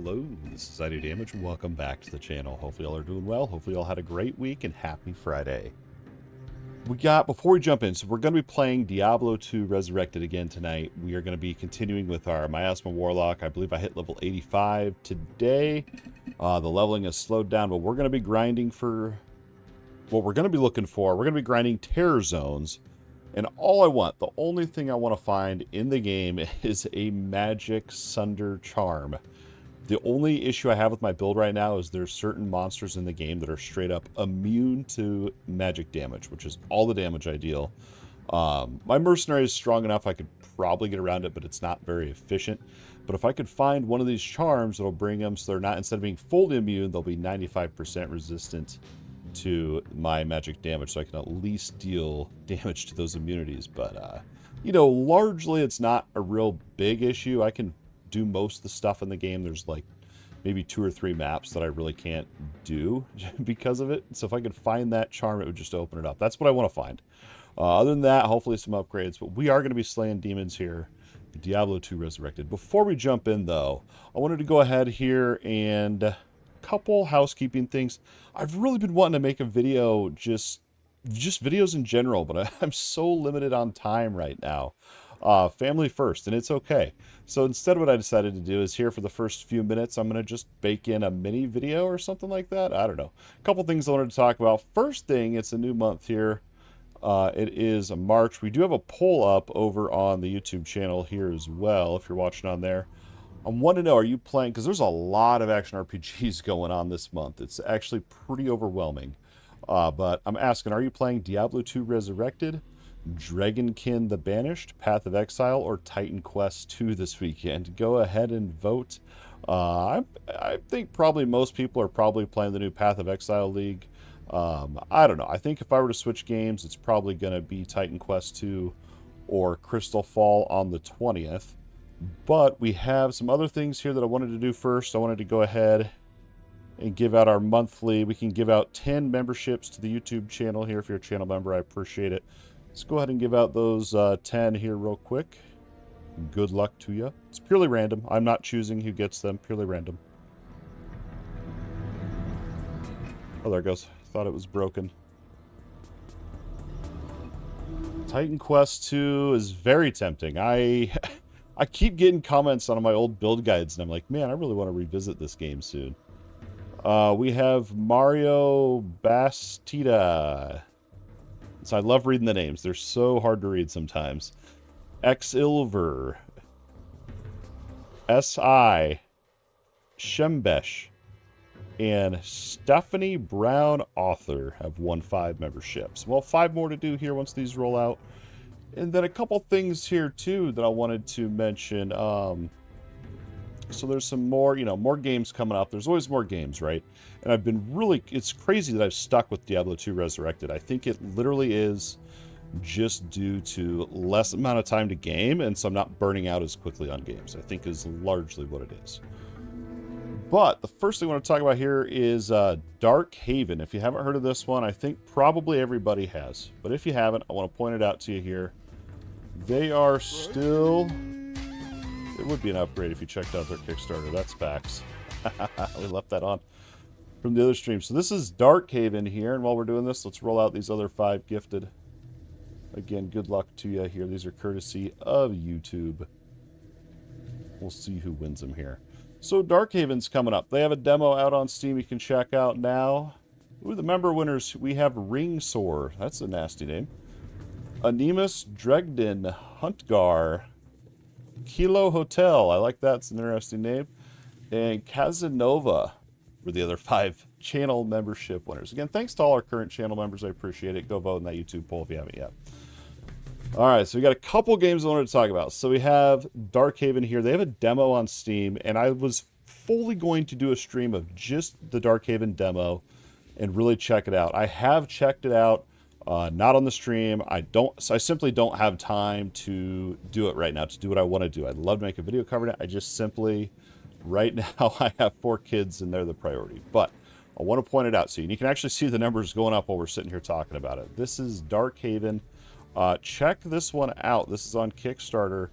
Hello, this is Idodmg and welcome back to the channel. Hopefully y'all are doing well. Hopefully y'all had a great week and happy Friday. Before we jump in, so we're going to be playing Diablo 2 Resurrected again tonight. We are going to be continuing with our Miasma Warlock. I believe I hit level 85 today. The leveling has slowed down, but we're going to be grinding for what we're going to be looking for. We're going to be grinding terror zones. And all I want, the only thing I want to find in the game is a magic sunder charm. The only issue I have with my build right now is there's certain monsters in the game that are straight up immune to magic damage, which is all the damage I deal. My mercenary is strong enough I could probably get around it, but it's not very efficient. But if I could find one of these charms that'll bring them so they're not, instead of being fully immune, they'll be 95% resistant to my magic damage, so I can at least deal damage to those immunities. But, you know, largely it's not a real big issue. I can do most of the stuff in the game. There's like maybe 2 or 3 maps that I really can't do because of it. So if I could find that charm, it would just open it up. That's what I want to find. Other than that, hopefully some upgrades. But we are going to be slaying demons here. Diablo 2 Resurrected. Before we jump in, though, I wanted to go ahead here and couple housekeeping things. I've really been wanting to make a video, just videos in general, but I'm so limited on time right now. Family first, and it's okay. So instead, what I decided to do is here for the first few minutes, I'm going to just bake in a mini video or something like that. I don't know. A couple things I wanted to talk about. First thing, it's a new month here. It is March. We do have a poll up over on the YouTube channel here as well, if you're watching on there. I want to know, are you playing, because there's a lot of action RPGs going on this month. It's actually pretty overwhelming. But I'm asking, are you playing Diablo 2 Resurrected, Dragonkin the Banished, Path of Exile, or Titan Quest 2 this weekend? Go ahead and vote. I think probably most people are probably playing the new Path of Exile League. I don't know. I think if I were to switch games, it's probably going to be Titan Quest 2 or Crystal Fall on the 20th. But we have some other things here that I wanted to do first. I wanted to go ahead and give out our monthly. We can give out 10 memberships to the YouTube channel here. If you're a channel member, I appreciate it. Let's go ahead and give out those 10 here real quick. Good luck to you. It's purely random. I'm not choosing who gets them. Purely random. Oh, there it goes. Thought it was broken. Titan Quest 2 is very tempting. I keep getting comments on my old build guides, and I'm like, man, I really want to revisit this game soon. We have Mario Bastida. So I love reading the names. They're so hard to read sometimes. Exilver. S.I. Shembesh. And Stephanie Brown Author have won 5 memberships. Well, 5 more to do here once these roll out. And then a couple things here, too, that I wanted to mention. So there's some more, more games coming up. There's always more games, right? And I've been really, it's crazy that I've stuck with Diablo 2 Resurrected. I think it literally is just due to less amount of time to game, and so I'm not burning out as quickly on games, I think is largely what it is. But the first thing I want to talk about here is Dark Haven. If you haven't heard of this one, I think probably everybody has. But if you haven't, I want to point it out to you here. They are still... It would be an upgrade if you checked out their Kickstarter. That's facts. We left that on from the other stream. So this is Dark Haven here. And while we're doing this, let's roll out these other 5 gifted. Again, good luck to you here. These are courtesy of YouTube. We'll see who wins them here. So Dark Haven's coming up. They have a demo out on Steam you can check out now. Ooh, the member winners, we have Ringsaur. That's a nasty name. Anemus Dregden Huntgar. Kilo Hotel. I like that. It's an interesting name. And Casanova were the other 5 channel membership winners. Again, thanks to all our current channel members. I appreciate it. Go vote in that YouTube poll if you haven't yet. All right, so we got a couple games I wanted to talk about. So we have Dark Haven here. They have a demo on Steam, and I was fully going to do a stream of just the Dark Haven demo and really check it out. I have checked it out, not on the stream. I simply don't have time to do it right now, to do what I want to do. I'd love to make a video covering it. I just simply, right now, I have 4 kids, and they're the priority. But I want to point it out so you can actually see the numbers going up while we're sitting here talking about it. This is Dark Haven. Check this one out. This is on Kickstarter.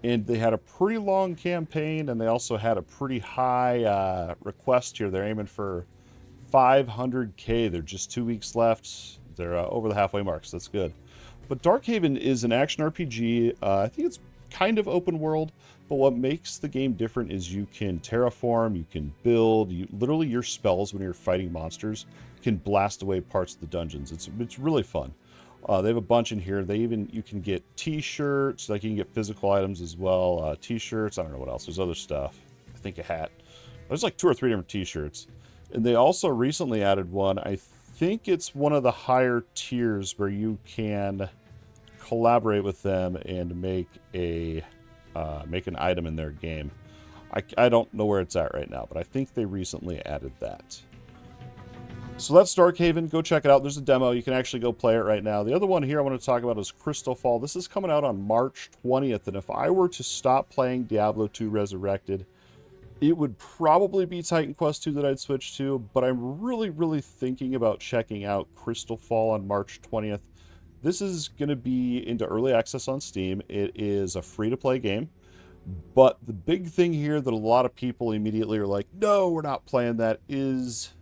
And they had a pretty long campaign, and they also had a pretty high request here. They're aiming for 500K. They're just 2 weeks left. They're over the halfway mark, so that's good. But Darkhaven is an action RPG. I think it's kind of open world, but what makes the game different is you can terraform, you can build, literally your spells when you're fighting monsters can blast away parts of the dungeons. It's really fun. They have a bunch in here. You can get t-shirts, like you can get physical items as well. T-shirts, I don't know what else. There's other stuff. I think a hat. There's like 2 or 3 different t-shirts. And they also recently added one. I think it's one of the higher tiers where you can collaborate with them and make an item in their game. I don't know where it's at right now, but I think they recently added that. So that's Darkhaven. Go check it out. There's a demo. You can actually go play it right now. The other one here I want to talk about is Crystal Fall. This is coming out on March 20th, and if I were to stop playing Diablo 2 Resurrected, it would probably be Titan Quest 2 that I'd switch to, but I'm really, really thinking about checking out Crystal Fall on March 20th. This is going to be into early access on Steam. It is a free-to-play game, but the big thing here that a lot of people immediately are like, no, we're not playing that, is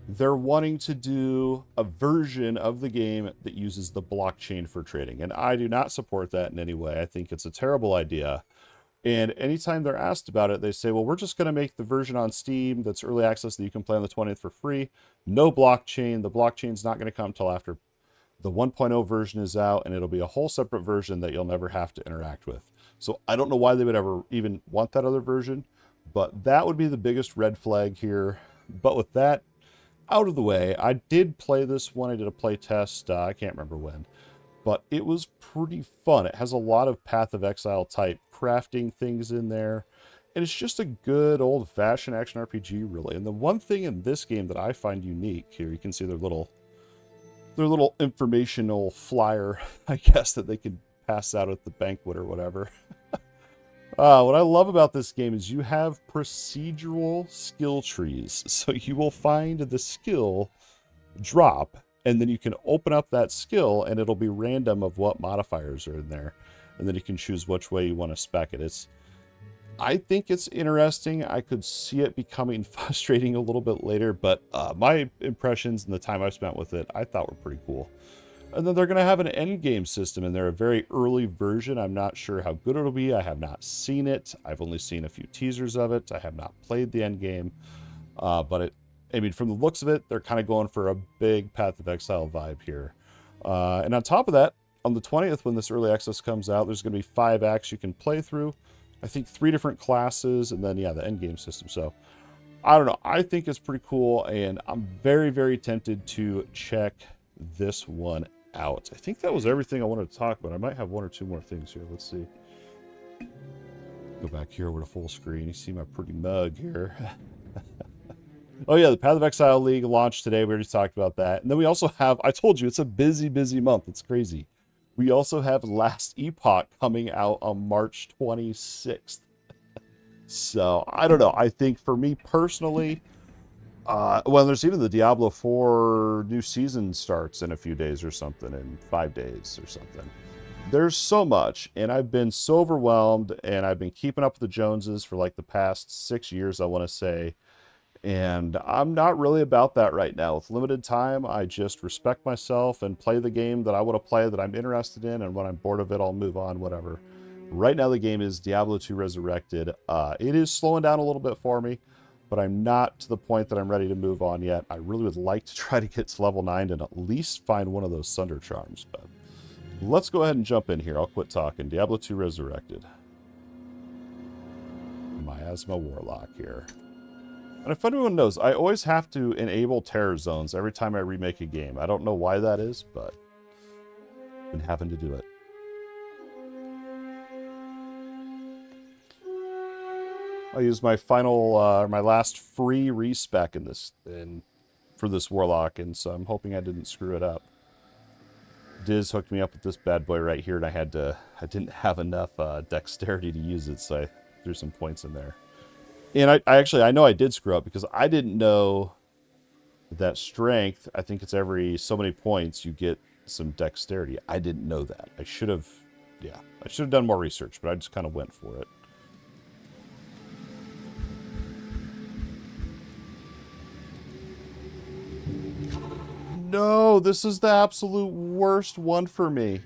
they're wanting to do a version of the game that uses the blockchain for trading, and I do not support that in any way. I think it's a terrible idea. And anytime they're asked about it, they say, well, we're just going to make the version on Steam that's early access that you can play on the 20th for free. No blockchain. The blockchain's not going to come until after the 1.0 version is out, and it'll be a whole separate version that you'll never have to interact with. So I don't know why they would ever even want that other version, but that would be the biggest red flag here. But with that out of the way, I did play this one. I did a play test. I can't remember when. But it was pretty fun. It has a lot of Path of Exile type crafting things in there. And it's just a good old-fashioned action RPG, really. And the one thing in this game that I find unique, here you can see their little informational flyer, I guess, that they could pass out at the banquet or whatever. What I love about this game is you have procedural skill trees. So you will find the skill drop, and then you can open up that skill and it'll be random of what modifiers are in there. And then you can choose which way you want to spec it. I think it's interesting. I could see it becoming frustrating a little bit later, but my impressions and the time I've spent with it, I thought were pretty cool. And then they're going to have an endgame system, and they're a very early version. I'm not sure how good it'll be. I have not seen it. I've only seen a few teasers of it. I have not played the endgame, but I mean, from the looks of it, they're kind of going for a big Path of Exile vibe here. And on top of that, on the 20th, when this early access comes out, there's going to be 5 acts you can play through. I think 3 different classes, and then, yeah, the endgame system. So, I don't know. I think it's pretty cool, and I'm very, very tempted to check this one out. I think that was everything I wanted to talk about. I might have 1 or 2 more things here. Let's see. Go back here over to full screen. You see my pretty mug here. Oh yeah, the Path of Exile League launched today. We already talked about that. And then we also have, I told you, it's a busy, busy month. It's crazy. We also have Last Epoch coming out on March 26th. So, I don't know. I think for me personally, well, there's even the Diablo 4 new season starts in a few days or something, in 5 days or something. There's so much, and I've been so overwhelmed, and I've been keeping up with the Joneses for like the past 6 years, I want to say. And I'm not really about that right now. With limited time, I just respect myself and play the game that I want to play, that I'm interested in, and when I'm bored of it, I'll move on, whatever. Right now, the game is Diablo 2 Resurrected. It is slowing down a little bit for me, but I'm not to the point that I'm ready to move on yet. I really would like to try to get to level 9 and at least find one of those Sunder charms, but let's go ahead and jump in here. I'll quit talking. Diablo 2 Resurrected. Miasma Warlock here. And if anyone knows, I always have to enable terror zones every time I remake a game. I don't know why that is, but I've been having to do it. I'll use my final, my last free respec for this Warlock, and so I'm hoping I didn't screw it up. Diz hooked me up with this bad boy right here, and I didn't have enough dexterity to use it, so I threw some points in there. And I know I did screw up because I didn't know that strength, I think it's every so many points you get some dexterity. I didn't know that. I should have Yeah, I should have done more research, but I just kind of went for it. No, this is the absolute worst one for me.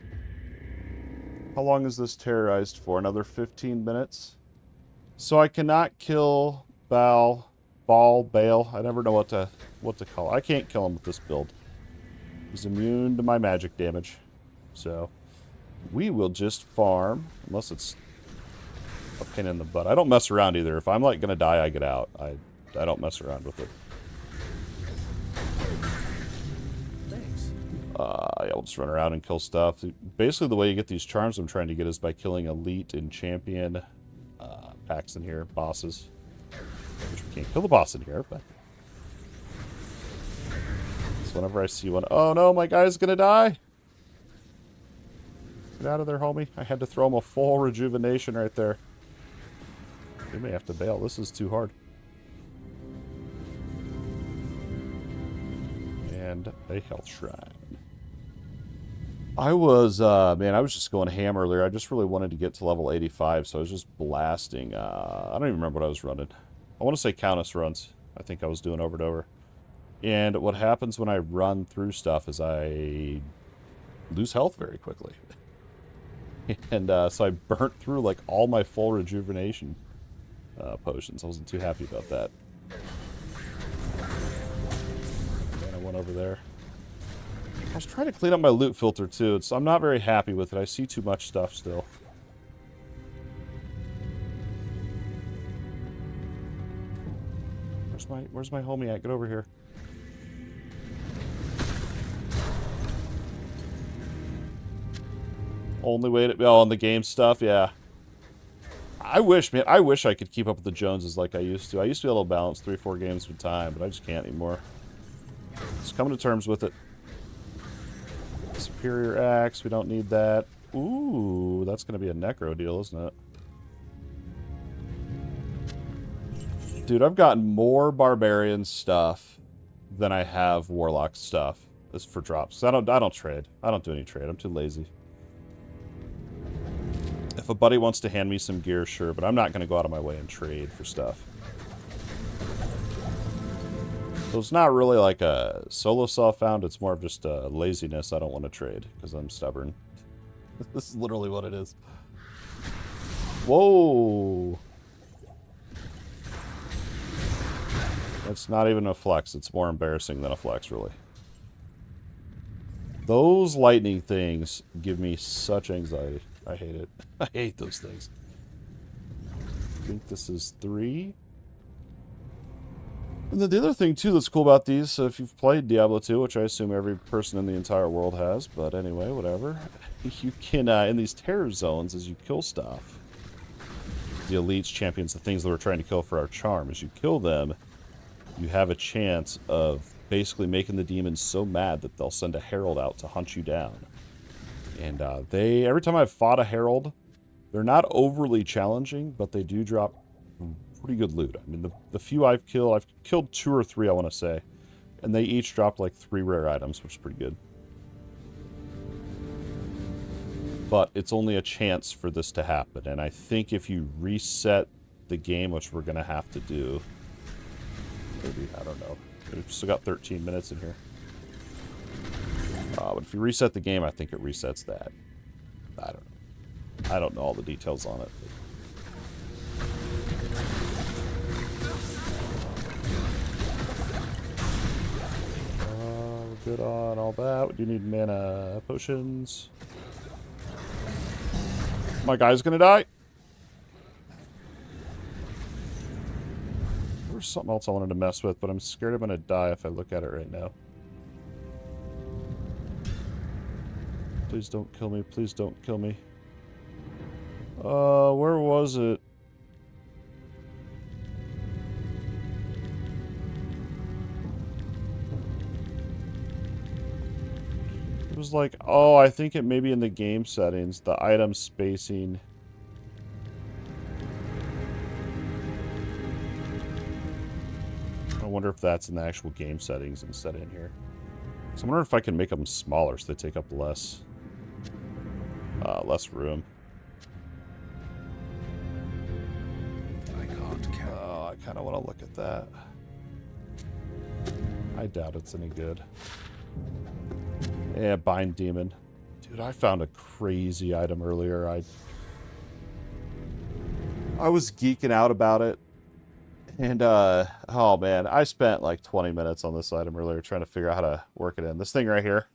How long is this terrorized for? Another 15 minutes? So I cannot kill Bale. I never know what to call it. I can't kill him with this build. He's immune to my magic damage. So we will just farm, unless it's a pain in the butt. I don't mess around either. If I'm like gonna die, I get out. I don't mess around with it. Yeah, we'll just run around and kill stuff. Basically, the way you get these charms I'm trying to get is by killing elite and champion packs in here, bosses. Which we can't kill the boss in here, but... So whenever I see one... Oh no, my guy's gonna die! Get out of there, homie. I had to throw him a full rejuvenation right there. We may have to bail. This is too hard. And a health shrine. I was, man, I was just going ham earlier. I just really wanted to get to level 85, so I was just blasting. I don't even remember what I was running. I want to say Countess runs. I think I was doing over and over. And what happens when I run through stuff is I lose health very quickly. And so I burnt through like all my full rejuvenation potions. I wasn't too happy about that. And I went over there. I was trying to clean up my loot filter too. I'm not very happy with it. I see too much stuff still. Where's my homie at? Get over here. Only way to... Oh, on the game stuff? Yeah. I wish, man, I wish I could keep up with the Joneses like I used to. I used to be able to balance 3-4 games at a time, but I just can't anymore. Just coming to terms with it. Superior Axe, we don't need that. Ooh, that's going to be a Necro deal, isn't it? Dude, I've gotten more Barbarian stuff than I have Warlock stuff. This for drops. I don't trade. I don't do any trade. I'm too lazy. If a buddy wants to hand me some gear, sure, but I'm not going to go out of my way and trade for stuff. So it's not really like a solo self-found, it's more of just a laziness. I don't want to trade, because I'm stubborn. This is literally what it is. Whoa! It's not even a flex, it's more embarrassing than a flex, really. Those lightning things give me such anxiety. I hate it. I hate those things. I think this is 3. And then the other thing, too, that's cool about these, so if you've played Diablo 2, which I assume every person in the entire world has, but anyway, whatever, you can, in these terror zones, as you kill stuff, the elites, champions, the things that we're trying to kill for our charm, as you kill them, you have a chance of basically making the demons so mad that they'll send a herald out to hunt you down. And every time I've fought a herald, they're not overly challenging, but they do drop pretty good loot. I mean, the few I've killed 2 or 3, I want to say, and they each dropped like 3 rare items, which is pretty good. But it's only a chance for this to happen, and I think if you reset the game, which we're going to have to do, maybe, I don't know, we've still got 13 minutes in here. But if you reset the game, I think it resets that. I don't know. I don't know all the details on it. We're good on all that. We do need mana potions. My guy's gonna die. There's something else I wanted to mess with, but I'm scared I'm gonna die if I look at it right now. Please don't kill me. Please don't kill me. Where was it? It was like, oh, I think it may be in the game settings, the item spacing. I wonder if that's in the actual game settings instead in here. So I wonder if I can make them smaller so they take up less. Less room. Oh, I kind of want to look at that. I doubt it's any good. Yeah, Bind Demon. Dude, I found a crazy item earlier. I was geeking out about it. And, oh man, I spent like 20 minutes on this item earlier trying to figure out how to work it in. This thing right here.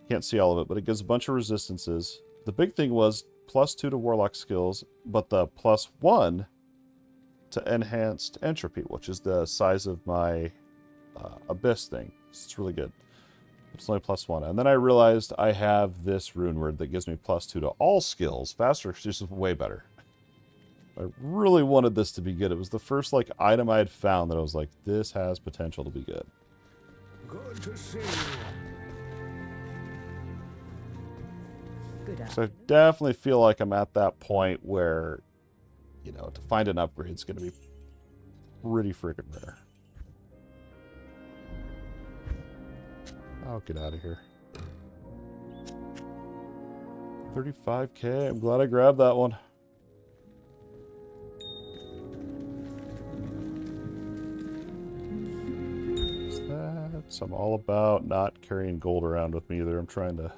Can't see all of it, but it gives a bunch of resistances. The big thing was +2 to Warlock skills, but the +1 to enhanced entropy, which is the size of my Abyss thing. It's really good. It's only +1. And then I realized I have this rune word that gives me +2 to all skills. Faster, it's just way better. I really wanted this to be good. It was the first like item I had found that I was like, this has potential to be good. Good to see you. So I definitely feel like I'm at that point where, you know, to find an upgrade is going to be pretty freaking rare. I'll get out of here. 35k. I'm glad I grabbed that one. So I'm all about not carrying gold around with me either. I'm trying to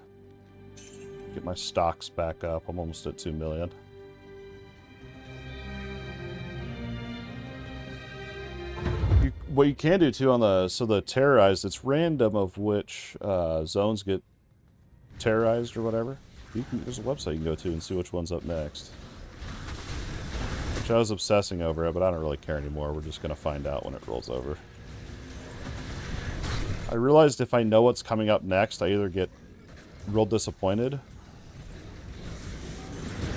get my stocks back up. I'm almost at 2 million. What you can do too on the terrorized, it's random of which zones get terrorized or whatever. There's a website you can go to and see which one's up next. Which I was obsessing over it, but I don't really care anymore. We're just gonna find out when it rolls over. I realized if I know what's coming up next, I either get real disappointed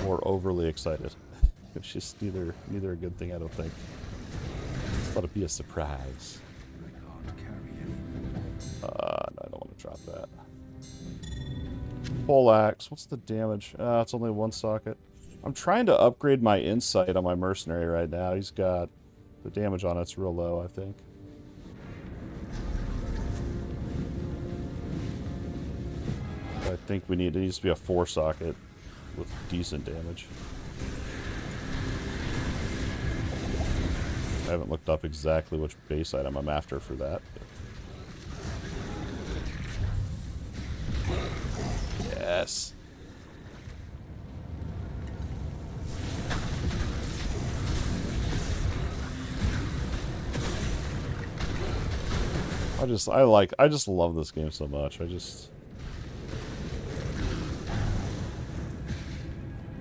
or overly excited. It's just neither a good thing, I don't think. Just let it be a surprise. No, I don't want to drop that. Pole axe. What's the damage? It's only 1 socket. I'm trying to upgrade my insight on my mercenary right now. He's got the damage on it's real low, I think. I think it needs to be a 4 socket with decent damage. I haven't looked up exactly which base item I'm after for that. Yes. I just love this game so much.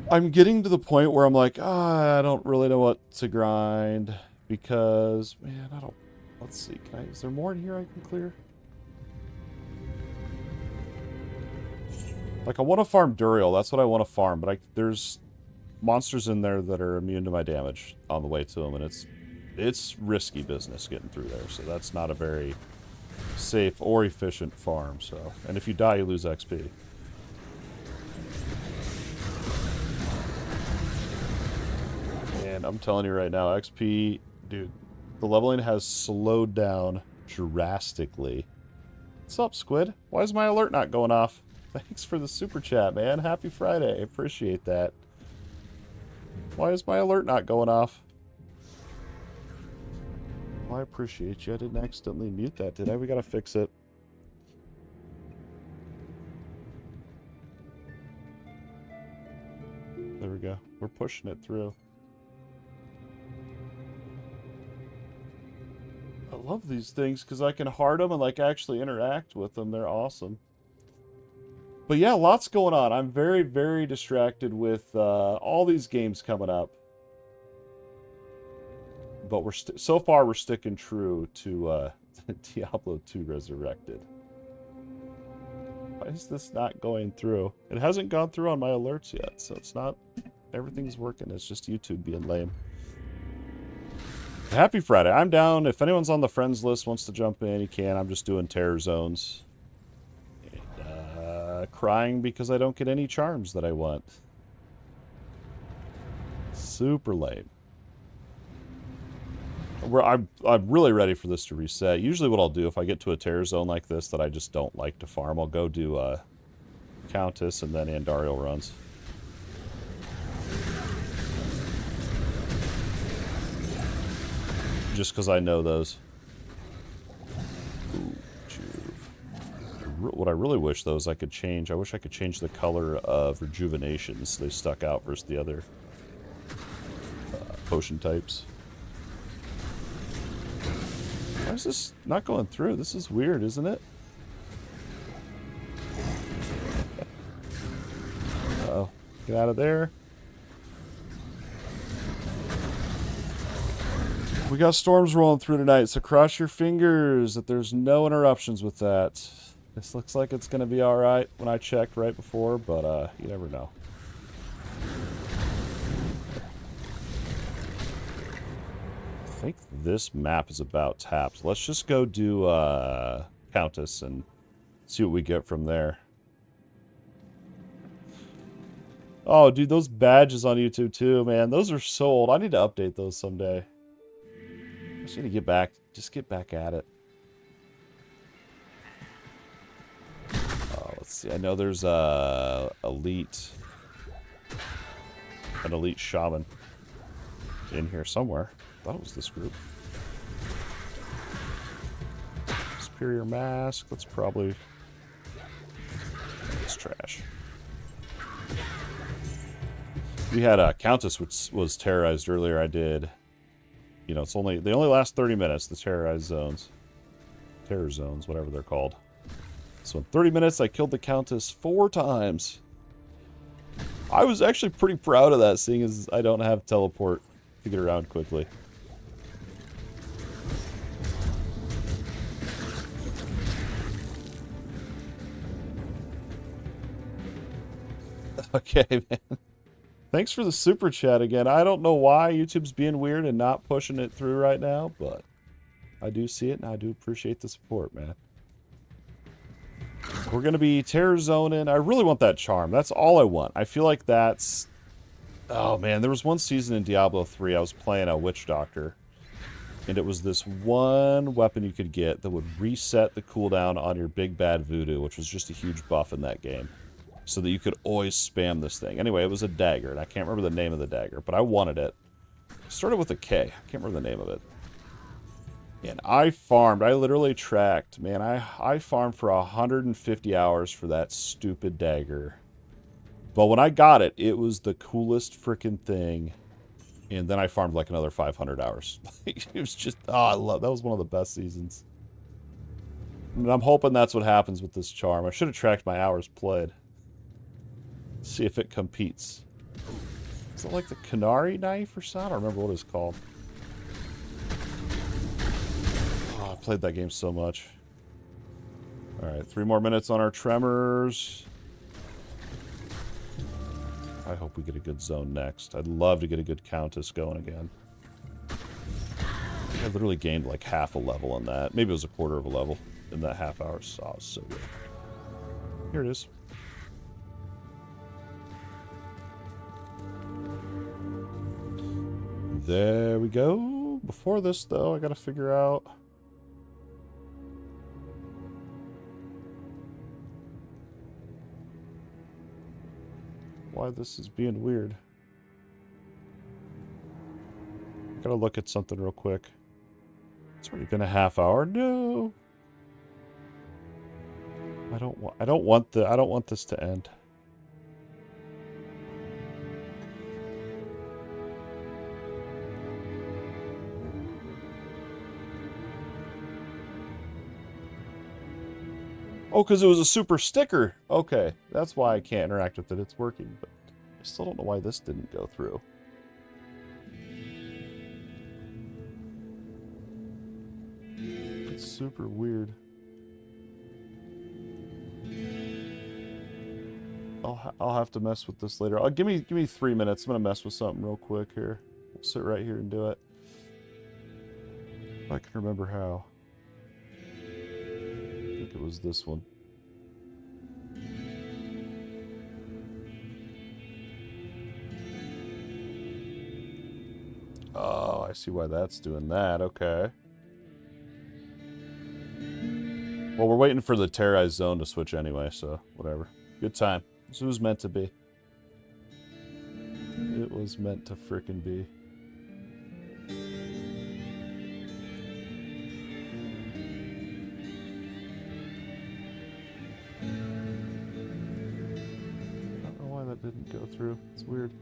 I'm getting to the point where I'm like, I don't really know what to grind because, man, let's see, is there more in here I can clear? Like, I want to farm Duriel, that's what I want to farm, but there's monsters in there that are immune to my damage on the way to them, and it's risky business getting through there, so that's not a very safe or efficient farm, so, and if you die, you lose XP. And I'm telling you right now, XP, dude, the leveling has slowed down drastically. What's up, Squid? Why is my alert not going off? Thanks for the super chat, man. Happy Friday. Appreciate that. Why is my alert not going off? Well, I appreciate you. I didn't accidentally mute that, did I? We gotta fix it. There we go. We're pushing it through. I love these things because I can heart them and like actually interact with them. They're awesome. But yeah, lots going on. I'm very, very distracted with all these games coming up. But so far we're sticking true to Diablo 2 Resurrected. Why is this not going through? It hasn't gone through on my alerts yet, so it's not... Everything's working. It's just YouTube being lame. Happy Friday. I'm down. If anyone's on the friends list wants to jump in, you can. I'm just doing terror zones. And, crying because I don't get any charms that I want. Super lame. I'm really ready for this to reset. Usually what I'll do if I get to a terror zone like this that I just don't like to farm, I'll go do Countess, and then Andariel runs. Just because I know those. Ooh, what I really wish, though, is I could change. I wish I could change the color of rejuvenations. They stuck out versus the other potion types. Why is this not going through? This is weird, isn't it? Uh-oh. Get out of there. We got storms rolling through tonight, so cross your fingers that there's no interruptions with that. This looks like it's going to be alright when I checked right before, but you never know. I think this map is about tapped. Let's just go do Countess and see what we get from there. Oh, dude, those badges on YouTube too, man. Those are sold. I need to update those someday. I just need to get back. Just get back at it. Let's see. I know there's an elite shaman in here somewhere. I thought it was this group. Superior mask. Let's probably. It's trash. We had a Countess, which was terrorized earlier. I did. You know, they only last 30 minutes. The terrorized zones, terror zones, whatever they're called. So in 30 minutes, I killed the Countess 4 times. I was actually pretty proud of that, seeing as I don't have teleport to get around quickly. Okay, man. Thanks for the super chat again. I don't know why YouTube's being weird and not pushing it through right now, but I do see it and I do appreciate the support, man. We're going to be terror zoning. I really want that charm. That's all I want. I feel like that's... Oh, man. There was one season in Diablo 3 I was playing a witch doctor. And it was this one weapon you could get that would reset the cooldown on your big bad voodoo, which was just a huge buff in that game. So that you could always spam this thing. Anyway, it was a dagger, and I can't remember the name of the dagger, but I wanted it. It started with a K. I can't remember the name of it. And I farmed. I literally tracked. Man, I farmed for 150 hours for that stupid dagger. But when I got it, it was the coolest freaking thing. And then I farmed like another 500 hours. It was just... Oh, that was one of the best seasons. And I'm hoping that's what happens with this charm. I should have tracked my hours played. See if it competes. Is it like the Canary knife or something? I don't remember what it's called. Oh, I played that game so much. Alright, 3 more minutes on our tremors. I hope we get a good zone next. I'd love to get a good Countess going again. I literally gained like half a level on that. Maybe it was a quarter of a level in that half hour. Oh, it was so good. Here it is. There we go. Before this, though, I gotta figure out... why this is being weird. I gotta look at something real quick. It's already been a half hour. No! I don't want this to end. Oh, because it was a super sticker. Okay, that's why I can't interact with it. It's working, but I still don't know why this didn't go through. It's super weird. I'll have to mess with this later. Give me 3 minutes. I'm gonna mess with something real quick here. We'll sit right here and do it. If I can remember how. I think it was this one. Oh, I see why that's doing that. Okay. Well, we're waiting for the terrorized zone to switch anyway, so whatever. Good time. This was meant to be. It was meant to frickin' be. I don't know why that didn't go through. It's weird.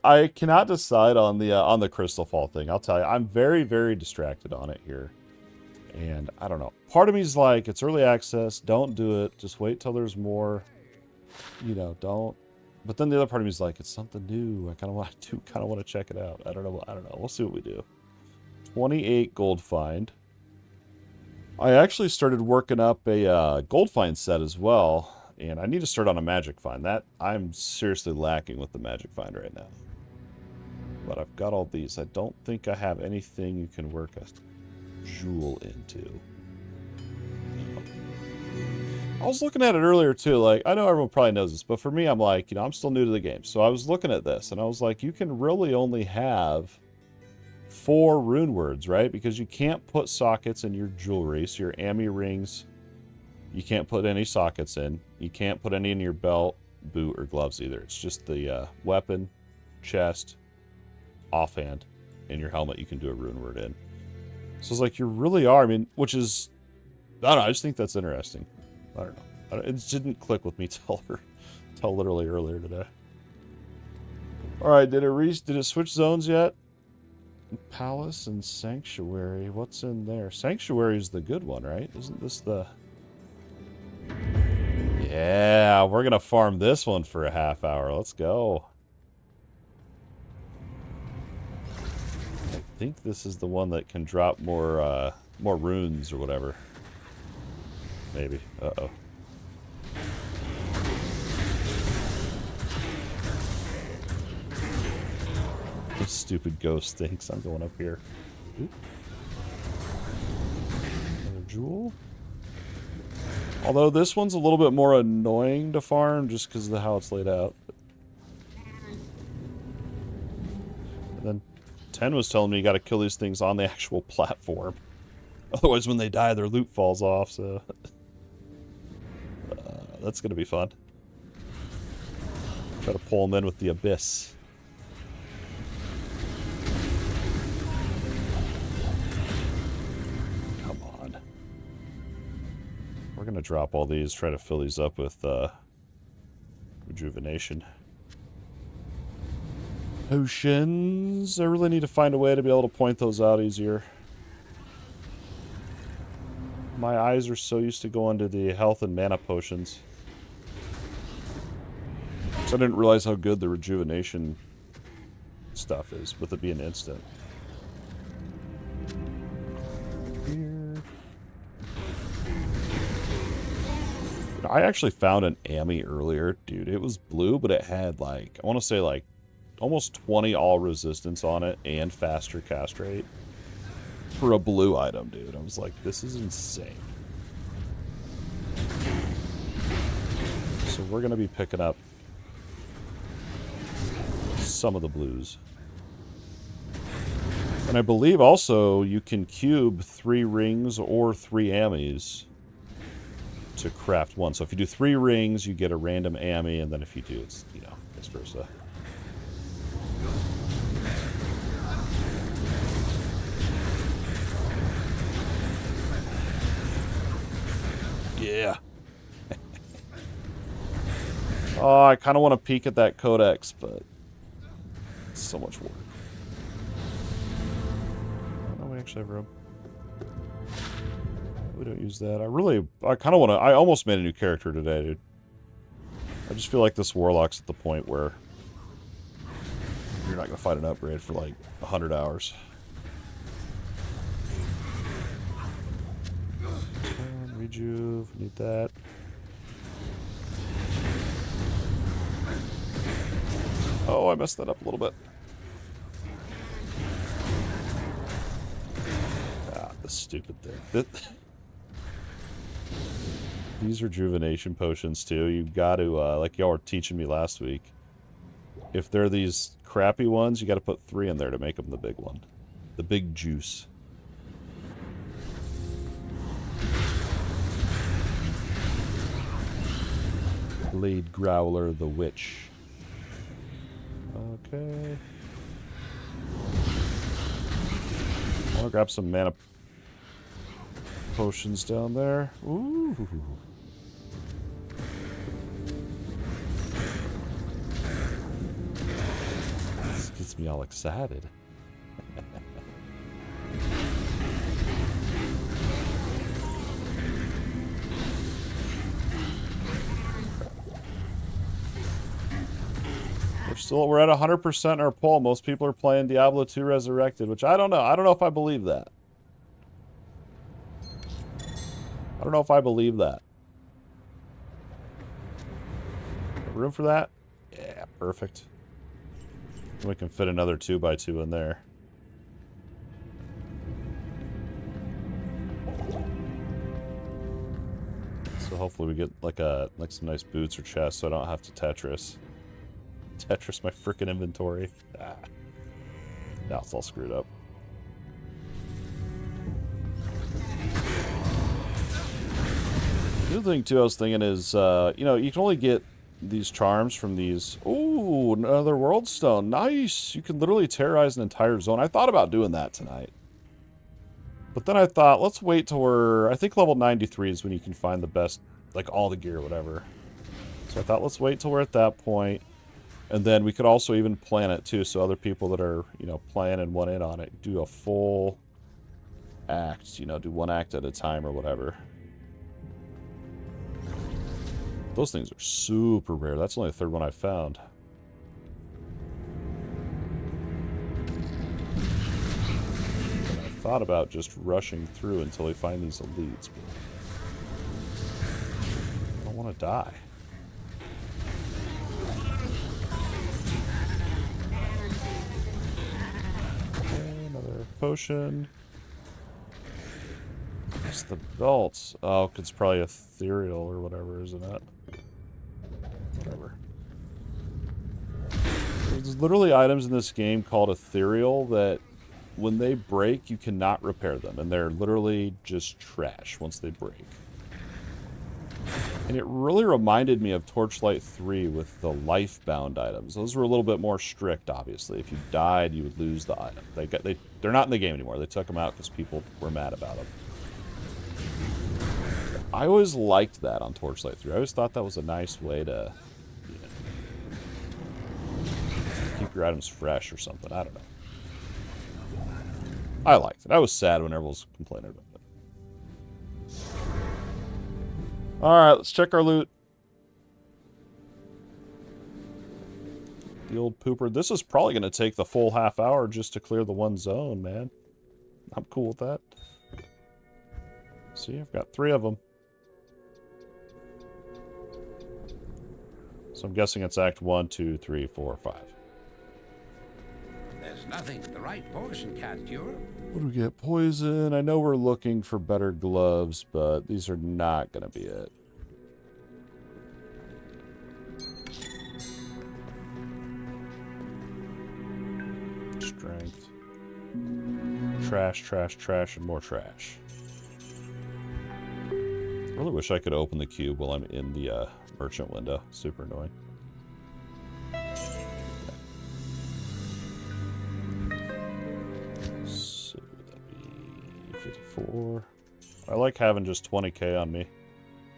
I cannot decide on the crystal fall thing. I'll tell you, I'm very, very distracted on it here. And I don't know. Part of me is like, it's early access, don't do it. Just wait till there's more. You know, don't. But then the other part of me is like, it's something new. I kind of want to check it out. I don't know. We'll see what we do. 28 gold find. I actually started working up a gold find set as well. And I need to start on a magic find. That I'm seriously lacking with the magic find right now. But I've got all these. I don't think I have anything you can work a jewel into. I was looking at it earlier too. Like, I know everyone probably knows this, but for me, I'm like, you know, I'm still new to the game. So I was looking at this and I was like, you can really only have 4 rune words, right? Because you can't put sockets in your jewelry. So your Ami rings, you can't put any sockets in. You can't put any in your belt, boot, or gloves either. It's just the weapon, chest, offhand, and your helmet you can do a rune word in. So it's like you really are, I mean, which is, I don't know, I just think that's interesting. I don't know. It didn't click with me till literally earlier today. Alright, did it switch zones yet? Palace and Sanctuary. What's in there? Sanctuary is the good one, right? Isn't this the... Yeah, we're going to farm this one for a half hour. Let's go. I think this is the one that can drop more runes or whatever. Maybe. Uh-oh. This stupid ghost thinks I'm going up here. Oop. Another jewel. Although this one's a little bit more annoying to farm just because of how it's laid out. And then 10 was telling me you got to kill these things on the actual platform. Otherwise when they die their loot falls off, so... that's going to be fun. Try to pull them in with the abyss. We're going to drop all these, try to fill these up with rejuvenation. Potions. I really need to find a way to be able to point those out easier. My eyes are so used to going to the health and mana potions. So I didn't realize how good the rejuvenation stuff is, with it being instant. I actually found an Ami earlier, dude. It was blue, but it had like, I want to say like almost 20 all resistance on it and faster cast rate for a blue item, dude. I was like, this is insane. So we're going to be picking up some of the blues. And I believe also you can cube 3 rings or 3 Amis to craft one. So if you do 3 rings, you get a random Ami, and then if you do, it's, you know, vice versa. Yeah. Oh, I kind of want to peek at that codex, but it's so much work. Oh, we actually have room. We don't use that. I kind of want to... I almost made a new character today, dude. I just feel like this Warlock's at the point where you're not going to fight an upgrade for like 100 hours. Rejuve, need that. Oh, I messed that up a little bit. Ah, this stupid thing. These rejuvenation potions too. You got to, like y'all were teaching me last week. If they're these crappy ones, you got to put 3 in there to make them the big one. The big juice. Blade Growler the Witch. Okay. I want to grab some mana potions down there. Ooh. This gets me all excited. We're at 100% our poll. Most people are playing Diablo 2 Resurrected, which I don't know. I don't know if I believe that. I don't know if I believe that. Room for that? Yeah, perfect. We can fit another 2x2 in there. So hopefully we get like some nice boots or chests so I don't have to Tetris my freaking inventory. Ah. Now it's all screwed up. The other thing too I was thinking is, you know, you can only get these charms from these. Ooh, another world stone. Nice. You can literally terrorize an entire zone. I thought about doing that tonight. But then I thought, let's wait till we're, I think level 93 is when you can find the best, like all the gear or whatever. So I thought, let's wait till we're at that point. And then we could also even plan it too, so other people that are, you know, playing and want in on it, do a full act, you know, do 1 act at a time or whatever. Those things are super rare. That's only the 3rd one I found. And I thought about just rushing through until we find these elites, but I don't want to die. Potion. It's the belts. Oh, it's probably ethereal or whatever, isn't it? Whatever. There's literally items in this game called ethereal that when they break, you cannot repair them. And they're literally just trash once they break. And it really reminded me of Torchlight 3 with the life-bound items. Those were a little bit more strict, obviously. If you died, you would lose the item. They're not in the game anymore. They took them out because people were mad about them. I always liked that on Torchlight 3. I always thought that was a nice way to, you know, keep your items fresh or something. I don't know. I liked it. I was sad when everyone was complaining about it. Alright, let's check our loot. The old pooper. This is probably going to take the full half hour just to clear the one zone, man. I'm cool with that. See, I've got 3 of them. So I'm guessing it's Act 1, 2, 3, 4, 5. There's nothing the right poison can't cure. What do we get? Poison. I know we're looking for better gloves, but these are not going to be it. Strength. Trash, trash, trash, and more trash. I really wish I could open the cube while I'm in the merchant window. Super annoying. So that'd be 54. I like having just 20k on me. I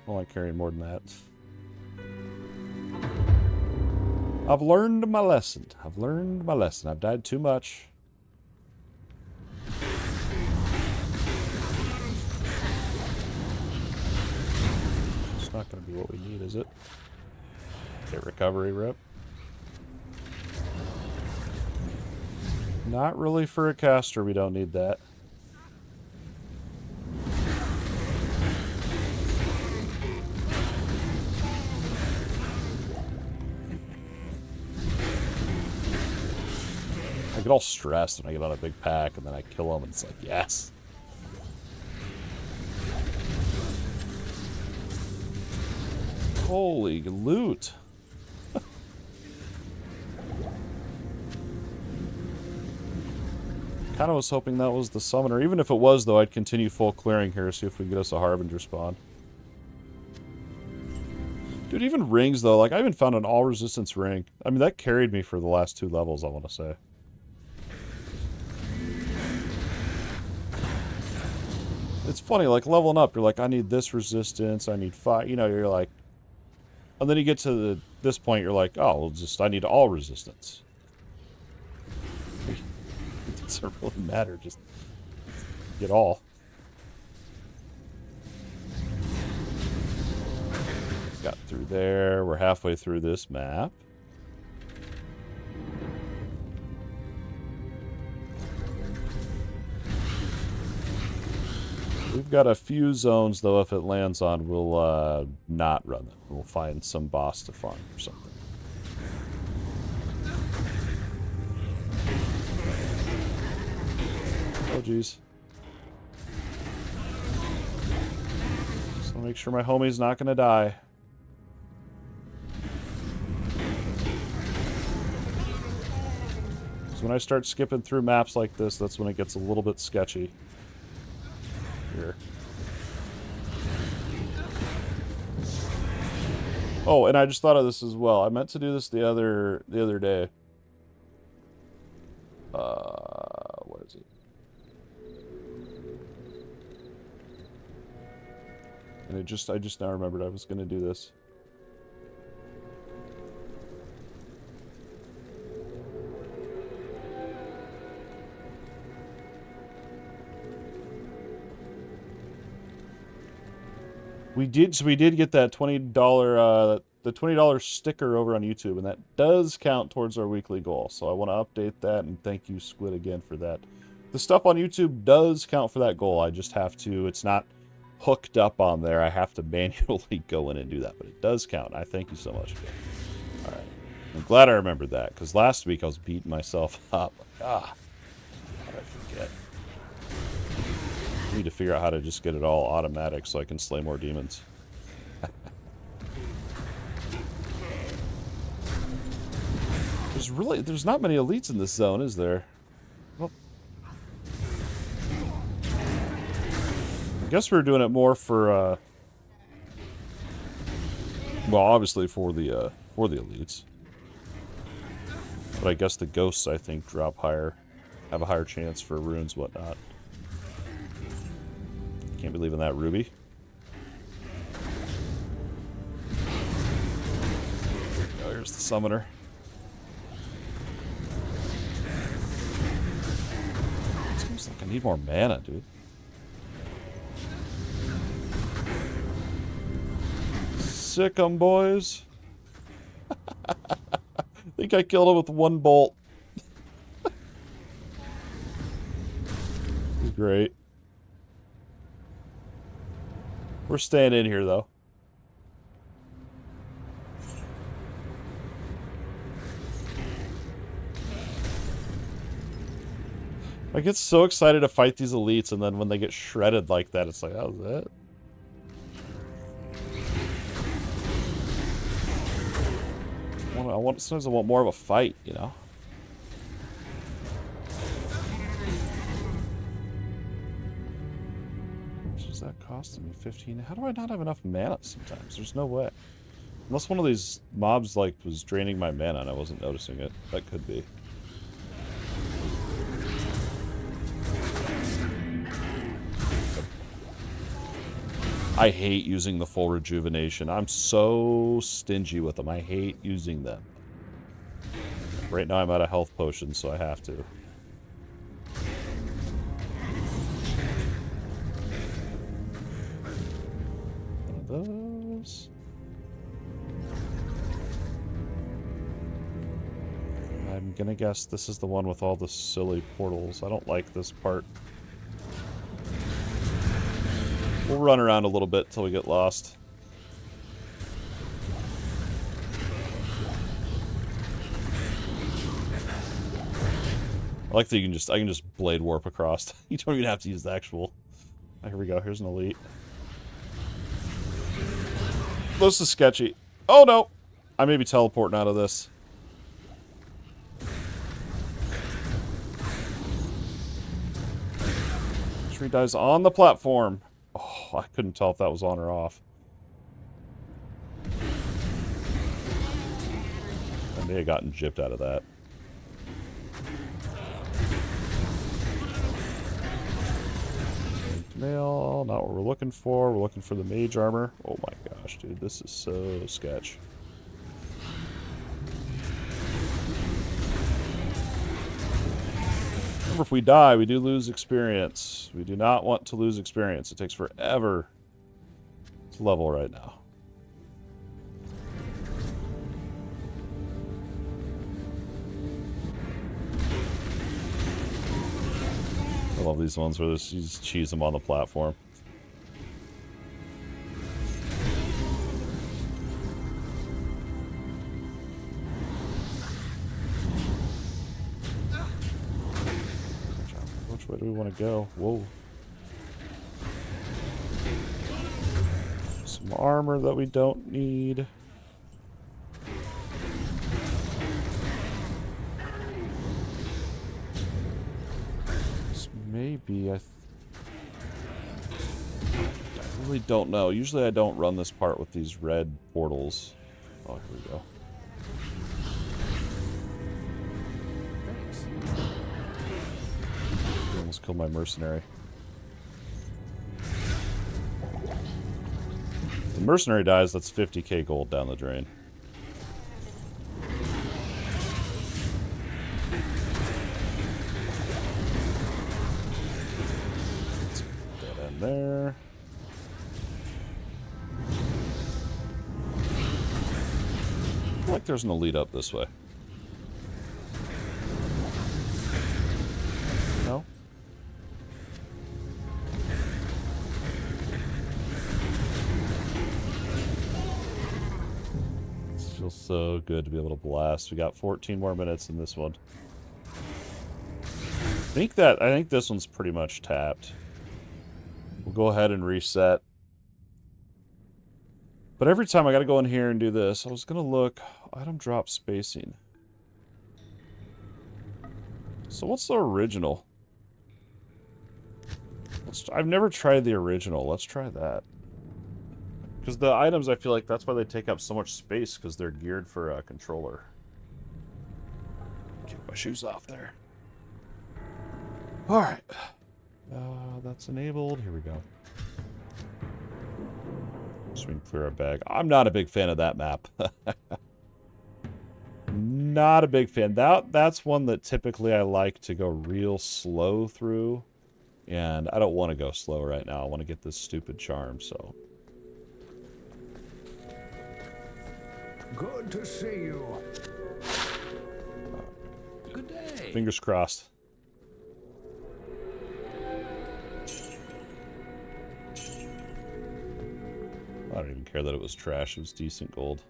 don't like carrying more than that. I've learned my lesson. I've learned my lesson. I've died too much. It's not going to be what we need, is it? Okay, recovery rip. Not really for a caster, we don't need that. I get all stressed when I get on a big pack and then I kill them and it's like, yes. Holy loot. Kind of was hoping that was the summoner. Even if it was, though, I'd continue full clearing here, see if we can get us a Harbinger spawn. Dude, even rings, though. Like, I even found an all-resistance ring. I mean, that carried me for the last 2 levels, I want to say. It's funny, like, leveling up, you're like, I need this resistance, I need 5, you know, you're like... And then you get to this point, you're like, oh, well, I need all resistance. It doesn't really matter, just get all. Got through there, we're halfway through this map. We've got a few zones, though, if it lands on, we'll not run it. We'll find some boss to farm or something. Oh, jeez. Just want to make sure my homie's not going to die. So when I start skipping through maps like this, that's when it gets a little bit sketchy. Here. Oh, and I just thought of this as well. I meant to do this the other day. What is it? And I just now remembered I was going to do this. We did get that $20 the $20 sticker over on YouTube, and that does count towards our weekly goal. So I want to update that, and thank you, Squid, again for that. The stuff on YouTube does count for that goal. I just have to, it's not hooked up on there. I have to manually go in and do that, but it does count. I thank you so much again. All right. I'm glad I remembered that, because last week I was beating myself up. How did I forget? I need to figure out how to just get it all automatic so I can slay more demons. There's not many elites in this zone, is there? Well, I guess we're doing it more for, well, obviously for the elites. But I guess the ghosts, I think, drop higher, have a higher chance for runes, whatnot. Can't be leaving that ruby. Oh, here's the summoner. Seems like I need more mana, dude. Sick 'em, boys. I think I killed him with 1 bolt. This is great. We're staying in here, though. I get so excited to fight these elites, and then when they get shredded like that, it's like, how's that? Sometimes I want more of a fight, you know? That costing me 15. How do I not have enough mana sometimes? There's no way. Unless one of these mobs like was draining my mana and I wasn't noticing it. That could be. I hate using the full rejuvenation. I'm so stingy with them. I hate using them. Right now I'm out of health potions, so I have to. Those. I'm gonna guess this is the one with all the silly portals. I don't like this part. We'll run around a little bit till we get lost. I like that I can just blade warp across. You don't even have to use the actual. Oh, here we go. Here's an elite. This is sketchy. Oh, no. I may be teleporting out of this. Tree dies on the platform. Oh, I couldn't tell if that was on or off. I may have gotten gypped out of that. Mail, not what we're looking for. We're looking for the mage armor. Oh my gosh, dude, this is so sketch. Remember, if we die, we do lose experience. We do not want to lose experience. It takes forever to level right now. I love these ones where you just cheese them on the platform. Which way do we want to go? Whoa. Some armor that we don't need. Maybe I really don't know. Usually I don't run this part with these red portals. Oh, here we go. I almost killed my mercenary. If the mercenary dies, that's 50k gold down the drain. There. I feel like there's an elite up this way. No? This feels so good to be able to blast. We got 14 more minutes in this one. I think this one's pretty much tapped. We'll go ahead and reset. But every time I gotta go in here and do this, I was gonna look, item drop spacing. So what's the original? I've never tried the original. Let's try that. Because the items, I feel like that's why they take up so much space, because they're geared for a controller. Get my shoes off there. Alright. That's enabled. Here we go. So we can clear our bag. I'm not a big fan of that map. Not a big fan. That's one that typically I like to go real slow through. And I don't want to go slow right now. I want to get this stupid charm, so. Good to see you. Good day. Fingers crossed. I don't even care that it was trash. It was decent gold.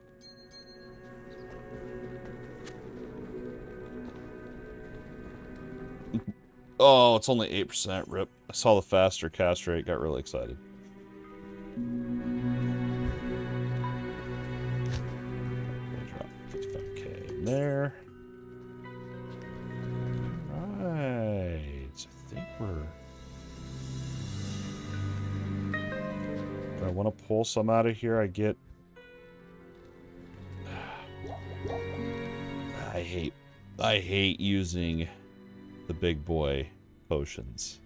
Oh, it's only 8%. Rip. I saw the faster cast rate. Got really excited. Drop 55k in there. Right. I think we're... I want to pull some out of here. I get... I hate using the big boy potions.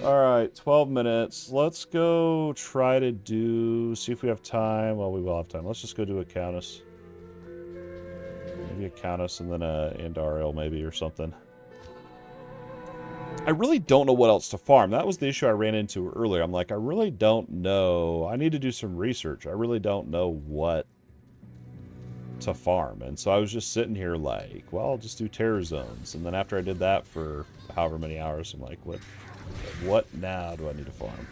Alright, 12 minutes. Let's go try to see if we have time. Well, we will have time. Let's just go do a Countess. Maybe a Countess and then a Andariel maybe or something. I really don't know what else to farm. That was the issue I ran into earlier. I'm like, I really don't know. I need to do some research. I really don't know what to farm. And so I was just sitting here like, well, I'll just do terror zones. And then after I did that for however many hours, I'm like, what now do I need to farm?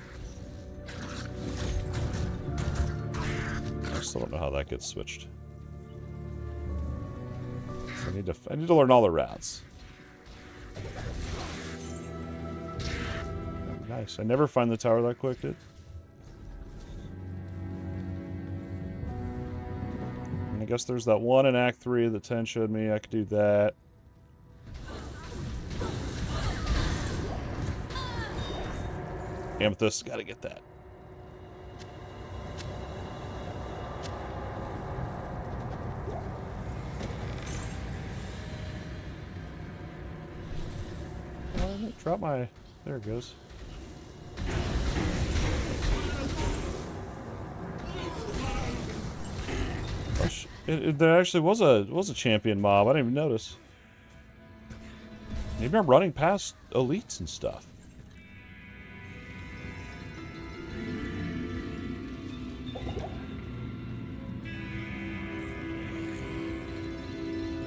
I still don't know how that gets switched. So I need to learn all the routes. Nice. I never find the tower that quick, dude. And I guess there's that one in Act 3 that 10 showed me. I could do that. Amethyst, gotta get that. Drop my... There it goes. Oh, there actually was a champion mob. I didn't even notice. Maybe I'm running past elites and stuff.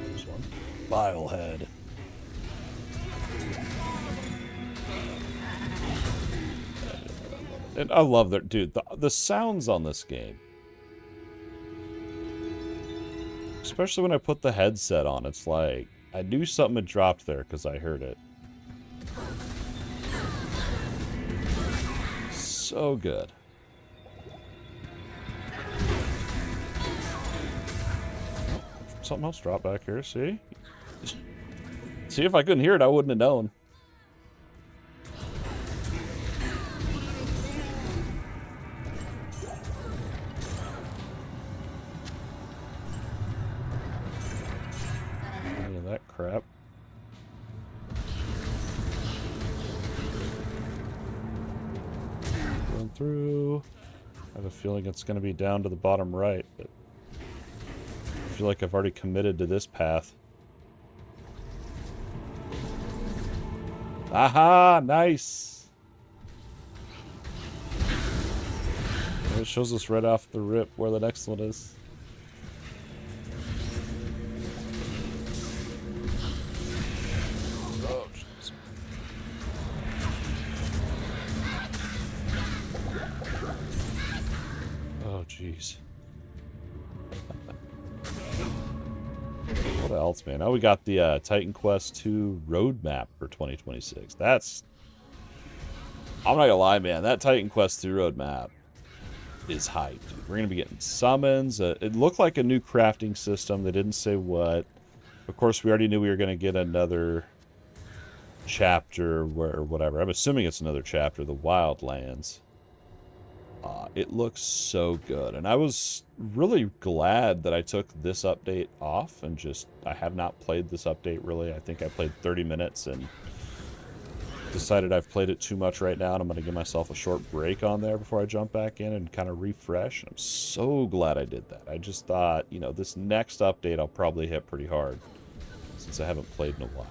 There's one. Bilehead. And I love that, dude. The sounds on this game. Especially when I put the headset on. It's like, I knew something had dropped there because I heard it. So good. Something else dropped back here, see? See, if I couldn't hear it, I wouldn't have known. That crap. Going through. I have a feeling it's going to be down to the bottom right, but I feel like I've already committed to this path. Aha! Nice! And it shows us right off the rip where the next one is. Jeez. What else, man? Oh, we got the Titan Quest 2 roadmap for 2026. That's... I'm not gonna lie, man. That Titan Quest 2 roadmap is hyped. Dude. We're gonna be getting summons. It looked like a new crafting system. They didn't say what. Of course, we already knew we were gonna get another chapter or whatever. I'm assuming it's another chapter, the Wildlands. It looks so good, and I was really glad that I took this update off and just, I have not played this update really. I think I played 30 minutes and decided I've played it too much right now, and I'm going to give myself a short break on there before I jump back in and kind of refresh. And I'm so glad I did that. I just thought, you know, this next update I'll probably hit pretty hard since I haven't played in a while.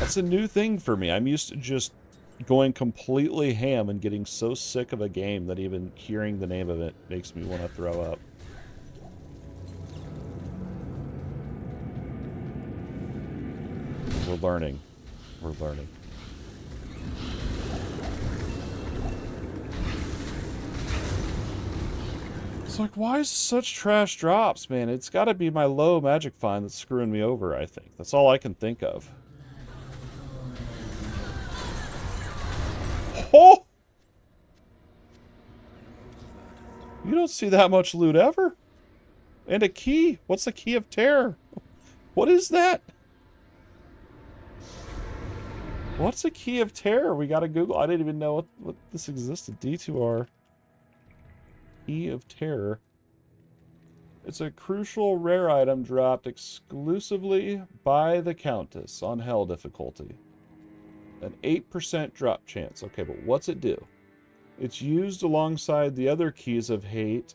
That's a new thing for me. I'm used to just going completely ham and getting so sick of a game that even hearing the name of it makes me want to throw up. We're learning. We're learning. It's like, why is such trash drops, man? It's got to be my low magic find that's screwing me over, I think. That's all I can think of. Oh! You don't see that much loot ever. And a key. What's the key of terror? What is that? What's a key of terror? We gotta Google. I didn't even know what this existed. D2R. Key of terror. It's a crucial rare item dropped exclusively by the Countess on Hell difficulty. An 8% drop chance. Okay, but what's it do? It's used alongside the other keys of hate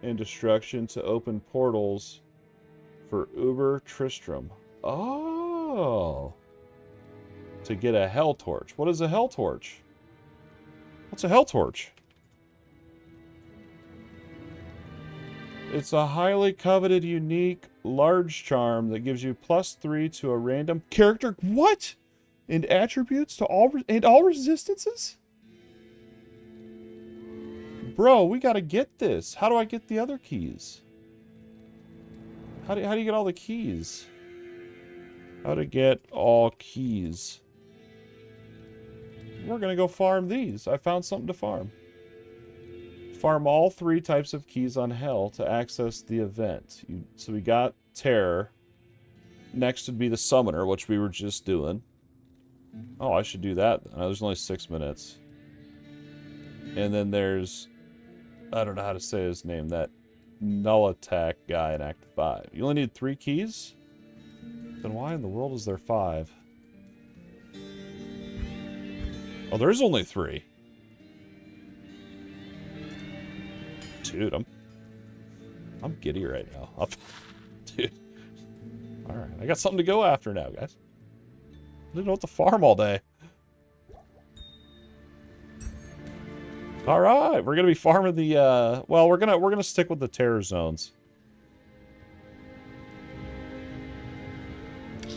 and destruction to open portals for Uber Tristram. Oh. To get a Hell Torch. What is a Hell Torch? What's a Hell Torch? It's a highly coveted, unique, large charm that gives you +3 to a random character. What? And attributes to all resistances? Bro, we gotta get this. How do I get the other keys? How do you get all the keys? How to get all keys. We're gonna go farm these. I found something to farm. Farm all 3 types of keys on Hell to access the event. So we got Terror. Next would be the Summoner, which we were just doing. Oh, I should do that. There's only 6 minutes. And then there's... I don't know how to say his name. That Null Attack guy in Act 5. You only need 3 keys? Then why in the world is there 5? Oh, there's only 3. Dude, I'm giddy right now. Dude. Alright, I got something to go after now, guys. I didn't know what to farm all day. Alright, we're gonna be farming the well, we're gonna stick with the terror zones.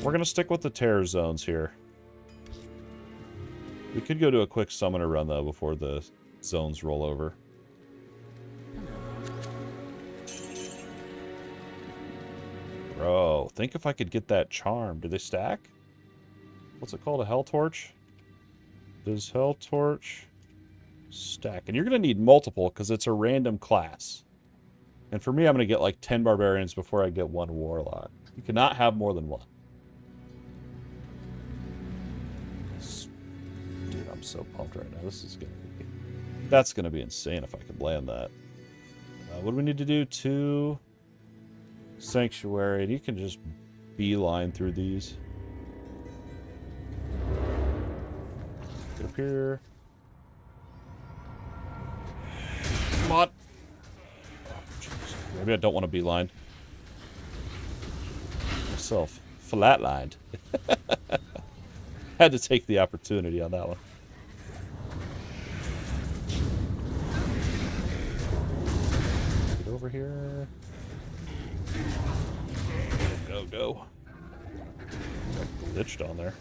We're gonna stick with the terror zones here. We could go to a quick summoner run though before the zones roll over. Bro, think if I could get that charm. Do they stack? What's it called? A Hell Torch? Does Hell Torch stack? And you're going to need multiple because it's a random class. And for me, I'm going to get like 10 barbarians before I get 1 warlock. You cannot have more than 1. Dude, I'm so pumped right now. This is going to be... That's going to be insane if I could land that. What do we need to do? 2... Sanctuary, and you can just beeline through these. Get up here. Come on. Oh, maybe I don't want to beeline. Myself flatlined. Had to take the opportunity on that one. Get over here. Go, go. Glitched on there.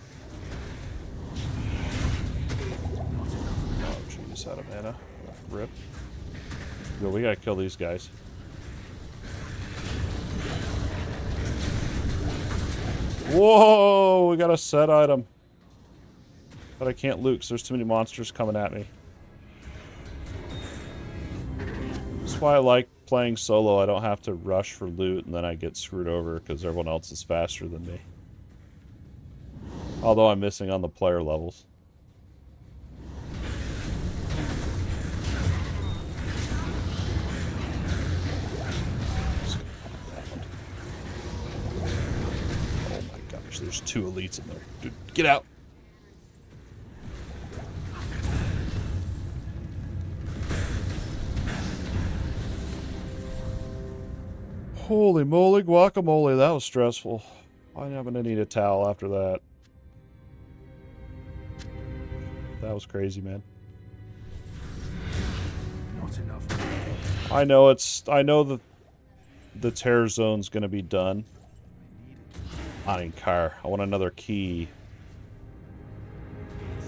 Oh, jeez, out of mana. Rip. Yo, we gotta kill these guys. Whoa! We got a set item. But I can't loot because there's too many monsters coming at me. That's why I like playing solo. I don't have to rush for loot and then I get screwed over because everyone else is faster than me. Although I'm missing on the player levels. Oh my gosh, there's 2 elites in there. Dude, get out! Holy moly, guacamole, that was stressful. I'm gonna need a towel after that. That was crazy, man. Not enough. I know that the terror zone's gonna be done. I don't even care. I want another key.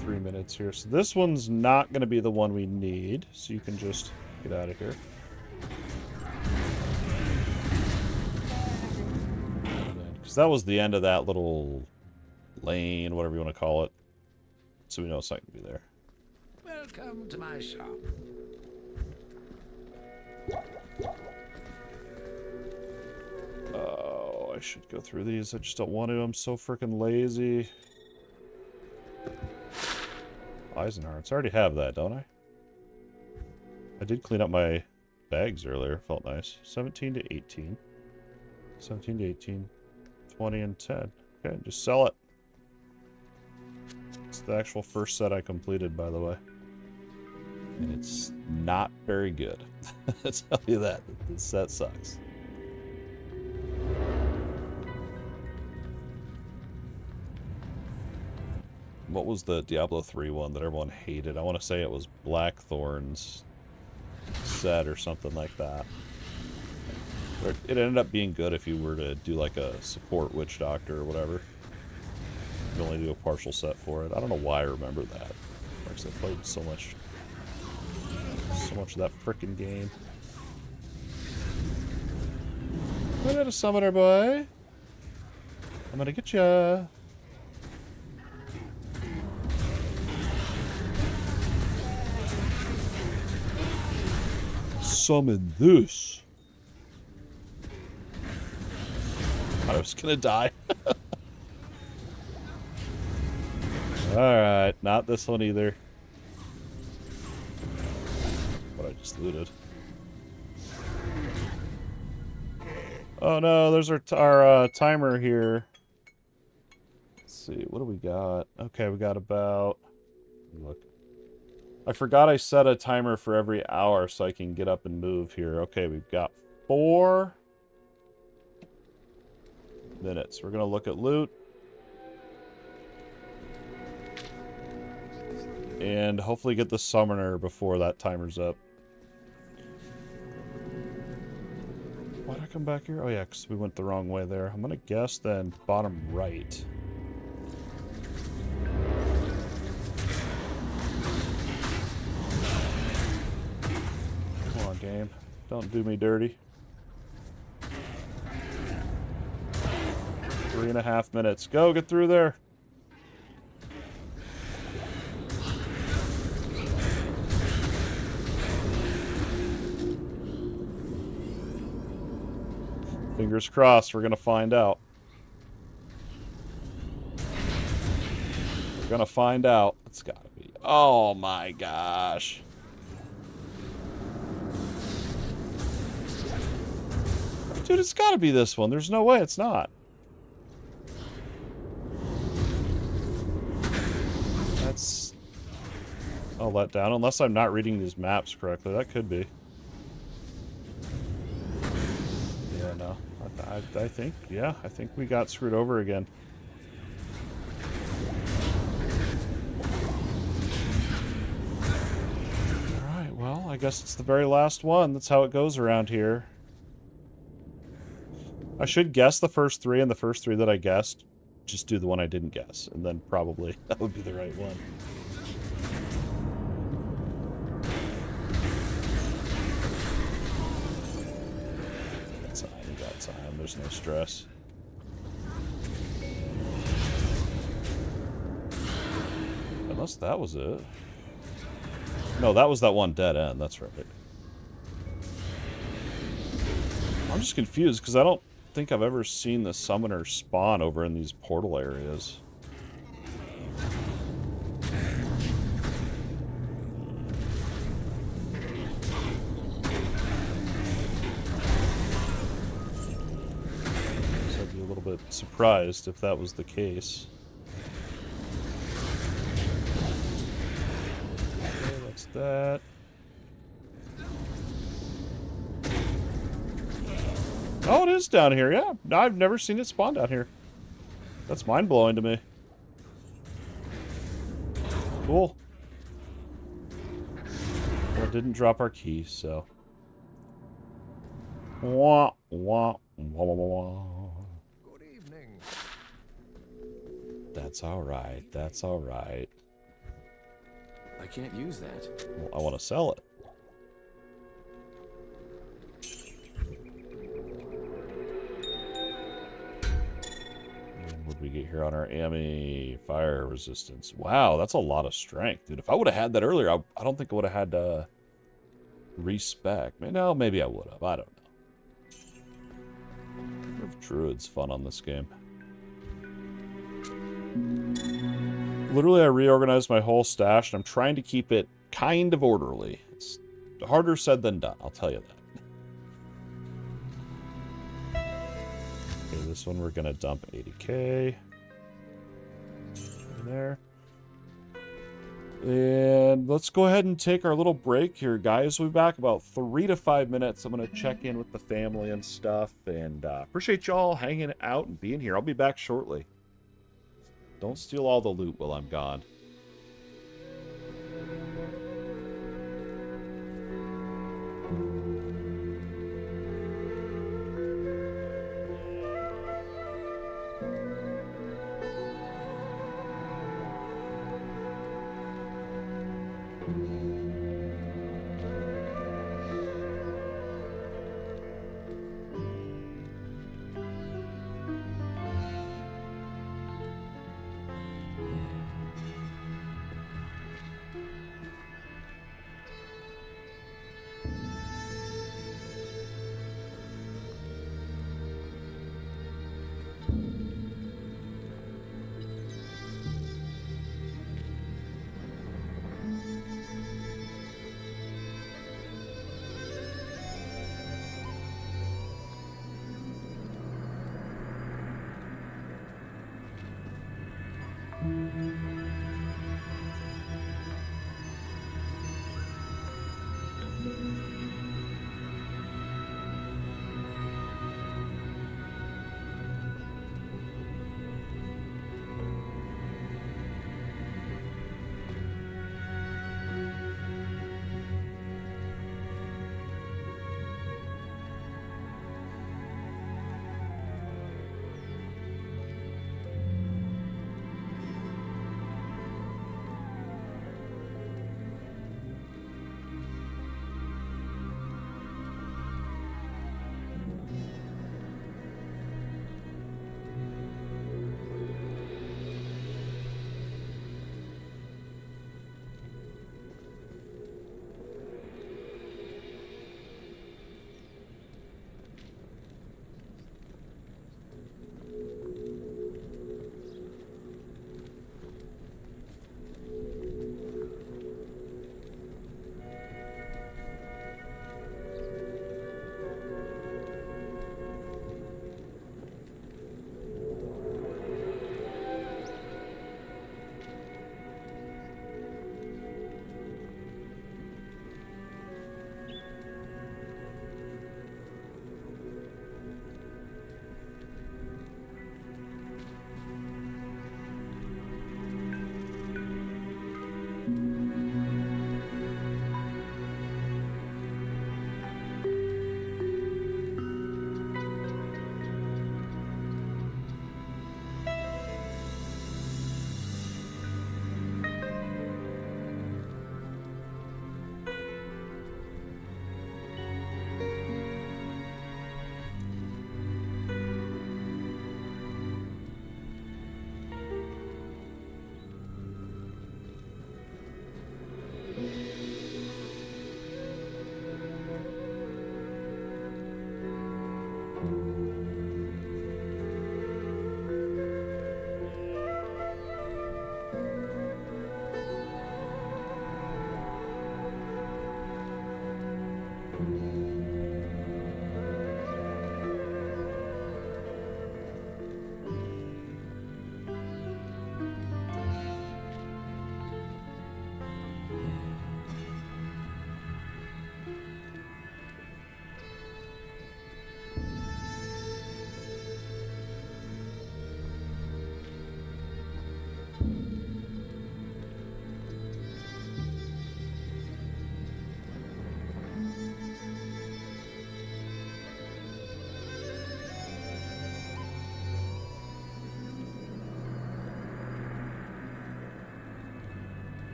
3 minutes here. So this one's not gonna be the one we need, so you can just get out of here. Because that was the end of that little lane, whatever you want to call it. So we know it's not going to be there. Welcome to my shop. Oh, I should go through these. I just don't want to. I'm so freaking lazy. Eisenharts. I already have that, don't I? I did clean up my bags earlier. Felt nice. 17 to 18. 17 to 18. 20 and 10. Okay, just sell it. It's the actual first set I completed, by the way. And it's not very good. I'll tell you that. This set sucks. What was the Diablo 3 one that everyone hated? I want to say it was Blackthorn's set or something like that. It ended up being good if you were to do like a support witch doctor or whatever. You only do a partial set for it. I don't know why I remember that. Because I played so much of that frickin' game. I got a summoner boy. I'm gonna get ya. Summon this. I was gonna die. Alright, not this one either. What I just looted. Oh no, there's our timer here. Let's see, what do we got? Okay, we got about... Look. I forgot I set a timer for every hour so I can get up and move here. Okay, we've got 4 minutes. We're gonna look at loot. And hopefully get the summoner before that timer's up. Why'd I come back here? Oh yeah, because we went the wrong way there. I'm gonna guess then bottom right. Come on, game. Don't do me dirty. 3.5 minutes. Go, get through there. Fingers crossed, we're gonna find out. We're gonna find out. It's gotta be. Oh my gosh. Dude, it's gotta be this one. There's no way it's not. That's a letdown, unless I'm not reading these maps correctly. That could be. Yeah, no. I think, yeah, I think we got screwed over again. Alright, well, I guess it's the very last one. That's how it goes around here. I should guess the first 3, and the first 3 that I guessed, just do the one I didn't guess, and then probably that would be the right one. We got time. There's no stress. Unless that was it. No, that was that one dead end. That's right. I'm just confused because I don't think I've ever seen the summoner spawn over in these portal areas. So I'd be a little bit surprised if that was the case. Okay, that's that. Oh, it is down here, yeah. No, I've never seen it spawn down here. That's mind-blowing to me. Cool. Well, it didn't drop our key, so... Wah, wah, wah, wah, wah. Good evening. That's alright, that's alright. I can't use that. Well, I want to sell it. What did we get here on our AMI? Fire resistance. Wow, that's a lot of strength, dude. If I would have had that earlier, I don't think I would have had to respec. No, maybe I would have. I don't know. Druid's fun on this game. Literally, I reorganized my whole stash, and I'm trying to keep it kind of orderly. It's harder said than done, I'll tell you that. Okay, this one we're gonna dump 80k. In there. And let's go ahead and take our little break here, guys. We'll be back about 3 to 5 minutes. I'm gonna check in with the family and stuff, and appreciate y'all hanging out and being here. I'll be back shortly. Don't steal all the loot while I'm gone.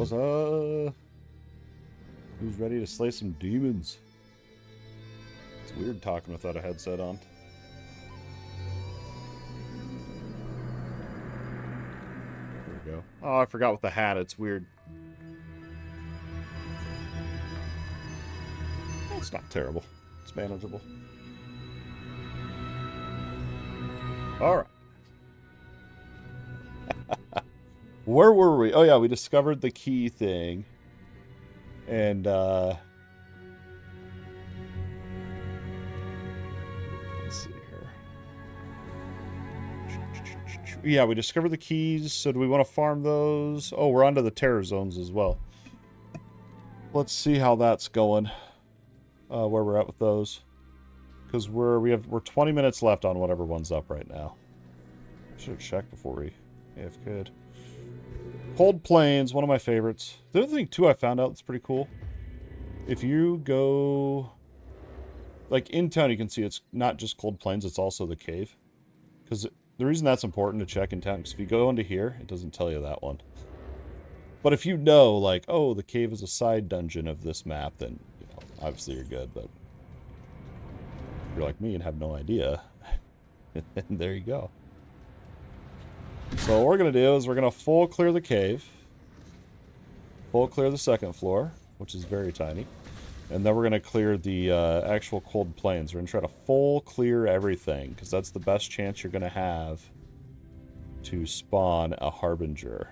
What's up? Who's ready to slay some demons? It's weird talking without a headset on. There we go. Oh, I forgot with the hat. It's weird. It's not terrible. It's manageable. All right. Where were we? Oh, yeah, we discovered the key thing. And, let's see here. Yeah, we discovered the keys. So do we want to farm those? Oh, we're onto the terror zones as well. Let's see how that's going. Where we're at with those. Because we're 20 minutes left on whatever one's up right now. I should have checked before we AFK'd. Cold Plains, one of my favorites. The other thing, too, I found out that's pretty cool. If you go... Like, in town, you can see it's not just Cold Plains, it's also the cave. Because the reason that's important to check in town, because if you go into here, it doesn't tell you that one. But if you know, like, oh, the cave is a side dungeon of this map, then, you know, obviously you're good, but... If you're like me and have no idea, and there you go. So what we're going to do is we're going to full clear the cave. Full clear the second floor, which is very tiny. And then we're going to clear the actual Cold Plains. We're going to try to full clear everything, because that's the best chance you're going to have to spawn a Harbinger.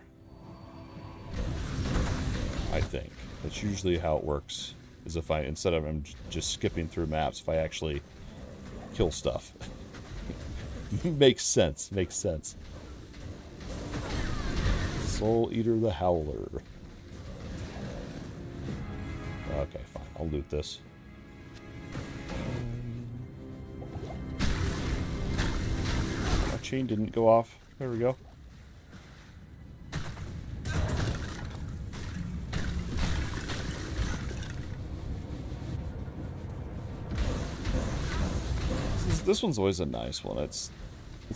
I think. That's usually how it works. Is if I, instead of I'm just skipping through maps, if I actually kill stuff. Makes sense. Makes sense. Soul Eater the Howler. Okay, fine. I'll loot this. My chain didn't go off. There we go. This one's always a nice one. It's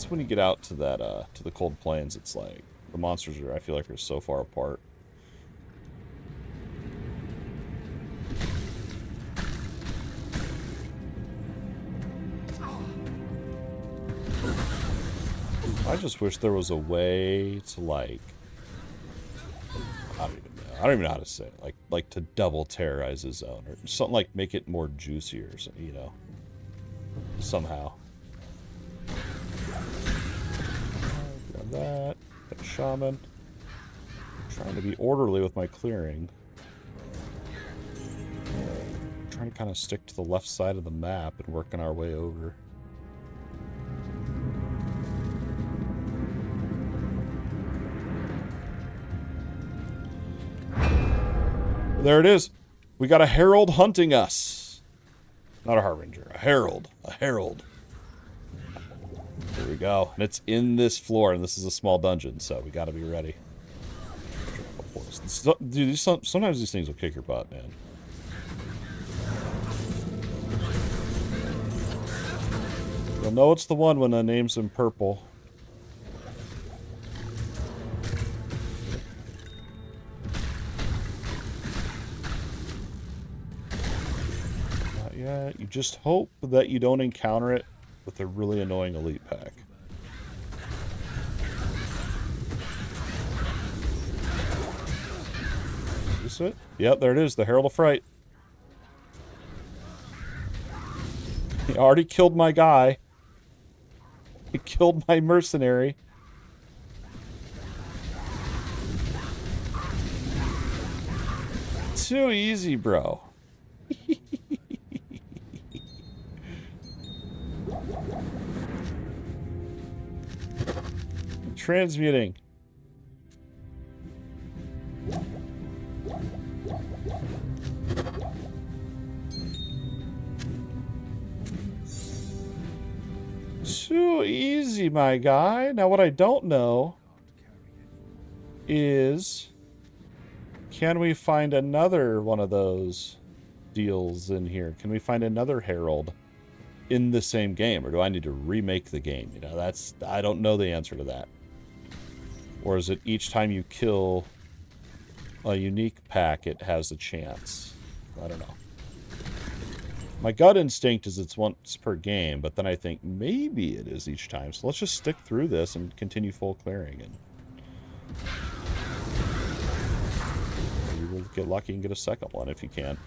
when you get out to that to the Cold Plains, it's like the monsters are, I feel like, are so far apart. I just wish there was a way to, like, I don't even know how to say it. Like to double terrorize a zone or something, like make it more juicy or something, you know. Somehow. Grab that. Got a shaman. I'm trying to be orderly with my clearing. I'm trying to kind of stick to the left side of the map and working our way over. There it is. We got a herald hunting us. Not a harbinger, a herald. A herald. There we go. And it's in this floor, and this is a small dungeon, so we gotta be ready. Dude, sometimes these things will kick your butt, man. You'll know it's the one when the name's in purple. Yeah, you just hope that you don't encounter it with a really annoying elite pack. Is this it? Yep, there it is, the Herald of Fright. He already killed my guy. He killed my mercenary. Too easy, bro. Transmuting. Too easy, my guy. Now, what I don't know is, can we find another one of those deals in here? Can we find another Herald in the same game, or do I need to remake the game? You know, that's, I don't know the answer to that. Or is it each time you kill a unique pack, it has a chance. I don't know. My gut instinct is it's once per game, but then I think maybe it is each time. So let's just stick through this and continue full clearing. And maybe we'll get lucky and get a second one if you can.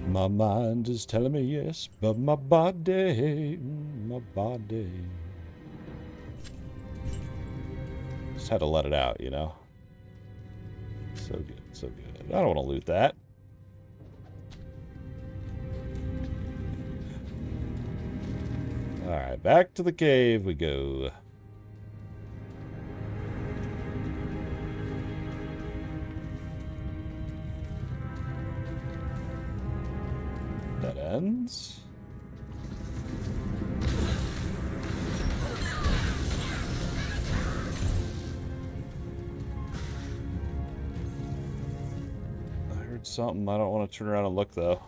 My mind is telling me yes, but my body. Just had to let it out, you know? So good, so good. I don't want to loot that. Alright, back to the cave we go. That ends. Something. I don't want to turn around and look, though.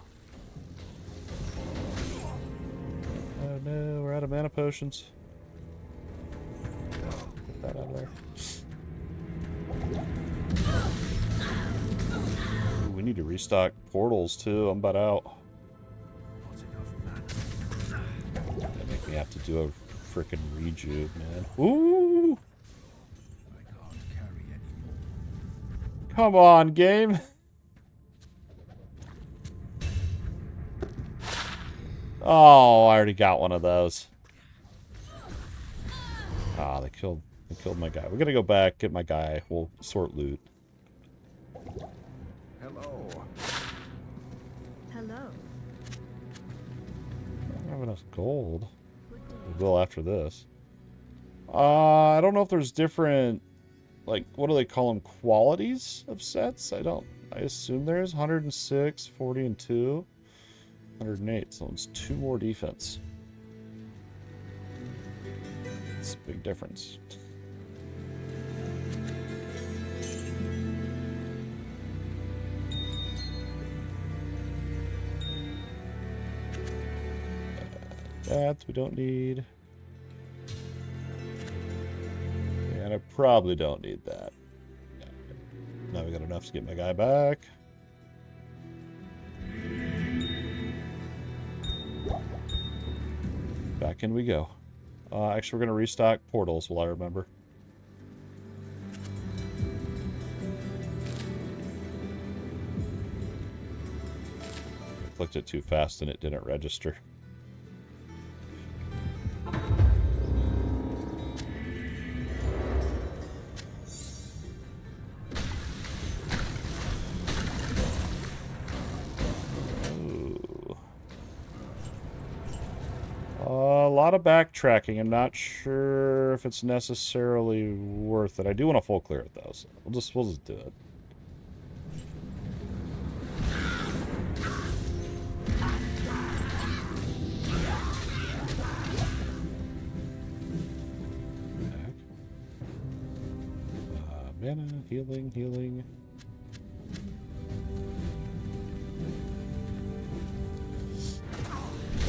Oh no, we're out of mana potions. Get that out of there. Ooh, we need to restock portals, too. I'm about out. That make me have to do a frickin' rejuve, man. Ooh! Come on, game! Oh, I already got one of those. Ah, they killed my guy. We're gonna go back, get my guy. We'll sort loot. Hello. Hello. I don't have enough gold. We will after this. I don't know if there's different, like, what do they call them? Qualities of sets? I assume there's 106, 40, and 2. 108, so it's 2 more defense. It's a big difference. That we don't need. And I probably don't need that. Now we got enough to get my guy back. Back in we go. Actually, we're going to restock portals, will I remember? I clicked it too fast and it didn't register. A lot of backtracking. I'm not sure if it's necessarily worth it. I do want to full clear it though, so we'll just do it. Mana, healing.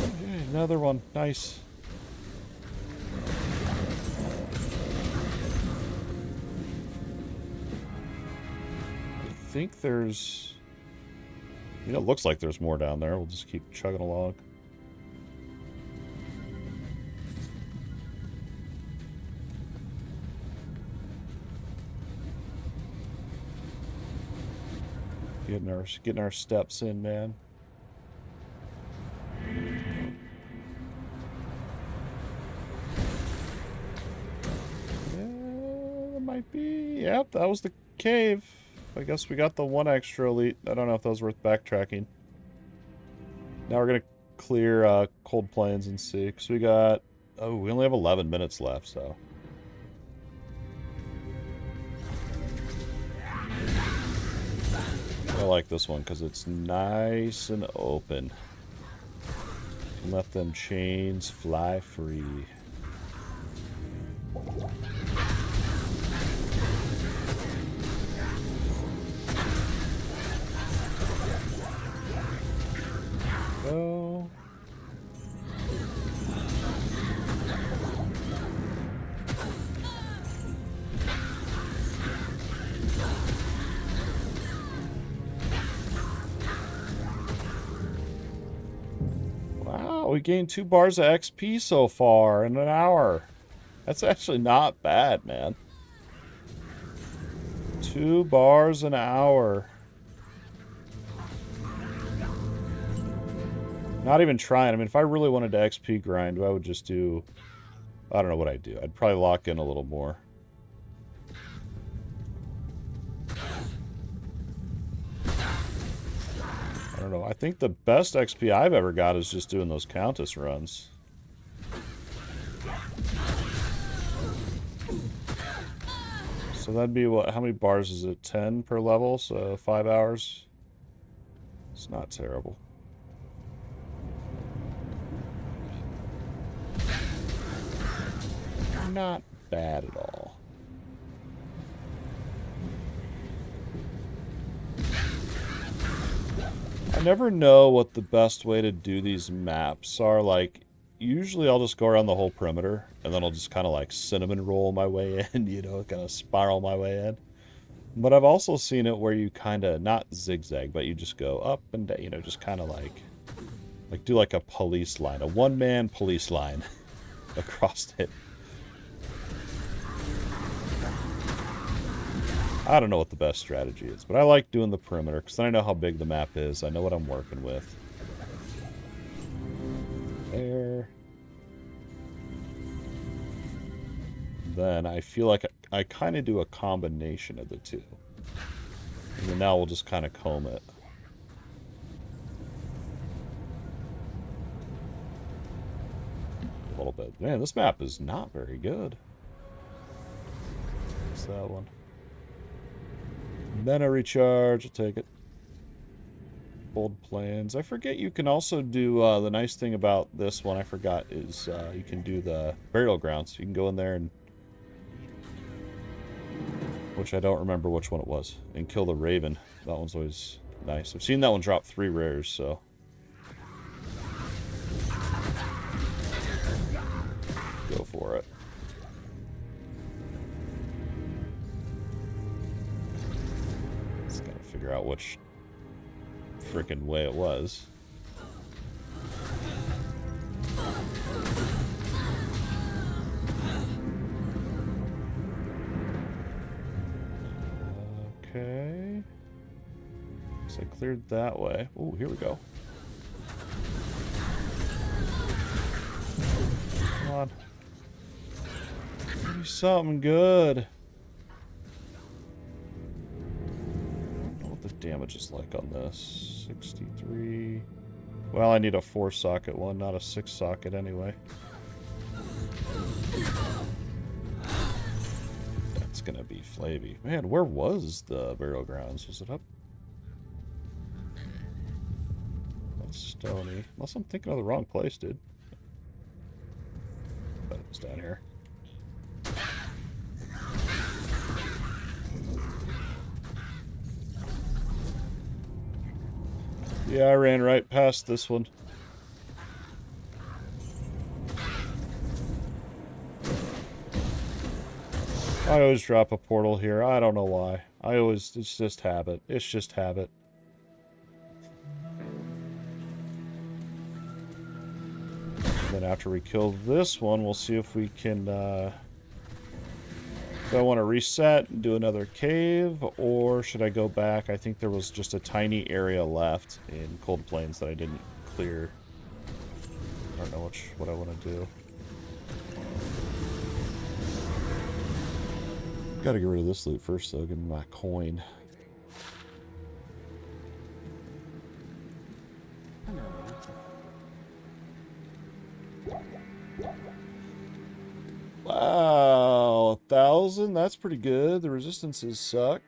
Okay, another one. Nice. I think there's... it looks like there's more down there. We'll just keep chugging along. Getting our steps in, man. Might be. Yep, that was the cave. I guess we got the one extra elite. I don't know if that was worth backtracking. Now we're gonna clear Cold Plains and see, because we got... oh, we only have 11 minutes left, so... I like this one because it's nice and open. Let them chains fly free. Go. Oh, we gained 2 bars of XP so far in an hour. That's actually not bad, man. 2 bars an hour. Not even trying. I mean, if I really wanted to XP grind, I would just do... I don't know what I'd do. I'd probably lock in a little more. I don't know. I think the best XP I've ever got is just doing those Countess runs. So that'd be what? How many bars is it? 10 per level? So 5 hours? It's not terrible. Not bad at all. I never know what the best way to do these maps are. Like, usually I'll just go around the whole perimeter, and then I'll just kind of like cinnamon roll my way in, you know, kind of spiral my way in. But I've also seen it where you kind of, not zigzag, but you just go up and down, you know, just kind of like do like a police line, a one-man police line across it. I don't know what the best strategy is, but I like doing the perimeter because then I know how big the map is. I know what I'm working with. There. Then I feel like I kind of do a combination of the two. And then now we'll just kind of comb it. A little bit. Man, this map is not very good. What's that one? Mana recharge, I'll take it. Bold plans. I forget you can also do, the nice thing about this one I forgot is you can do the burial grounds. You can go in there and, which I don't remember which one it was, and kill the raven. That one's always nice. I've seen that one drop 3 rares, so. Go for it. Figure out which frickin' way it was. Okay. So I cleared that way. Oh, here we go. Come on. Give me something good. Damage is like on this 63. Well, I need a 4-socket one, not a 6-socket anyway. That's gonna be flavy. Man, where was the burial grounds? Was it up? That's stony. Unless I'm thinking of the wrong place, dude. But it was down here. Yeah, I ran right past this one. I always drop a portal here. I don't know why. It's just habit. It's just habit. And then after we kill this one, we'll see if we can, do I want to reset and do another cave, or should I go back? I think there was just a tiny area left in Cold Plains that I didn't clear. I don't know what I want to do. Gotta get rid of this loot first, though. Give me my coin. Wow, 1,000? That's pretty good. The resistances suck.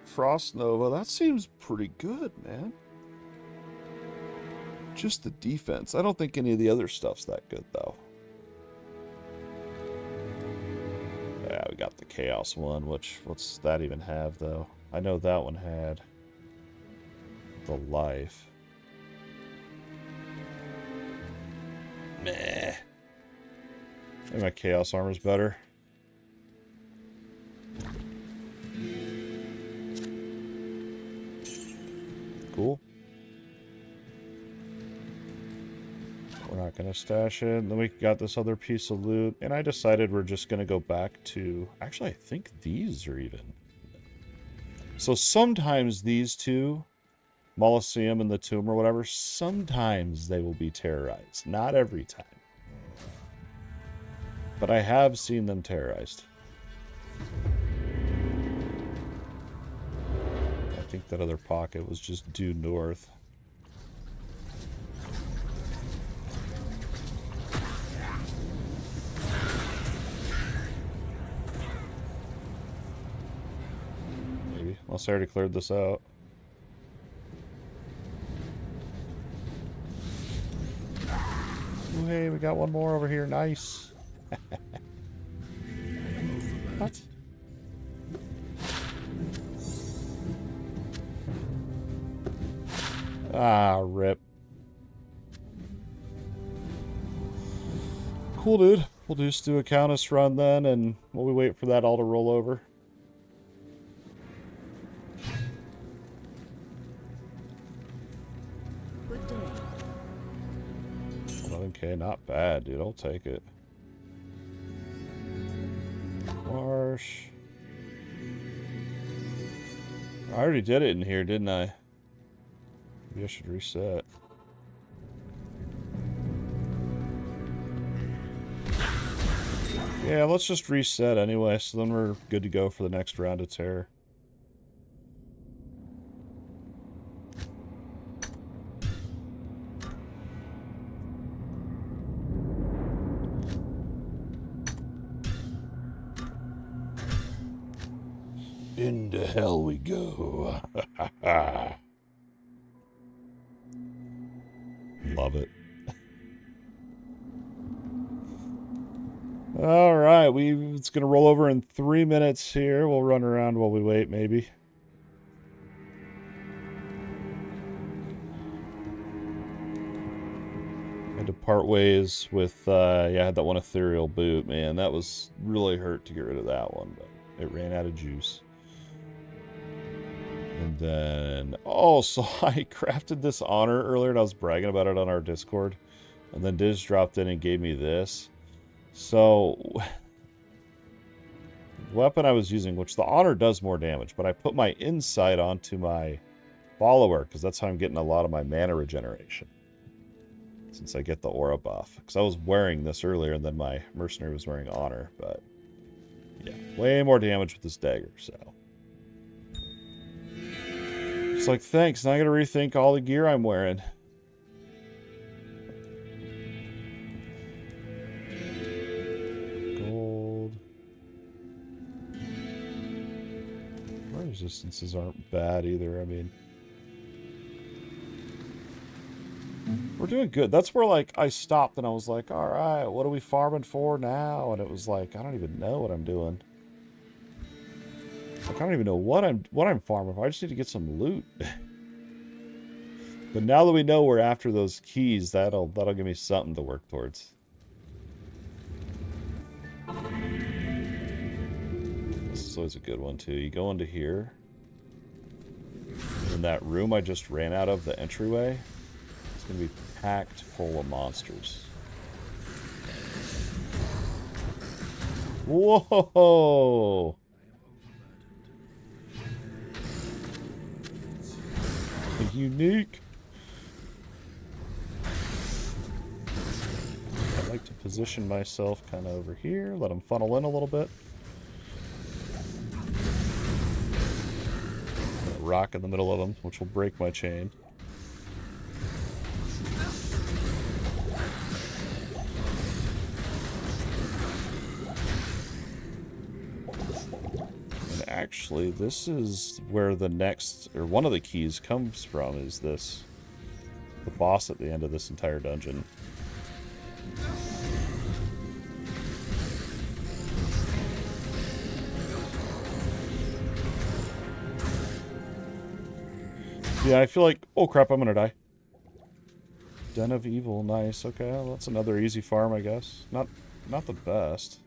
Frost Nova, that seems pretty good, man. Just the defense. I don't think any of the other stuff's that good, though. Yeah, we got the Chaos one, which, what's that even have, though? I know that one had the life. Meh. I think my Chaos armor's better. Cool. Not gonna stash it. And then we got this other piece of loot. And I decided we're just gonna go back to... Actually, I think these are even... So sometimes these two, Molosseum and the Tomb or whatever, sometimes they will be terrorized. Not every time. But I have seen them terrorized. I think that other pocket was just due north. Maybe. Unless I already cleared this out. Ooh, hey, we got one more over here. Nice. What? Ah, rip. Cool, dude. We'll just do a Countess run then, and while we wait for that all to roll over. 11K, not bad, dude. I'll take it. Marsh. I already did it in here, didn't I? Maybe I should reset. Yeah, let's just reset anyway, so then we're good to go for the next round of terror. Into hell we go. Love it. All right, it's going to roll over in 3 minutes here. We'll run around while we wait, maybe. I had to part ways with, yeah, I had that one ethereal boot, man. That was really hurt to get rid of that one, but it ran out of juice. And then, oh, so I crafted this honor earlier, and I was bragging about it on our Discord. And then Diz dropped in and gave me this. So, the weapon I was using, which the honor does more damage, but I put my insight onto my follower, because that's how I'm getting a lot of my mana regeneration. Since I get the aura buff. Because I was wearing this earlier, and then my mercenary was wearing honor, but yeah, way more damage with this dagger, so. It's like, thanks, now I gotta rethink all the gear I'm wearing. Gold. My resistances aren't bad either, I mean. We're doing good. That's where, like, I stopped and I was like, alright, what are we farming for now? And it was like, I don't even know what I'm doing. Like, I don't even know what I'm farming for. I just need to get some loot. But now that we know we're after those keys, that'll give me something to work towards. This is always a good one too. You go into here. In that room I just ran out of, the entryway, it's gonna be packed full of monsters. Whoa! Unique. I like to position myself kind of over here, let them funnel in a little bit. Rock in the middle of them, which will break my chain. Actually, this is where the next, or one of the keys comes from, is this. The boss at the end of this entire dungeon. Yeah, I feel like, oh crap, I'm gonna die. Den of Evil, nice, okay, well, that's another easy farm, I guess. Not the best.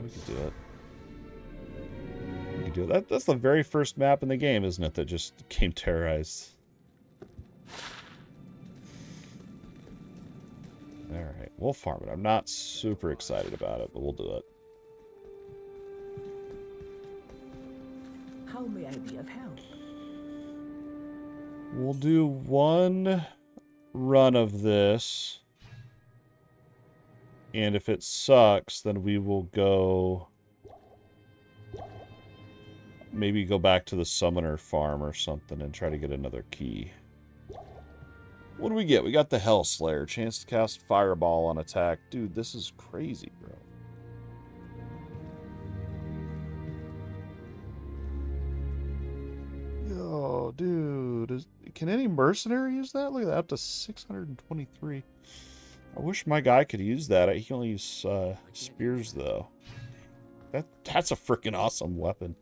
We could do it. We could do it. That's the very first map in the game, isn't it? That just came terrorized. Alright, we'll farm it. I'm not super excited about it, but we'll do it. How may I be of help? We'll do one run of this. And if it sucks, then we will go... maybe go back to the summoner farm or something and try to get another key. What do we get? We got the Hell Slayer. Chance to cast Fireball on attack. Dude, this is crazy, bro. Yo, dude. Can any mercenary use that? Look at that. Up to 623. I wish my guy could use that. He can only use spears, though. That's a freaking awesome weapon.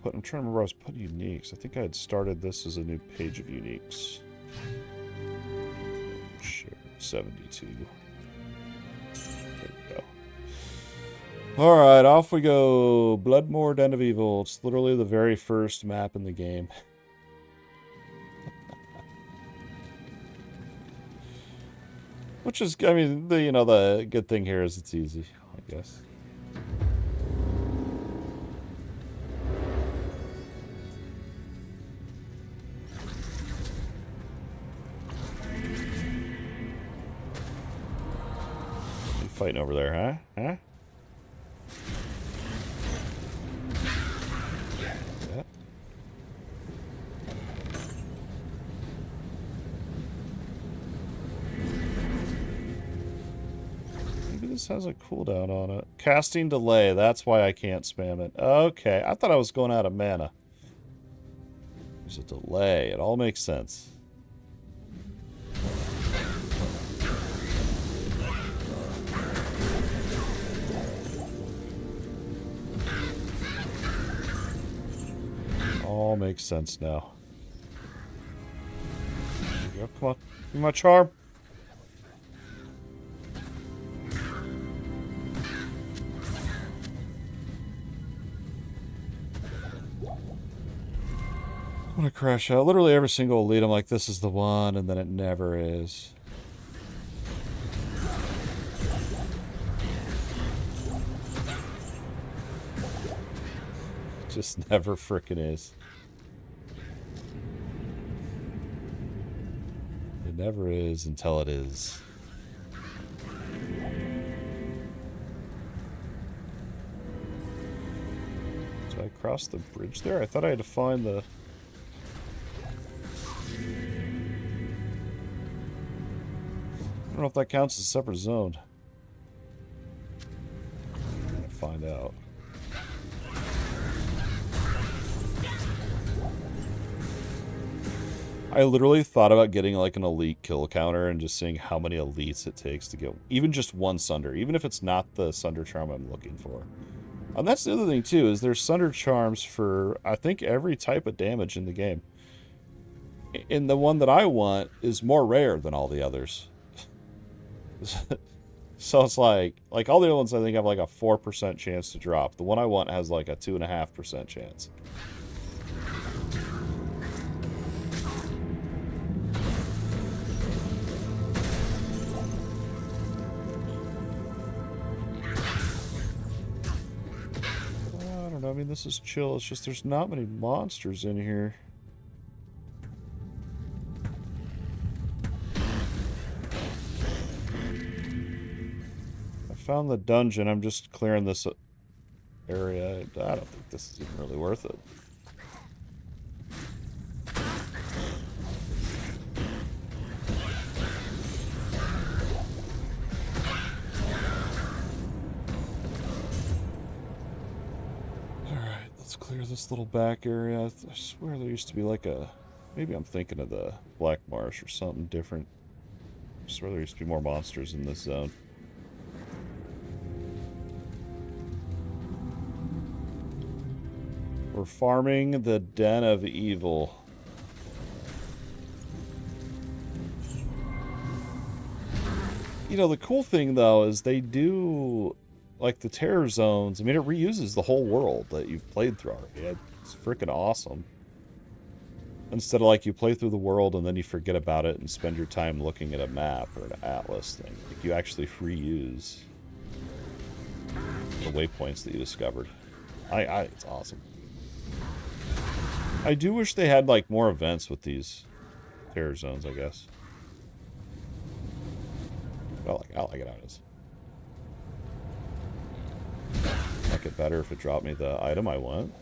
I'm trying to remember where I was putting uniques. I think I had started this as a new page of uniques. Sure, 72. There we go. Alright, off we go. Bloodmoor, Den of Evil. It's literally the very first map in the game. Which is, I mean, the good thing here is it's easy, I guess. Fighting over there, huh? Huh? Yeah. Maybe this has a cooldown on it. Casting delay, that's why I can't spam it. Okay, I thought I was going out of mana. There's a delay. It all makes sense. All makes sense now. There you go. Come on. Give me my charm. I'm gonna crash out. Literally every single elite, I'm like, this is the one, and then it never is. Just never frickin' is. It never is until it is. Did I cross the bridge there? I thought I had to find the... I don't know if that counts as a separate zone. I'm gonna find out. I literally thought about getting like an elite kill counter and just seeing how many elites it takes to get even just one sunder, even if it's not the sunder charm I'm looking for. And that's the other thing too, is there's sunder charms for I think every type of damage in the game. And the one that I want is more rare than all the others. So it's like all the other ones I think have like a 4% chance to drop. The one I want has like a 2.5% chance. I mean, this is chill. It's just there's not many monsters in here. I found the dungeon. I'm just clearing this area. I don't think this is even really worth it. Clear this little back area. I swear there used to be like a... Maybe I'm thinking of the Black Marsh or something different. I swear there used to be more monsters in this zone. We're farming the Den of Evil. You know, the cool thing though is they do... Like the terror zones, I mean, it reuses the whole world that you've played through already. It's freaking awesome. Instead of like you play through the world and then you forget about it and spend your time looking at a map or an atlas thing. Like you actually reuse the waypoints that you discovered. It's awesome. I do wish they had like more events with these terror zones, I guess. I like it how it is. Like it better if it dropped me the item I want.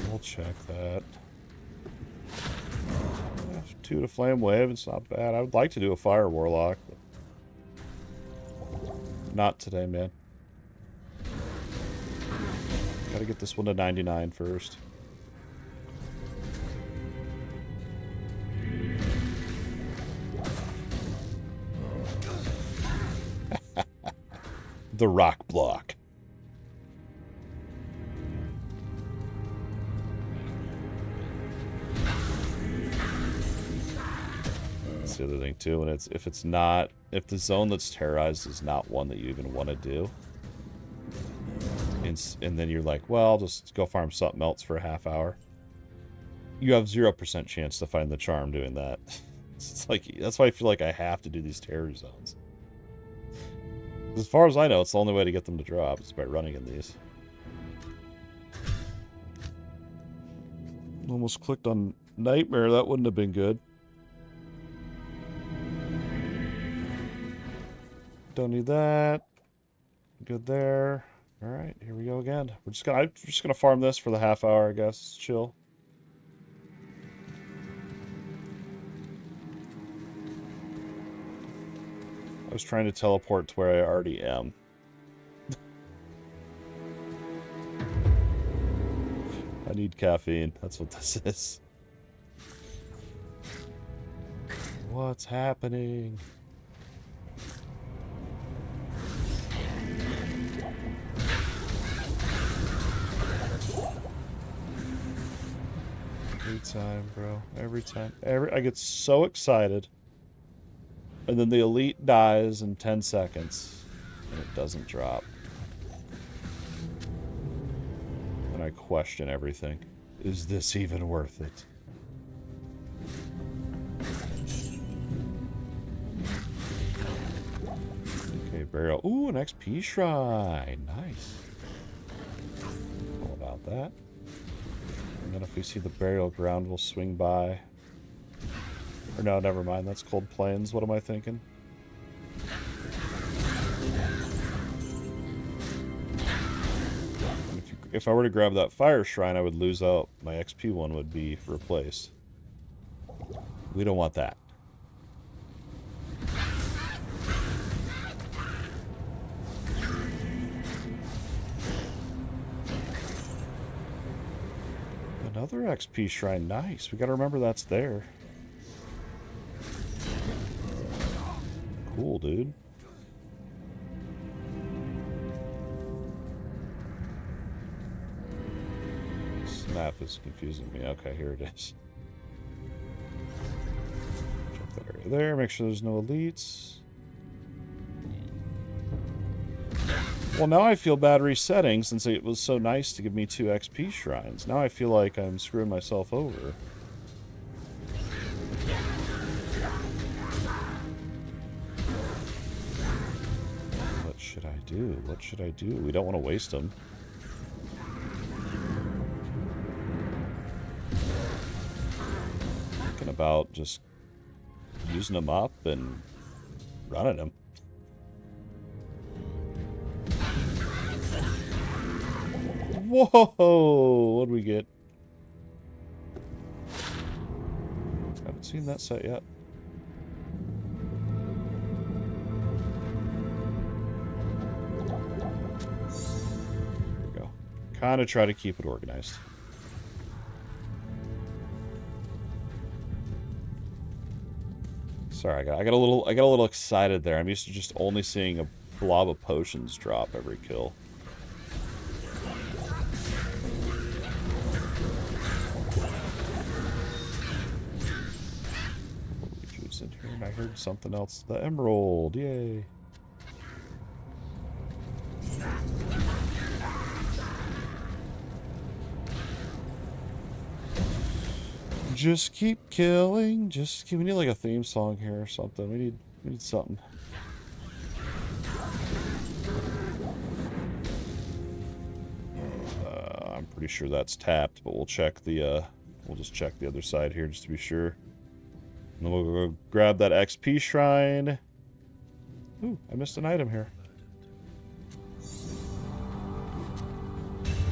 We'll check that. 2 to Flame Wave, it's not bad. I would like to do a Fire Warlock, but not today, man. Gotta get this one to 99 first. The rock block. That's the other thing too, and if the zone that's terrorized is not one that you even want to do, and then you're like, well, I'll just go farm something else for a half hour. You have 0% chance to find the charm doing that. It's like, that's why I feel like I have to do these terror zones. As far as I know, it's the only way to get them to drop is by running in these. Almost clicked on Nightmare. That wouldn't have been good. Don't need that. Good there. All right, here we go again. I'm just gonna farm this for the half hour, I guess. Chill. I was trying to teleport to where I already am. I need caffeine. That's what this is. What's happening? Every time, bro. Every time. I get so excited. And then the elite dies in 10 seconds. And it doesn't drop. And I question everything. Is this even worth it? Okay, burial. Ooh, an XP shrine. Nice. All about that. And then if we see the burial ground, we'll swing by. Or no, never mind. That's Cold Plains. What am I thinking? If I were to grab that fire shrine, I would lose out. My XP one would be replaced. We don't want that. Another XP shrine. Nice. We gotta remember that's there. Cool, dude. Snap is confusing me. Okay, here it is. Check that area there. Make sure there's no elites. Well, now I feel bad resetting since it was so nice to give me 2 XP shrines. Now I feel like I'm screwing myself over. What should I do? What should I do? We don't want to waste them. Thinking about just using them up and running them. Whoa! What'd we get? Haven't seen that set yet. There we go. Kind of try to keep it organized. Sorry, I got a little excited there. I'm used to just only seeing a blob of potions drop every kill. In here, and I heard something else. The emerald, yay! Just keep killing. We need like a theme song here or something. We need something. I'm pretty sure that's tapped, but we'll check the we'll just check the other side here just to be sure. And then we'll go grab that XP shrine. Ooh, I missed an item here.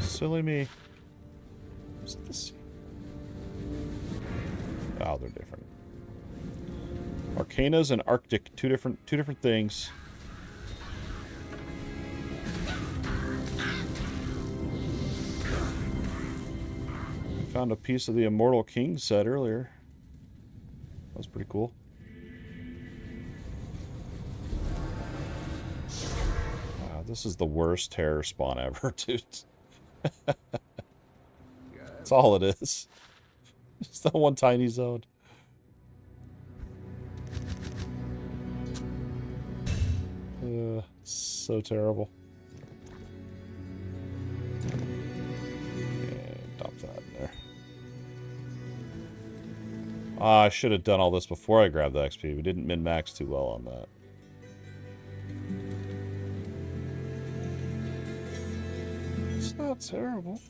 Silly me. What's this? Oh, they're different. Arcanas and Arctic, two different things. I found a piece of the Immortal King set earlier. That was pretty cool. Wow, this is the worst terror spawn ever, dude. That's all it is. It's that one tiny zone. So terrible. And dump that in there. Ah, I should have done all this before I grabbed the XP. We didn't min-max too well on that. It's not terrible.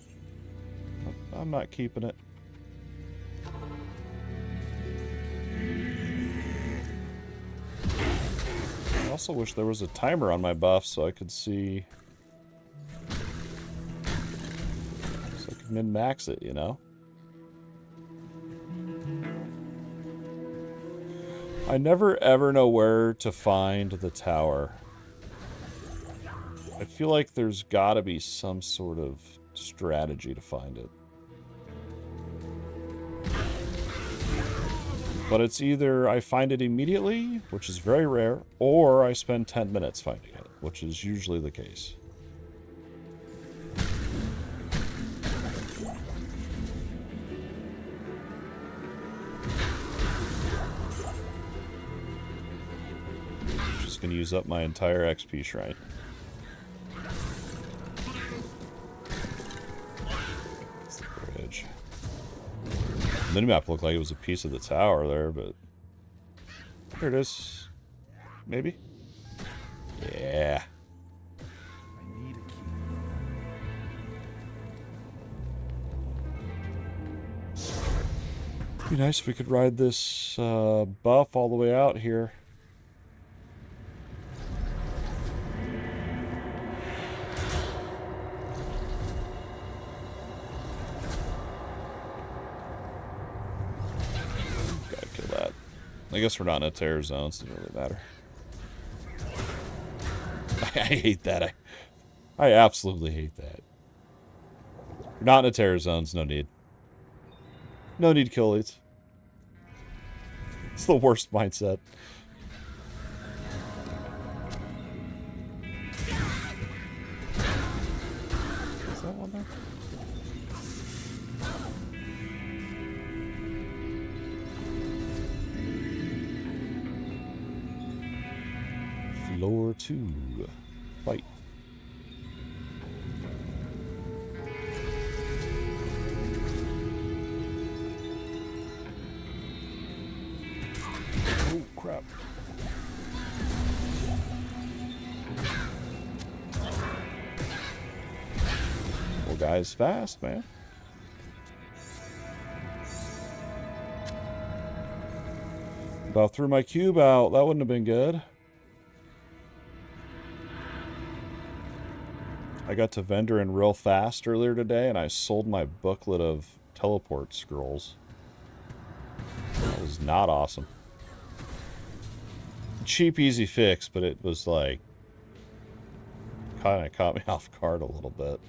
I'm not keeping it. I also wish there was a timer on my buff so I could see... So I could min-max it, you know? I never ever know where to find the tower. I feel like there's gotta be some sort of strategy to find it. But it's either I find it immediately, which is very rare, or I spend 10 minutes finding it, which is usually the case. Just gonna use up my entire XP shrine. That's the bridge. The minimap looked like it was a piece of the tower there, but... Here it is. Maybe? Yeah. I need a key. Be nice if we could ride this buff all the way out here. I guess we're not in a terror zone, so it doesn't really matter. I hate that. I absolutely hate that. We're not in a terror zone, so no need. No need kill leads. It's the worst mindset. Is that one there? Floor 2. Fight. Oh, crap. Well, guy's fast, man. About threw my cube out. That wouldn't have been good. I got to Vendorin real fast earlier today, and I sold my booklet of teleport scrolls. That was not awesome. Cheap, easy fix, but it was like... kind of caught me off guard a little bit.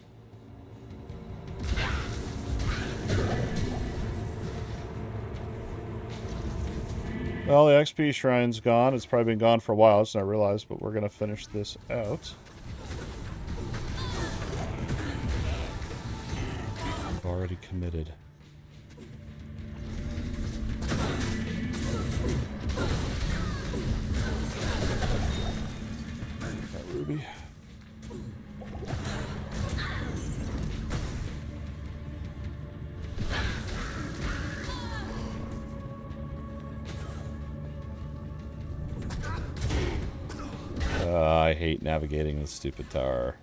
Well, the XP shrine's gone. It's probably been gone for a while, so I realized, but we're going to finish this out. Already committed. That ruby. I hate navigating this stupid tower.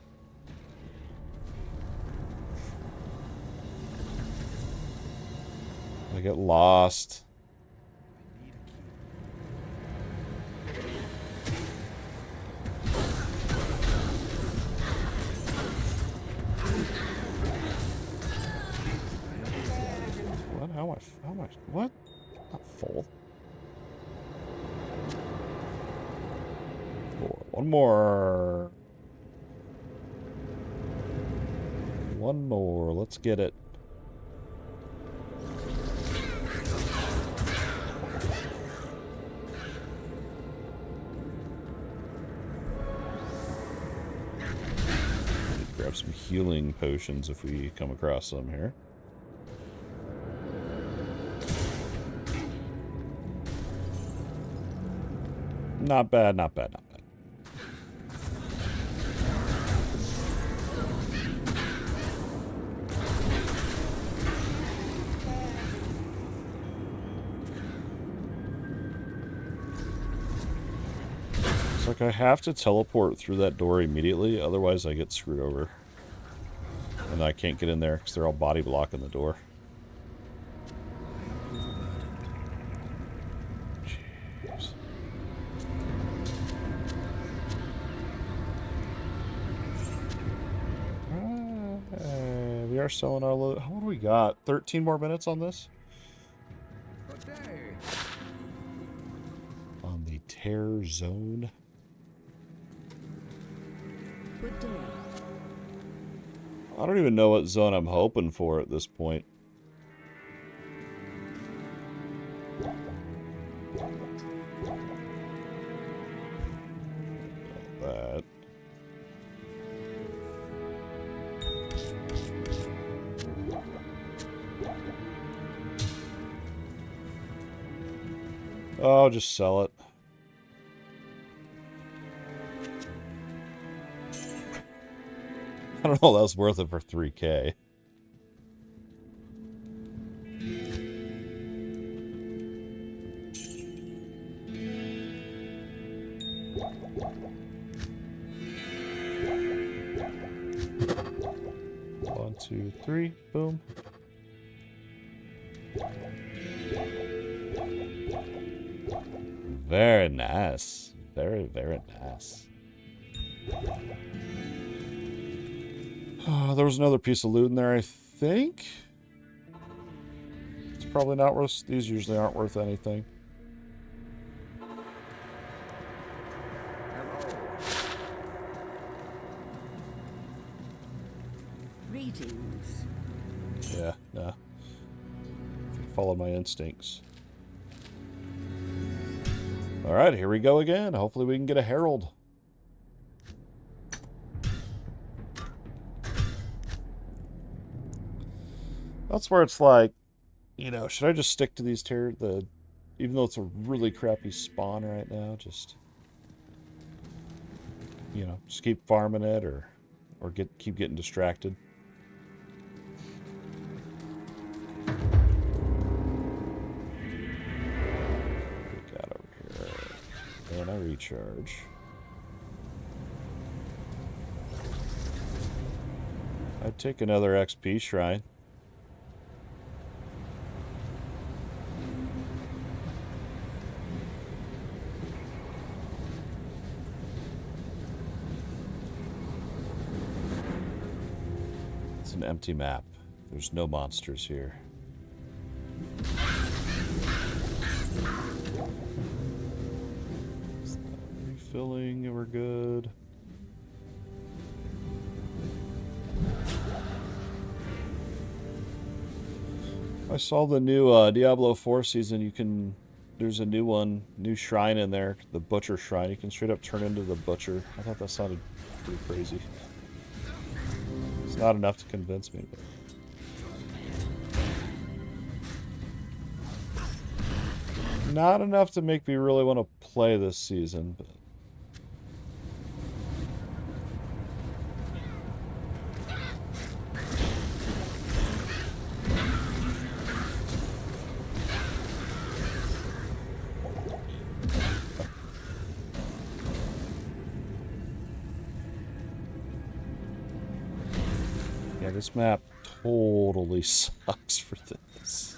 I get lost. What? How much? What? Not full. One more. One more. Let's get it. Grab some healing potions if we come across some here. Not bad, not bad, not bad. It's like I have to teleport through that door immediately, otherwise I get screwed over. And I can't get in there because they're all body blocking the door. Jeez. We are selling our load. What do we got? 13 more minutes on this? On the Tear Zone. Good day. I don't even know what zone I'm hoping for at this point. That. Oh, just sell it. I don't know, that was worth it for 3K. One, two, three, boom. Very nice. Very, very nice. There was another piece of loot in there, I think. It's probably not worth... These usually aren't worth anything. Greetings. Yeah, nah. Follow my instincts. Alright, here we go again. Hopefully we can get a herald. That's where it's like, you know, should I just stick to these even though it's a really crappy spawn right now, just, you know, just keep farming it or keep getting distracted. What we got over here? And I recharge. I'd take another XP shrine. An empty map. There's no monsters here. Refilling, we're good. I saw the new Diablo 4 season. There's a new shrine in there, the Butcher Shrine. You can straight up turn into the Butcher. I thought that sounded pretty crazy. Not enough to convince me. But not enough to make me really want to play this season. But Yeah, this map totally sucks for this.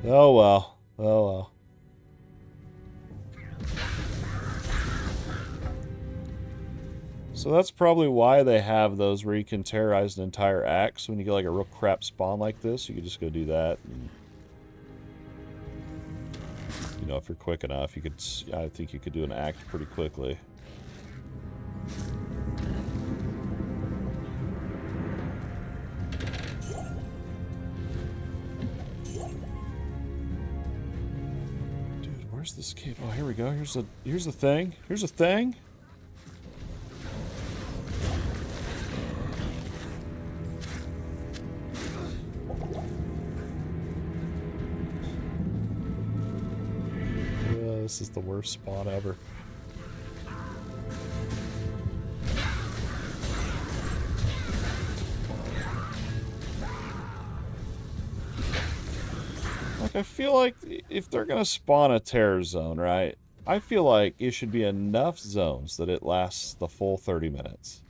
Oh well. Oh well. So that's probably why they have those where you can terrorize an entire act. So when you get like a real crap spawn like this, you can just go do that. And, you know, if you're quick enough, you could. I think you could do an act pretty quickly. Dude, where's this cave? Oh, here we go. Here's the thing. Here's a thing. This is the worst spawn ever. Like, I feel like if they're gonna spawn a terror zone, right? I feel like it should be enough zones that it lasts the full 30 minutes.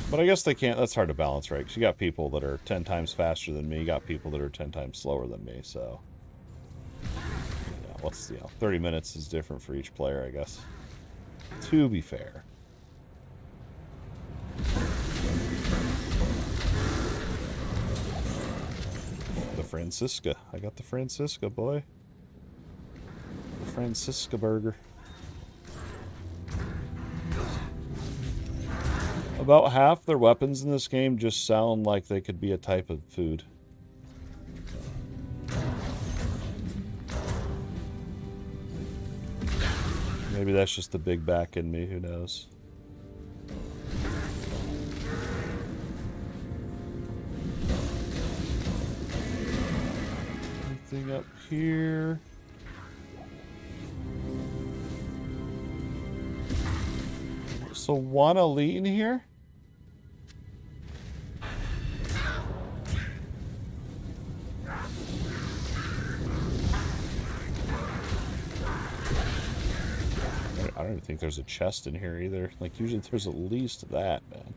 But I guess they can't. That's hard to balance, right? Because you got people that are 10 times faster than me. You got people that are 10 times slower than me. So, yeah, 30 minutes is different for each player, I guess. To be fair. The Francisca. I got the Francisca, boy. The Francisca burger. About half their weapons in this game just sound like they could be a type of food. Maybe that's just the big back in me, who knows? Anything up here? So one elite in here? I don't even think there's a chest in here either. Like, usually there's at least that, man.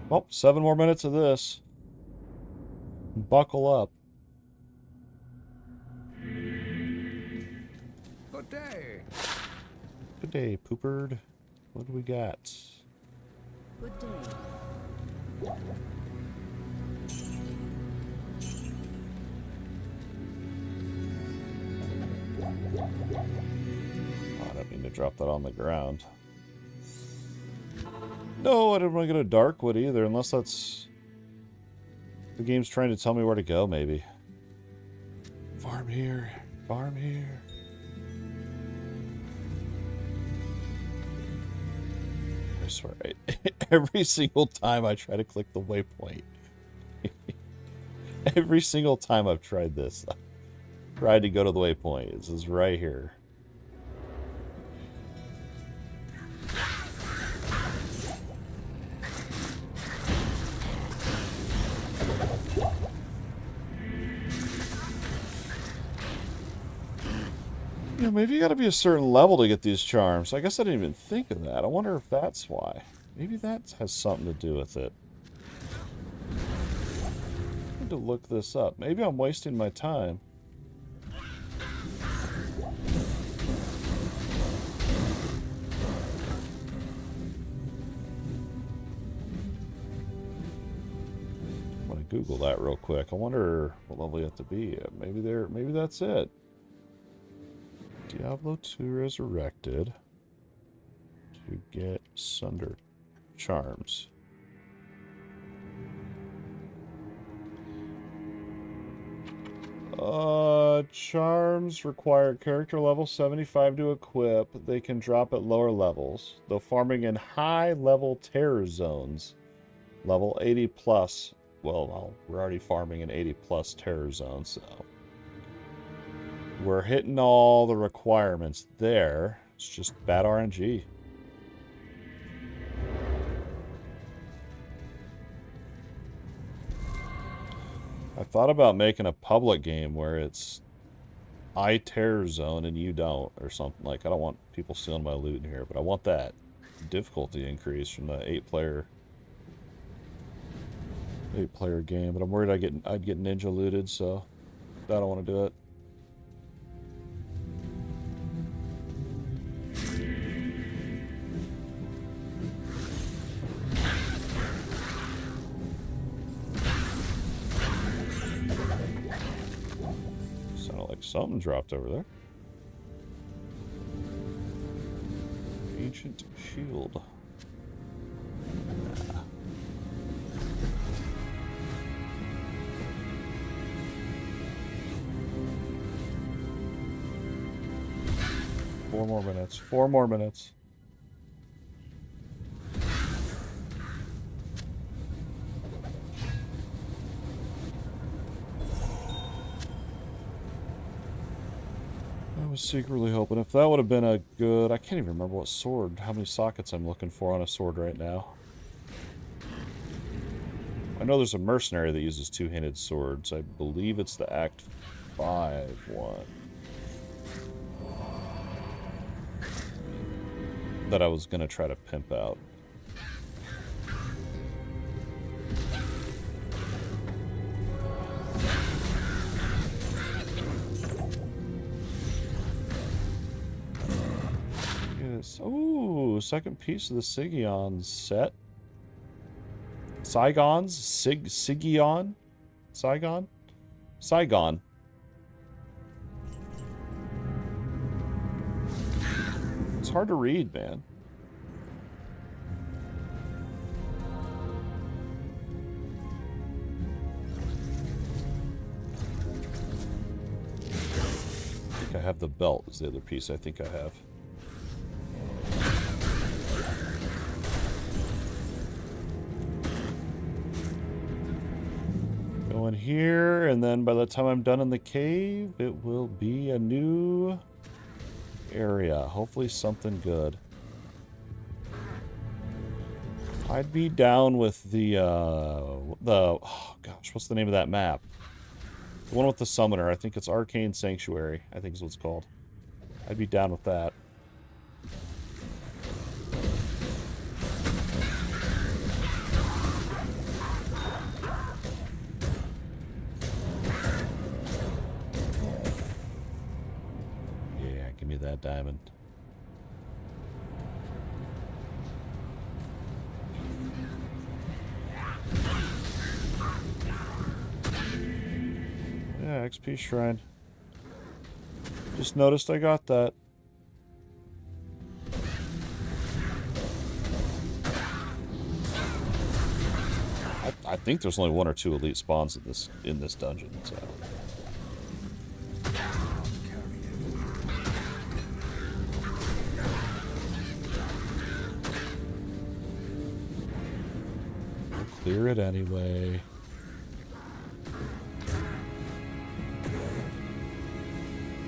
Well, 7 more minutes of this. Buckle up. Good day. Good day, Pooperd. What do we got? Good day. Oh, I don't mean to drop that on the ground. No, I didn't want to go to Darkwood either, unless that's... the game's trying to tell me where to go, maybe. Farm here. Farm here. I swear, every single time I try to click the waypoint. Every single time I've tried this. I've tried to go to the waypoint. This is right here. You know, maybe you gotta be a certain level to get these charms. I guess I didn't even think of that. I wonder if that's why. Maybe that has something to do with it. I need to look this up. Maybe I'm wasting my time. I'm gonna Google that real quick. I wonder what level you have to be at. Maybe that's it. Diablo 2 Resurrected to get Sunder charms. Charms require character level 75 to equip. They can drop at lower levels, though farming in high level terror zones. Level 80 plus. Well, we're already farming in 80 plus terror zones, so we're hitting all the requirements there. It's just bad RNG. I thought about making a public game where it's I tear zone and you don't, or something. Like, I don't want people stealing my loot in here, but I want that difficulty increase from the 8-player game. But I'm worried I'd get ninja looted, so I don't want to do it. Sounded like something dropped over there. Ancient shield. Nah. 4 more minutes. 4 more minutes. I was secretly hoping if that would have been a good... I can't even remember what sword, how many sockets I'm looking for on a sword right now. I know there's a mercenary that uses 2-handed swords. I believe it's the Act 5 one. That I was going to try to pimp out. Yes. Ooh, second piece of the Sigion set. Saigons? Sigion? Saigon? Saigon. It's hard to read, man. I think I have the belt is the other piece I think I have. Go in here, and then by the time I'm done in the cave, it will be a new area. Hopefully something good. I'd be down with the oh gosh, what's the name of that map? The one with the summoner. I think it's Arcane Sanctuary, I think is what it's called. I'd be down with that. Yeah, give me that diamond. Yeah, XP Shrine. Just noticed I got that. I think there's only 1 or 2 elite spawns in this dungeon, so. We'll clear it anyway.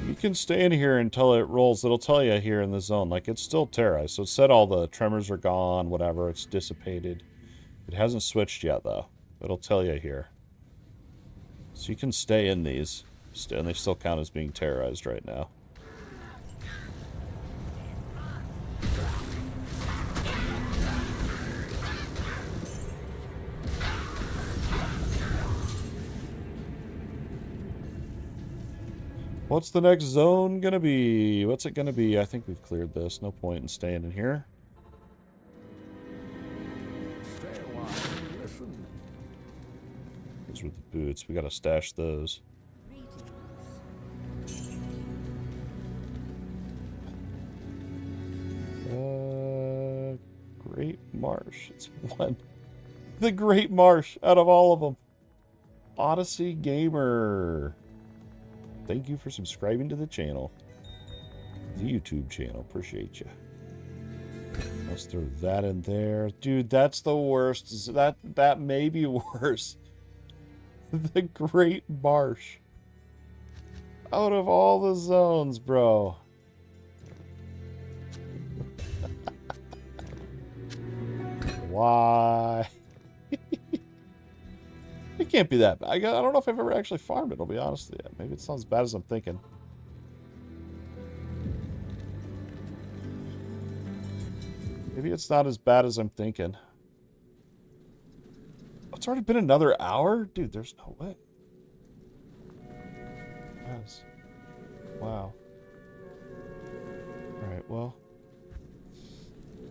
You can stay in here until it rolls. It'll tell you here in the zone. Like, it's still terrorized. So it said all the tremors are gone, whatever. It's dissipated. It hasn't switched yet, though. It'll tell you here. So you can stay in these. And they still count as being terrorized right now. What's the next zone gonna be? What's it gonna be? I think we've cleared this. No point in staying in here. Stay a while and listen. Those were the boots. We gotta stash those. Great Marsh. It's one. The Great Marsh out of all of them. Odyssey Gamer. Thank you for subscribing to the channel. The YouTube channel. Appreciate you. Let's throw that in there. Dude, that's the worst. That may be worse. The Great Marsh. Out of all the zones, bro. Why? I can't can't be that bad. I don't know if I've ever actually farmed it, I'll be honest with you. Maybe it's not as bad as I'm thinking. Maybe it's not as bad as I'm thinking. Oh, it's already been another hour? Dude, there's no way. Yes. Wow. Alright, well.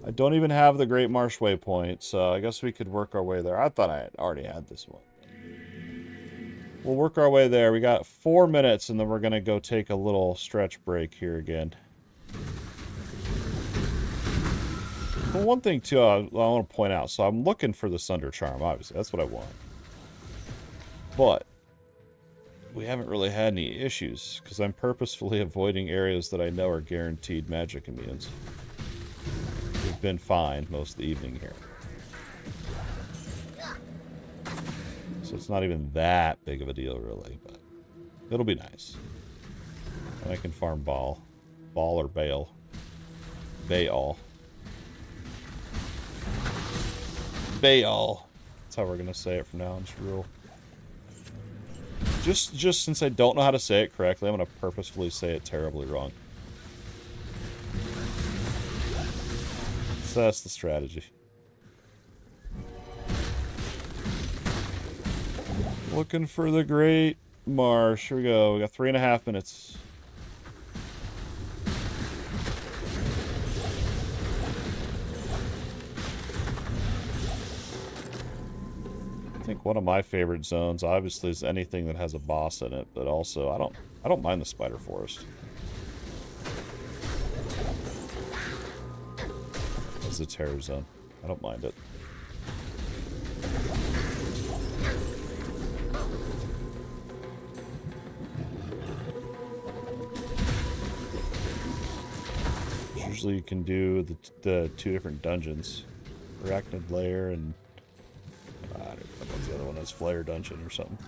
I don't even have the Great Marsh Waypoint, so I guess we could work our way there. I thought I already had this one. We'll work our way there. We got 4 minutes, and then we're going to go take a little stretch break here again. Well, one thing, too, I want to point out. So I'm looking for the Sunder Charm, obviously. That's what I want. But we haven't really had any issues, because I'm purposefully avoiding areas that I know are guaranteed magic immunes. We've been fine most of the evening here. So it's not even that big of a deal, really, but it'll be nice. And I can farm Ball. Ball or Bale. Baal. Baal. That's how we're going to say it from now on. It's real. Just since I don't know how to say it correctly, I'm going to purposefully say it terribly wrong. So that's the strategy. Looking for the Great Marsh. Here we go. We got 3.5 minutes. I think one of my favorite zones, obviously, is anything that has a boss in it, but also I don't mind the Spider Forest. It's a terror zone. I don't mind it. Usually you can do the 2 different dungeons. Arachnid Lair and I don't know what's the other one. That's Flare Dungeon or something.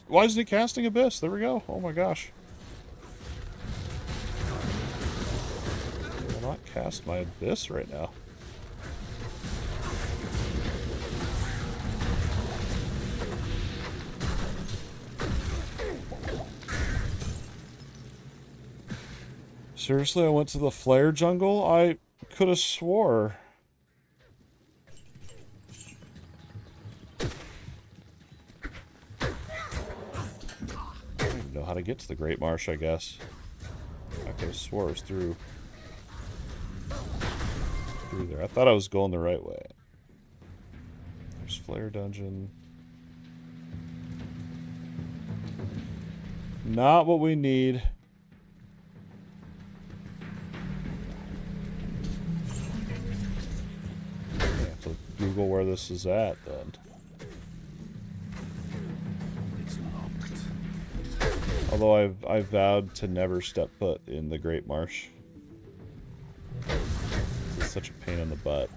Why isn't he casting Abyss? There we go. Oh my gosh. I will not cast my Abyss right now. Seriously, I went to the Flare Jungle? I could have swore. I don't even know how to get to the Great Marsh, I guess. I could have swore it was through there. I thought I was going the right way. There's Flare Dungeon. Not what we need. Google where this is at, then. It's locked. Although I've vowed to never step foot in the Great Marsh. It's such a pain in the butt.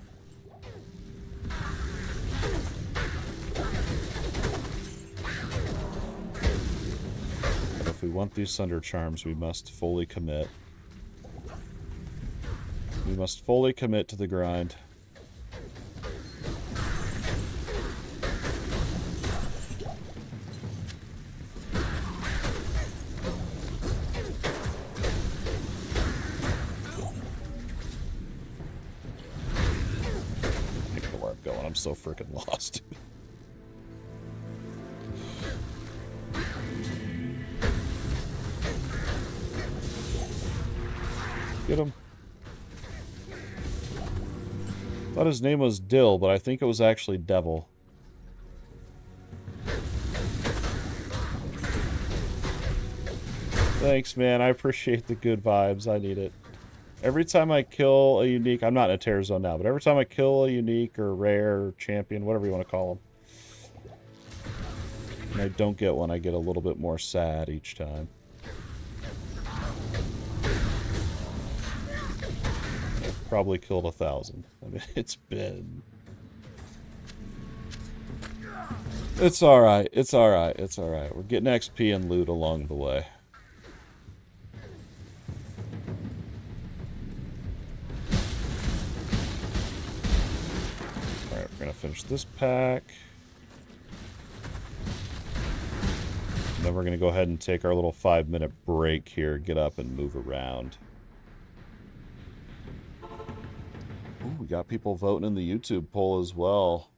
But if we want these Sunder Charms, we must fully commit. We must fully commit to the grind. I'm so freaking lost. Get him. Thought his name was Dill, but I think it was actually Devil. Thanks, man. I appreciate the good vibes. I need it. Every time I kill a unique... I'm not in a terror zone now, but every time I kill a unique or rare or champion, whatever you want to call them, and I don't get one, I get a little bit more sad each time. I've probably killed 1,000. I mean, it's been... It's alright. It's alright. It's alright. We're getting XP and loot along the way. finish this pack. And then we're going to go ahead and take our little 5-minute break here, get up and move around. Ooh, we got people voting in the YouTube poll as well.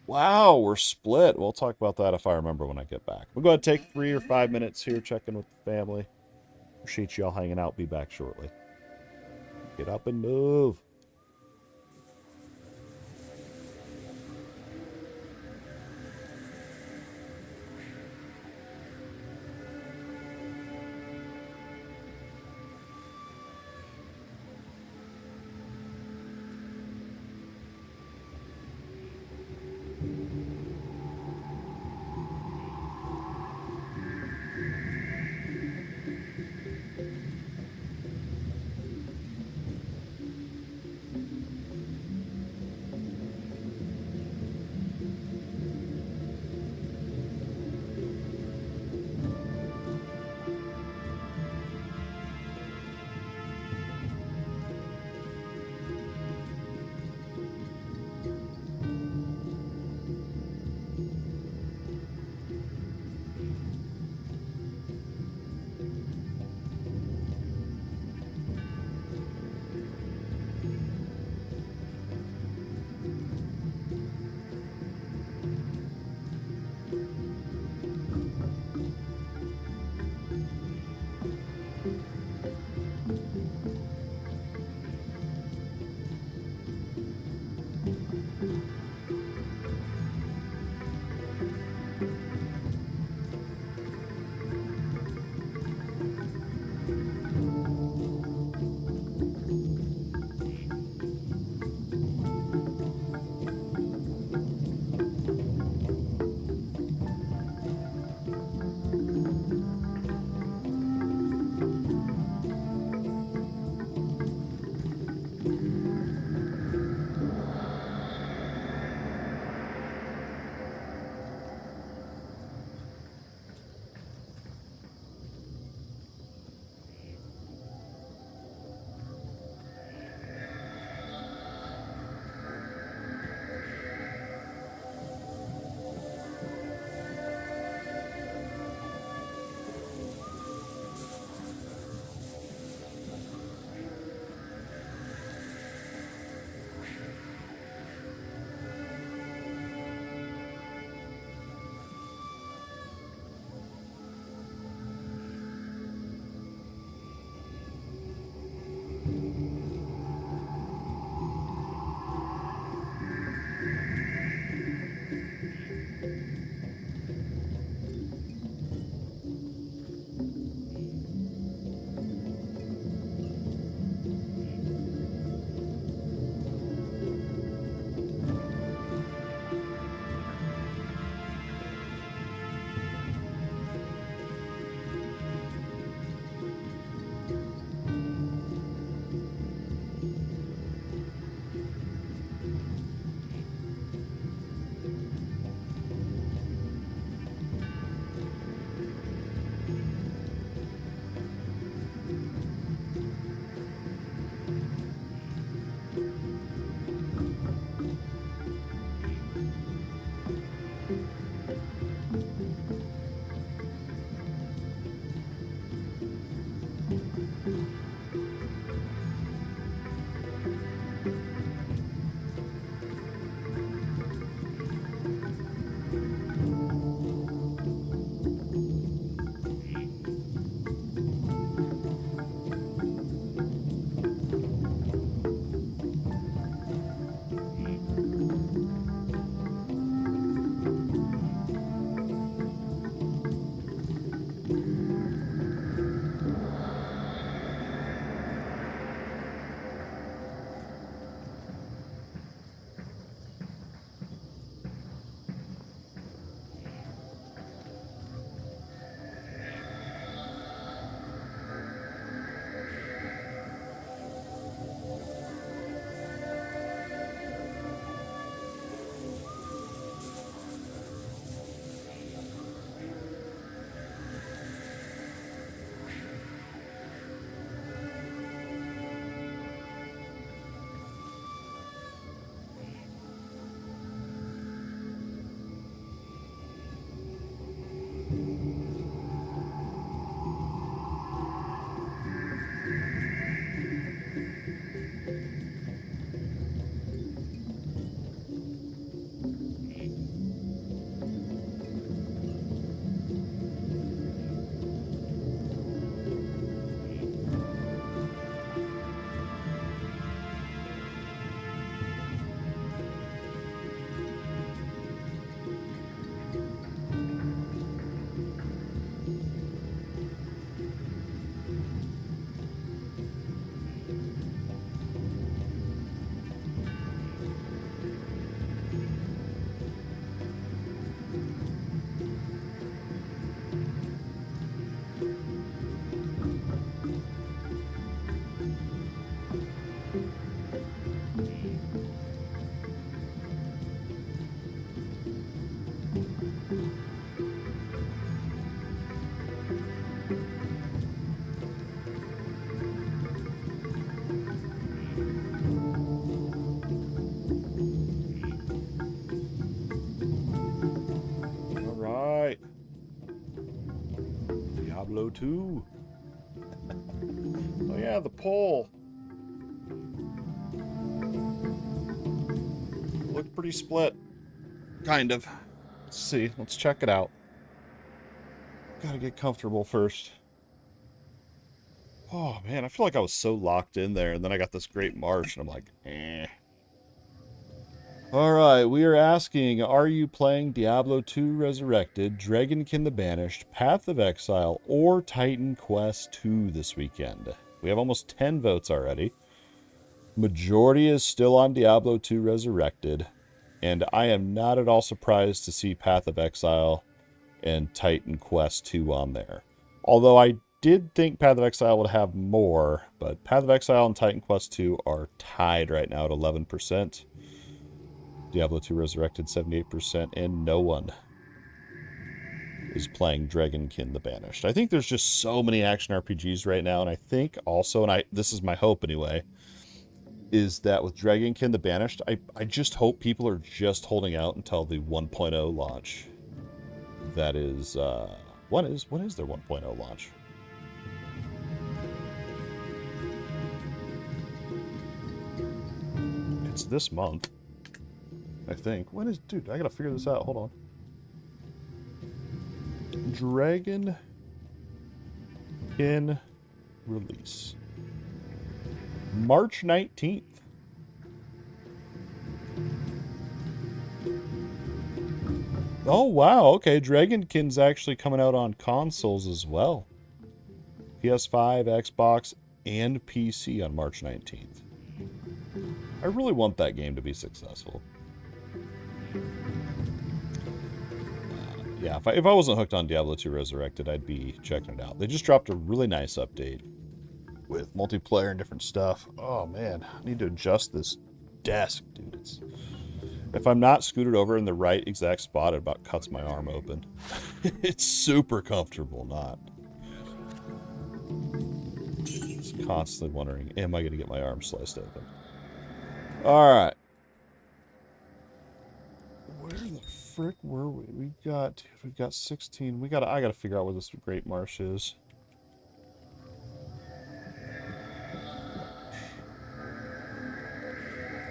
Wow, we're split. We'll talk about that if I remember when I get back. We'll go ahead and take 3 or 5 minutes here, checking with the family. Appreciate y'all hanging out. Be back shortly. Get up and move. Diablo 2. Oh yeah, the poll. Looked pretty split. Kind of. Let's see. Let's check it out. Gotta get comfortable first. Oh man, I feel like I was so locked in there, and then I got this great march, and I'm like, eh. Alright, we are asking, are you playing Diablo 2 Resurrected, Dragonkin the Banished, Path of Exile, or Titan Quest 2 this weekend? We have almost 10 votes already. Majority is still on Diablo 2 Resurrected, and I am not at all surprised to see Path of Exile and Titan Quest 2 on there. Although I did think Path of Exile would have more, but Path of Exile and Titan Quest 2 are tied right now at 11%. Diablo 2 Resurrected 78%, and no one is playing Dragonkin the Banished. I think there's just so many action RPGs right now, and I think also, and this is my hope anyway, is that with Dragonkin the Banished, I just hope people are just holding out until the 1.0 launch. That is, when is their 1.0 launch? It's this month, I think. When is, dude, I gotta figure this out. Hold on. Dragonkin release. March 19th. Oh, wow. Okay, Dragonkin's actually coming out on consoles as well. PS5, Xbox, and PC on March 19th. I really want that game to be successful. Yeah, if I wasn't hooked on Diablo 2 Resurrected, I'd be checking it out. They just dropped a really nice update with multiplayer and different stuff. Oh, man. I need to adjust this desk, dude. If I'm not scooted over in the right exact spot, it about cuts my arm open. It's super comfortable, not. Just constantly wondering, am I going to get my arm sliced open? Alright. Where the frick were we? We've got 16. I gotta figure out where this Great Marsh is.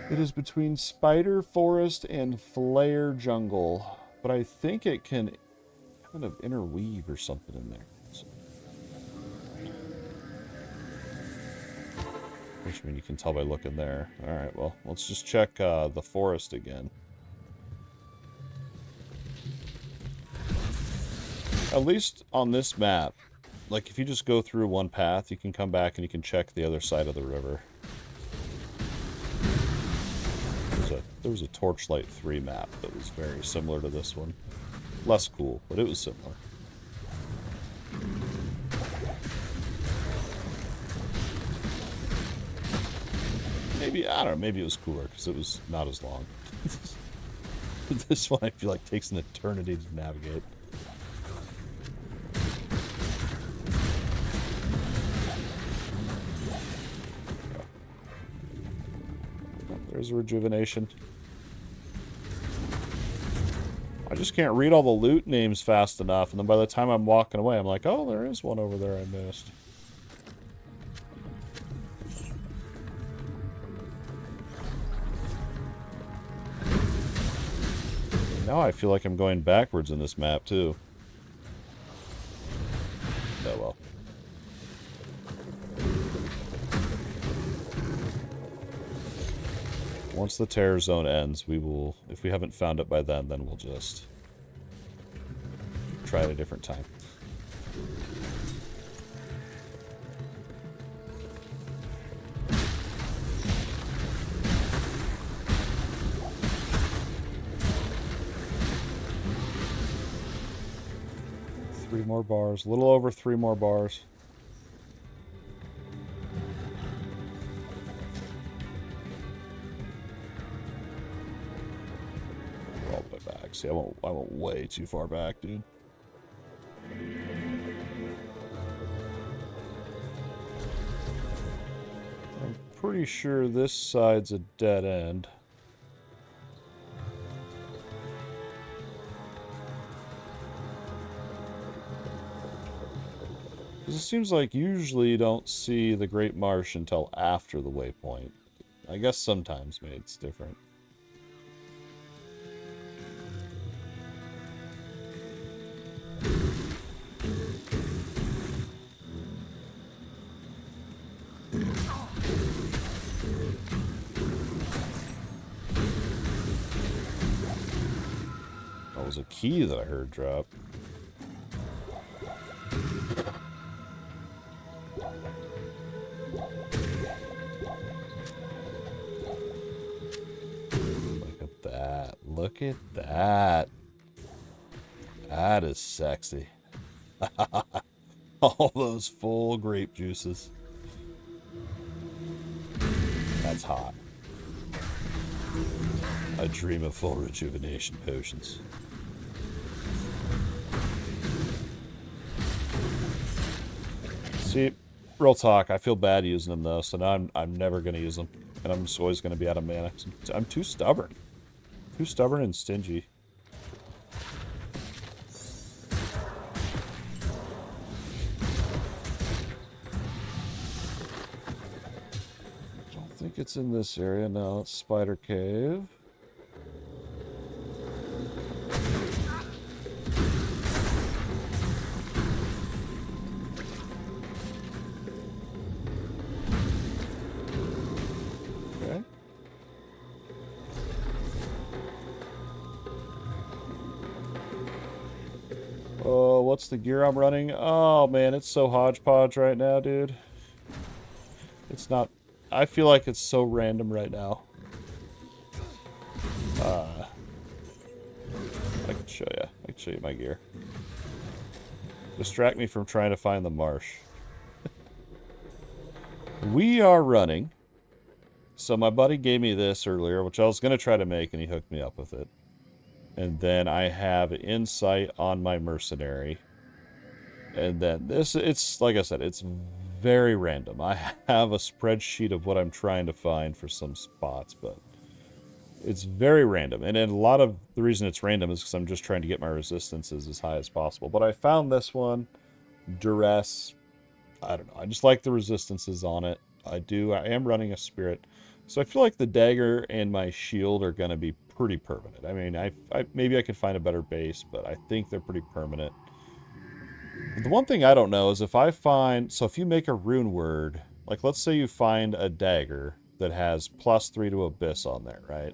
It is between Spider Forest and Flare Jungle, but I think it can kind of interweave or something in there. So, which I mean you can tell by looking there. All right, well, let's just check the forest again. At least on this map, like if you just go through one path, you can come back and you can check the other side of the river. There was a Torchlight 3 map that was very similar to this one. Less cool, but it was similar. Maybe, I don't know, maybe it was cooler because it was not as long. This one I feel like takes an eternity to navigate. There's a rejuvenation. I just can't read all the loot names fast enough, and then by the time I'm walking away, I'm like, oh, there is one over there I missed. Now I feel like I'm going backwards in this map, too. Oh, well. Once the terror zone ends, we will, if we haven't found it by then we'll just try at a different time. Three more bars, a little over 3 more bars. See, I went way too far back, dude. I'm pretty sure this side's a dead end. Because it seems like usually you don't see the Great Marsh until after the waypoint. I guess sometimes maybe it's different. That was a key that I heard drop. Look at that. Look at that. That is sexy. All those full grape juices. That's hot. I dream of full rejuvenation potions. See, real talk, I feel bad using them though, so now I'm never going to use them. And I'm just always going to be out of mana. I'm too stubborn. Too stubborn and stingy. I don't think it's in this area. No, it's Spider Cave. What's the gear I'm running? Oh man, it's so hodgepodge right now, dude. It's not... I feel like it's so random right now. I can show you. I can show you my gear. Distract me from trying to find the marsh. We are running. So my buddy gave me this earlier, which I was going to try to make, and he hooked me up with it. And then I have insight on my mercenary. And then this, it's, like I said, it's very random. I have a spreadsheet of what I'm trying to find for some spots, but it's very random. And then a lot of the reason it's random is because I'm just trying to get my resistances as high as possible. But I found this one, Duress. I don't know. I just like the resistances on it. I am running a spirit. So I feel like the dagger and my shield are going to be pretty permanent. I mean, maybe I could find a better base, but I think they're pretty permanent. The one thing I don't know is if I find... So if you make a rune word, like let's say you find a dagger that has +3 to Abyss on there, right?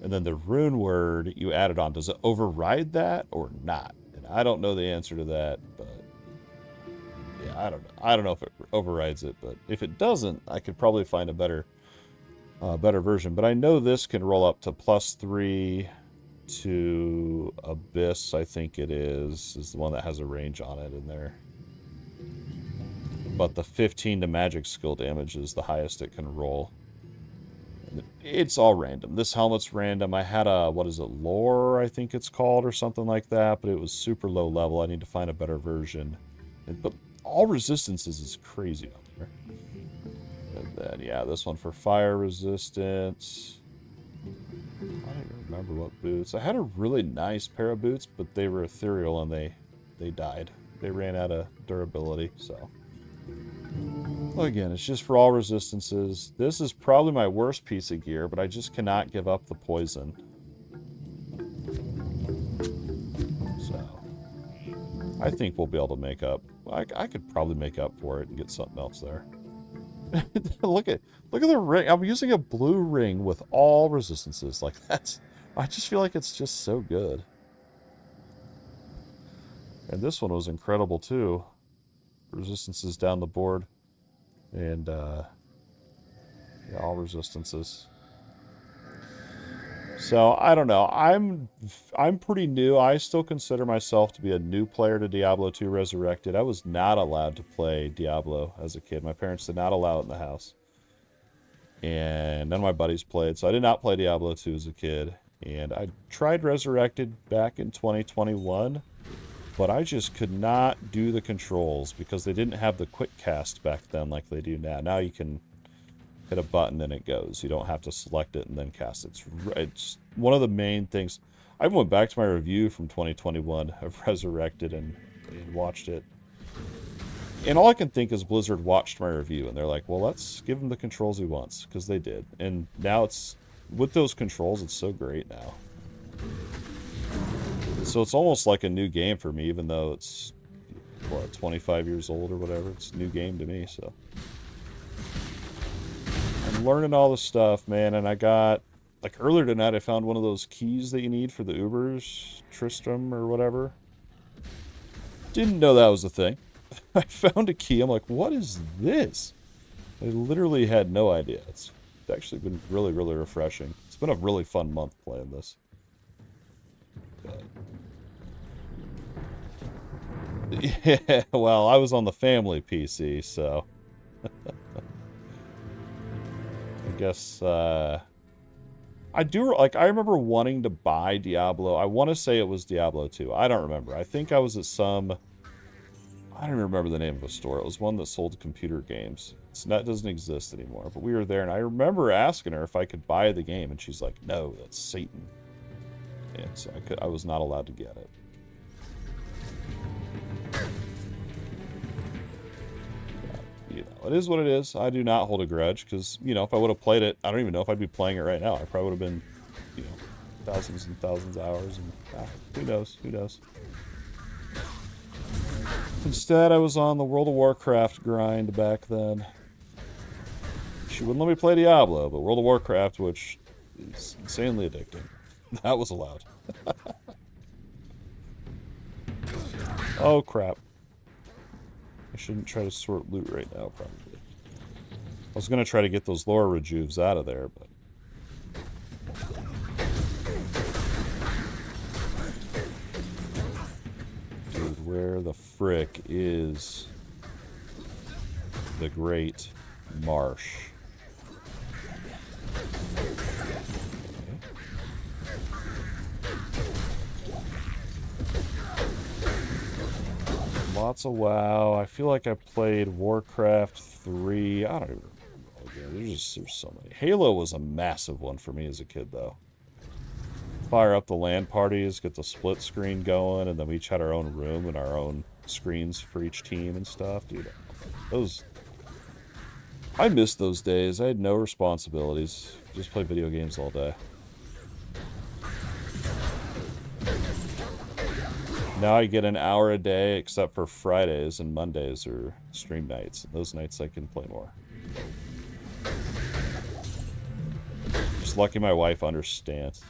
And then the rune word, you add it on. Does it override that or not? And I don't know the answer to that, but... Yeah, I don't know. I don't know if it overrides it, but if it doesn't, I could probably find a better version. But I know this can roll up to +3 to Abyss, I think it is the one that has a range on it in there. But the 15 to magic skill damage is the highest it can roll. It's all random. This helmet's random. I had a, what is it, lore, I think it's called, or something like that, but it was super low level. I need to find a better version. But all resistances is crazy up there. And then, yeah, this one for fire resistance. I don't even remember what boots. I had a really nice pair of boots, but they were ethereal and they died. They ran out of durability, so. Well, again, it's just for all resistances. This is probably my worst piece of gear, but I just cannot give up the poison. So, I think we'll be able to make up. I could probably make up for it and get something else there. look at the ring. I'm using a blue ring with all resistances. Like that's, I just feel like it's just so good. And this one was incredible too. Resistances down the board, and yeah, all resistances. So I don't know. I'm pretty new. I still consider myself to be a new player to Diablo 2 Resurrected. I was not allowed to play Diablo as a kid. My parents did not allow it in the house. And none of my buddies played, so I did not play Diablo 2 as a kid. And I tried Resurrected back in 2021, but I just could not do the controls because they didn't have the quick cast back then like they do now. Now you can hit a button and it goes. You don't have to select it and then cast it. It's one of the main things. I went back to my review from 2021 of Resurrected and watched it. And all I can think is Blizzard watched my review, and they're like, well, let's give him the controls he wants, because they did. And now it's, with those controls, it's so great now. So it's almost like a new game for me, even though it's, what, 25 years old or whatever. It's a new game to me, so. I'm learning all this stuff, man, and I got, like, earlier tonight I found one of those keys that you need for the Ubers, Tristram or whatever. Didn't know that was a thing. I found a key. I'm like, what is this? I literally had no idea. It's actually been really, really refreshing. It's been a really fun month playing this. But... yeah, well, I was on the family PC, so... I guess, I do, like, I remember wanting to buy Diablo. I want to say it was Diablo 2. I don't remember. I think I was at some... I don't even remember the name of a store. It was one that sold computer games. That doesn't exist anymore. But we were there, and I remember asking her if I could buy the game, and she's like, no, that's Satan. And so I was not allowed to get it. But, you know, it is what it is. I do not hold a grudge, because, you know, if I would have played it, I don't even know if I'd be playing it right now. I probably would have been, you know, thousands and thousands of hours, and who knows, who knows. Instead, I was on the World of Warcraft grind back then. She wouldn't let me play Diablo, but World of Warcraft, which is insanely addicting. That was allowed. Oh, crap. I shouldn't try to sort loot right now, probably. I was going to try to get those lore rejuves out of there, but... Dude, where the frick is the Great Marsh? Lots of WoW. I feel like I played Warcraft 3. I don't even remember. There's so many. Halo was a massive one for me as a kid, though. Fire up the LAN parties, get the split screen going, and then we each had our own room and our own screens for each team and stuff. Dude, those... I miss those days. I had no responsibilities. Just play video games all day. Now I get an hour a day, except for Fridays and Mondays or stream nights. Those nights I can play more. Just lucky my wife understands.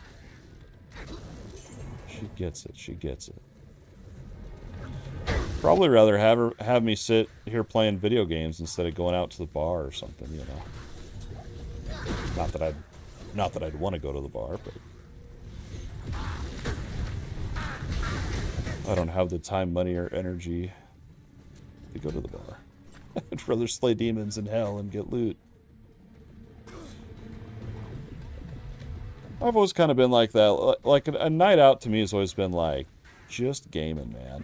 She gets it. She gets it. Probably rather have me sit here playing video games instead of going out to the bar or something, you know. Not that I'd want to go to the bar, but I don't have the time, money, or energy to go to the bar. I'd rather slay demons in hell and get loot. I've always kind of been like that. Like, a night out to me has always been like, just gaming, man.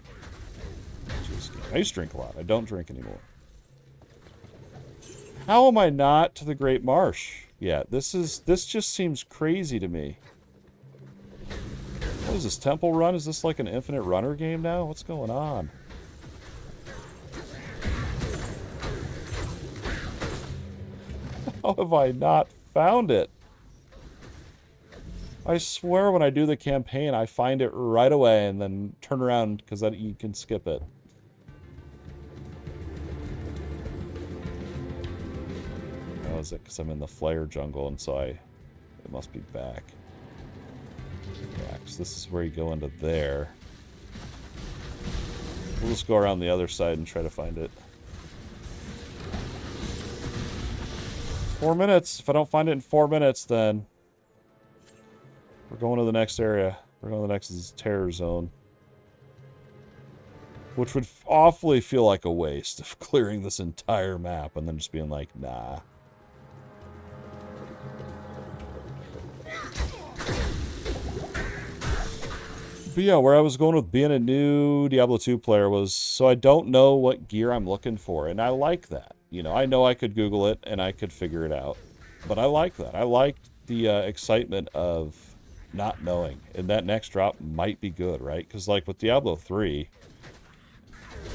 Just gaming. I used to drink a lot. I don't drink anymore. How am I not to the Great Marsh? Yeah, this just seems crazy to me. What is this, Temple Run? Is this like an infinite runner game now? What's going on? How have I not found it? I swear when I do the campaign, I find it right away and then turn around because you can skip it. Oh, is it because I'm in the Flare jungle and so it must be back. Yeah, because this is where you go into there. We'll just go around the other side and try to find it. 4 minutes. If I don't find it in 4 minutes, then we're going to the next area. We're going to the next terror zone. Which would awfully feel like a waste of clearing this entire map and then just being like, nah. But yeah, where I was going with being a new Diablo 2 player was, so I don't know what gear I'm looking for, and I like that. You know, I know I could Google it, and I could figure it out. But I like that. I like the excitement of not knowing, and that next drop might be good, right? Because, like, with Diablo 3,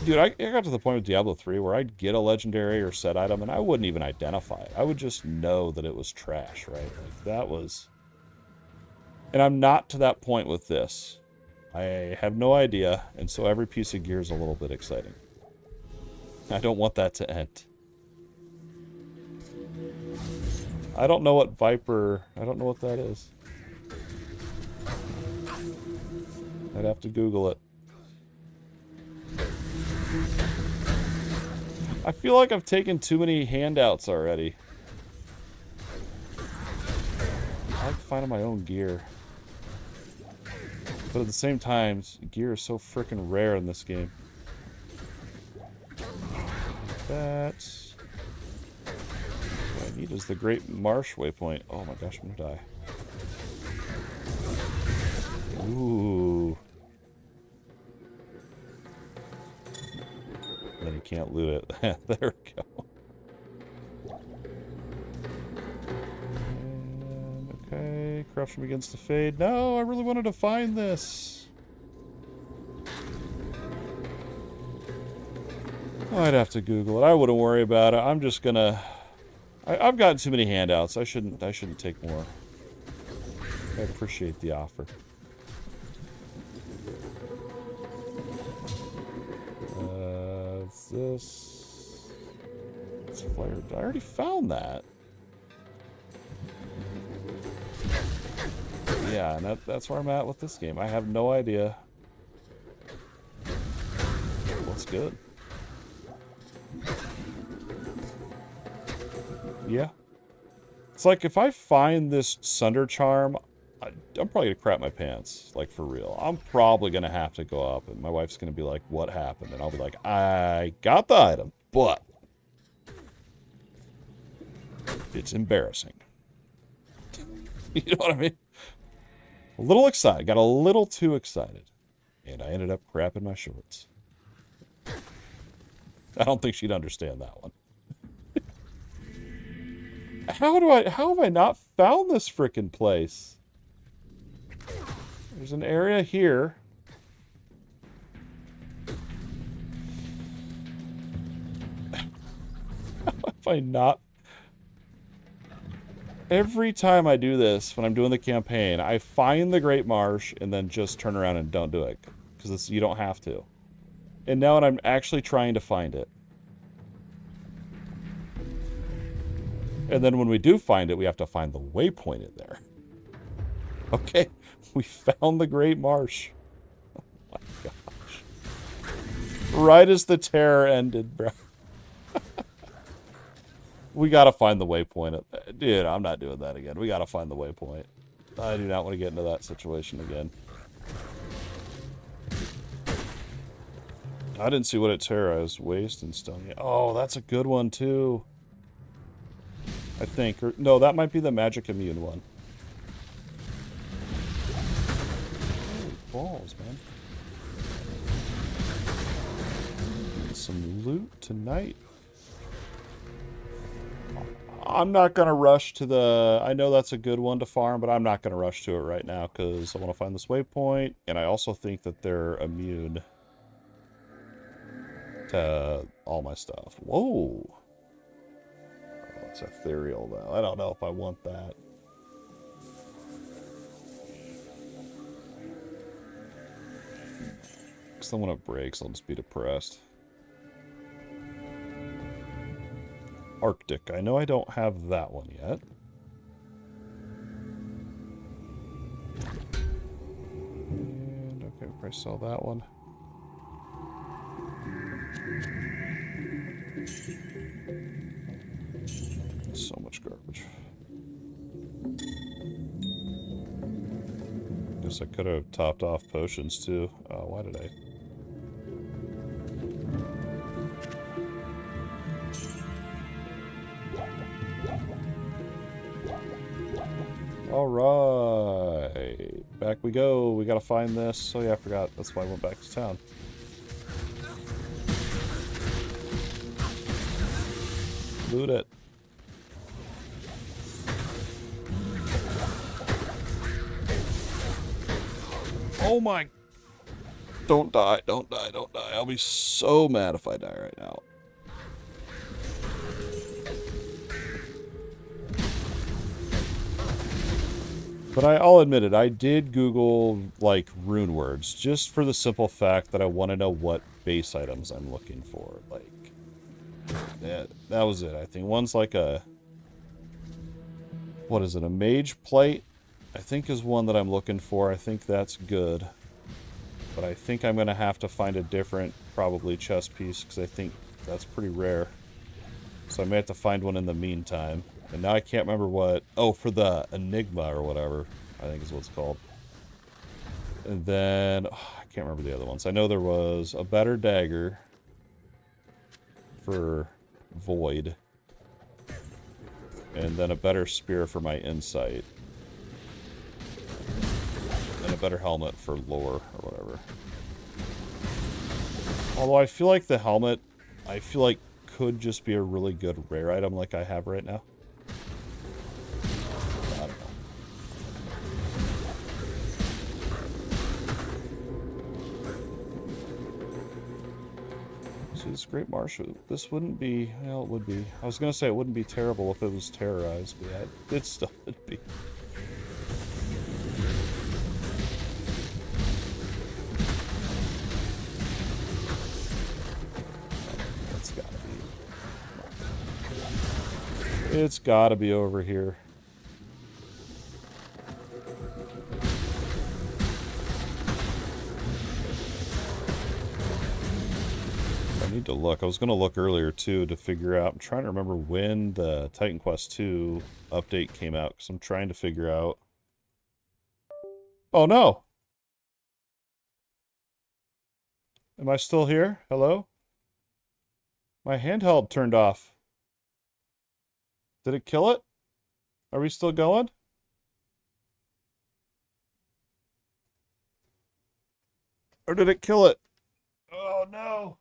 Dude, I got to the point with Diablo 3 where I'd get a legendary or set item and I wouldn't even identify it. I would just know that it was trash, right? Like, that was... And I'm not to that point with this. I have no idea, and so every piece of gear is a little bit exciting. I don't want that to end. I don't know what Viper... I don't know what that is. I'd have to Google it. I feel like I've taken too many handouts already. I like finding my own gear. But at the same time, gear is so freaking rare in this game. That... What I need is the Great Marsh waypoint. Oh my gosh, I'm gonna die. Ooh. Then you can't loot it. There we go. And, okay, corruption begins to fade. No, I really wanted to find this. I'd have to Google it. I wouldn't worry about it. I'm just gonna... I've gotten too many handouts. I shouldn't take more. I appreciate the offer. What's this? It's flared. I already found that. Yeah, and that's where I'm at with this game. I have no idea what's good. Yeah. It's like if I find this Sunder charm, I'm probably gonna crap my pants, like for real. I'm probably gonna have to go up and my wife's gonna be like, what happened? And I'll be like, I got the item, but it's embarrassing. You know what I mean? A little excited, got a little too excited. And I ended up crapping my shorts. I don't think she'd understand that one. How have I not found this frickin' place? There's an area here. How have I not? Every time I do this, when I'm doing the campaign, I find the Great Marsh and then just turn around and don't do it. Because you don't have to. And now I'm actually trying to find it. And then when we do find it, we have to find the waypoint in there. Okay, we found the Great Marsh. Oh my gosh. Right as the terror ended, bro. We gotta find the waypoint. Dude, I'm not doing that again. We gotta find the waypoint. I do not want to get into that situation again. I didn't see what it terrorized. Waste and stone. Oh, that's a good one, too. I think. Or, no, that might be the magic immune one. Holy balls, man. Some loot tonight. I'm not going to rush to the... I know that's a good one to farm, but I'm not going to rush to it right now because I want to find this waypoint, and I also think that they're immune to all my stuff. Whoa. Oh, it's ethereal, though. I don't know if I want that. Because then when it breaks, I'll just be depressed. Arctic. I know I don't have that one yet. And okay, we'll probably sell that one. So much garbage. Guess I could have topped off potions too. Why did I? Alright. Back we go. We gotta find this. Oh yeah, I forgot. That's why I went back to town. Loot it. Oh my... Don't die, don't die, don't die. I'll be so mad if I die right now. But I'll admit it, I did Google, like, rune words, just for the simple fact that I want to know what base items I'm looking for. Like, that was it. I think one's like a... What is it? A mage plate? I think is one that I'm looking for. I think that's good. But I think I'm going to have to find a different, probably, chest piece, because I think that's pretty rare. So I may have to find one in the meantime. And now I can't remember what... Oh, for the Enigma or whatever, I think is what it's called. And then... Oh, I can't remember the other ones. I know there was a better dagger for Void. And then a better spear for my Insight. And a better helmet for Lore or whatever. Although I feel like the helmet, could just be a really good rare item like I have right now. I don't know. See, this Great Marshal, this wouldn't be, well, it would be. I was going to say it wouldn't be terrible if it was terrorized, but yeah, it still would be. It's gotta be over here. I need to look. I was gonna look earlier too to figure out. I'm trying to remember when the Titan Quest 2 update came out because I'm trying to figure out. Oh no! Am I still here? Hello? My handheld turned off. Did it kill it? Are we still going? Or did it kill it? Oh no!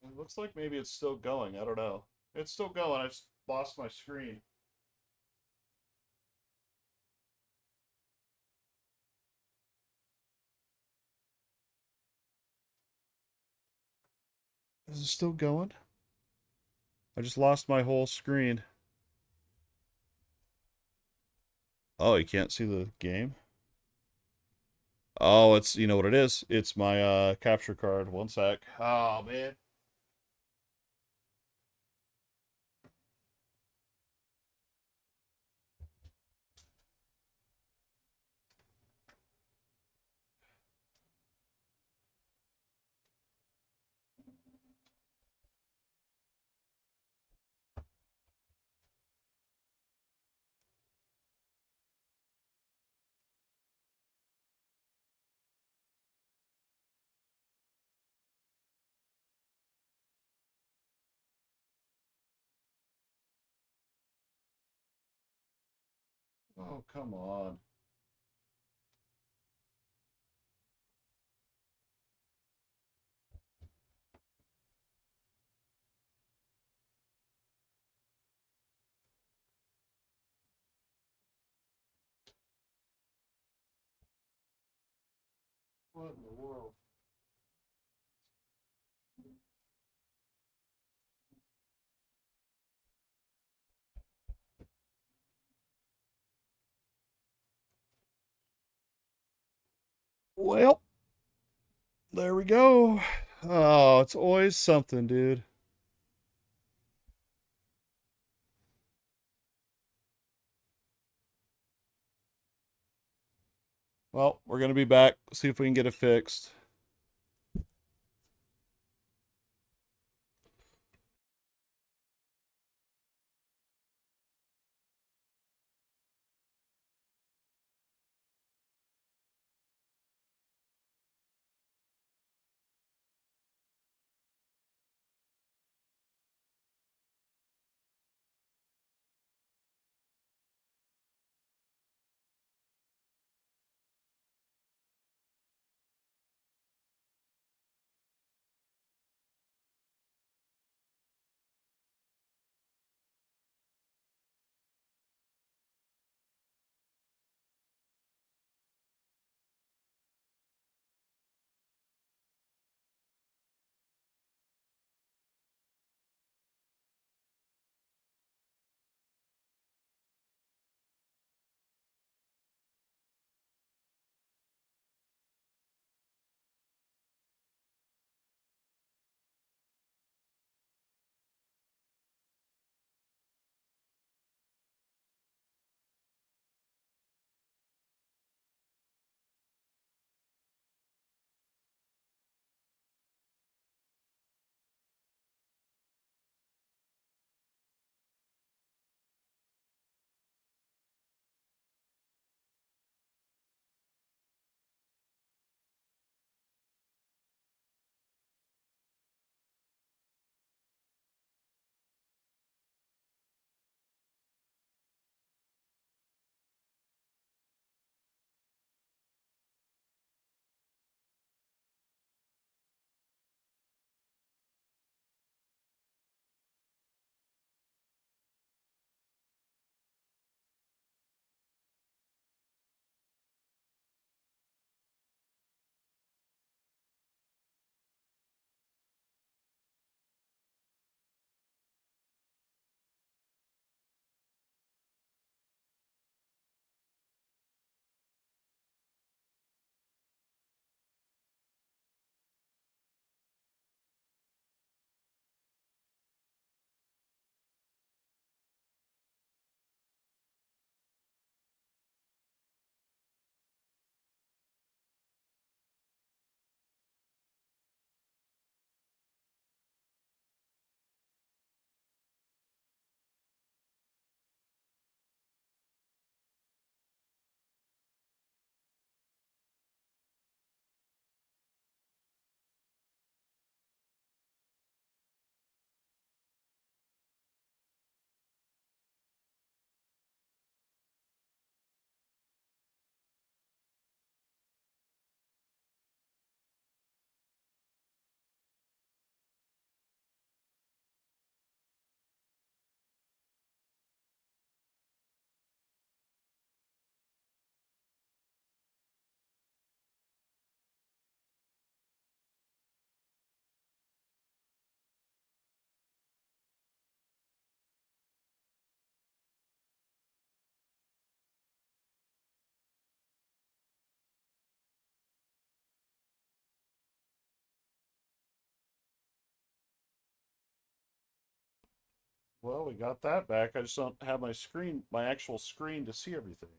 It looks like maybe it's still going. I don't know. It's still going. I just lost my screen. Is it still going? I just lost my whole screen. Oh, you can't see the game? Oh, it's, you know what it is? It's my capture card. One sec. Oh, man. Oh, come on. What in the world? Well, there we go. Oh, it's always something, dude. Well, we're going to be back. See if we can get it fixed. Well, we got that back. I just don't have my screen, my actual screen to see everything.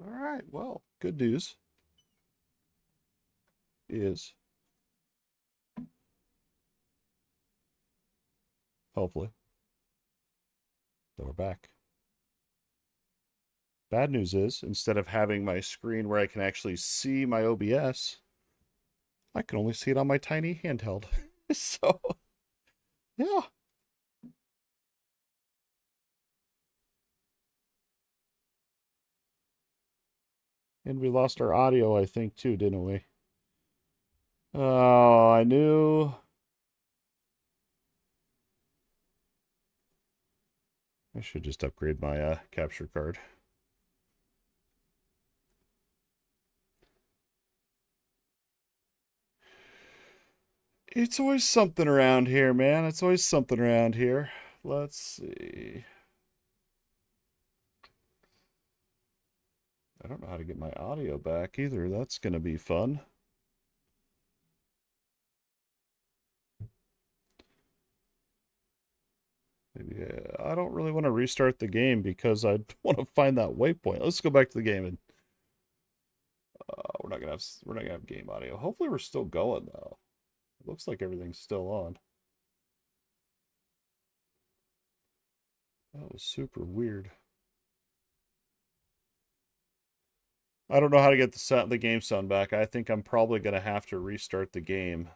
All right, well, good news is, hopefully, that we're back. Bad news is, instead of having my screen where I can actually see my OBS, I can only see it on my tiny handheld. So, yeah. And we lost our audio, I think, too, didn't we? Oh, I knew. I should just upgrade my capture card. It's always something around here, man. It's always something around here. Let's see. I don't know how to get my audio back either. That's going to be fun. Maybe I don't really want to restart the game because I want to find that waypoint. Let's go back to the game and we're not gonna have game audio. Hopefully we're still going though. It looks like everything's still on. That was super weird. I don't know how to get the game sound back. I think I'm probably gonna have to restart the game,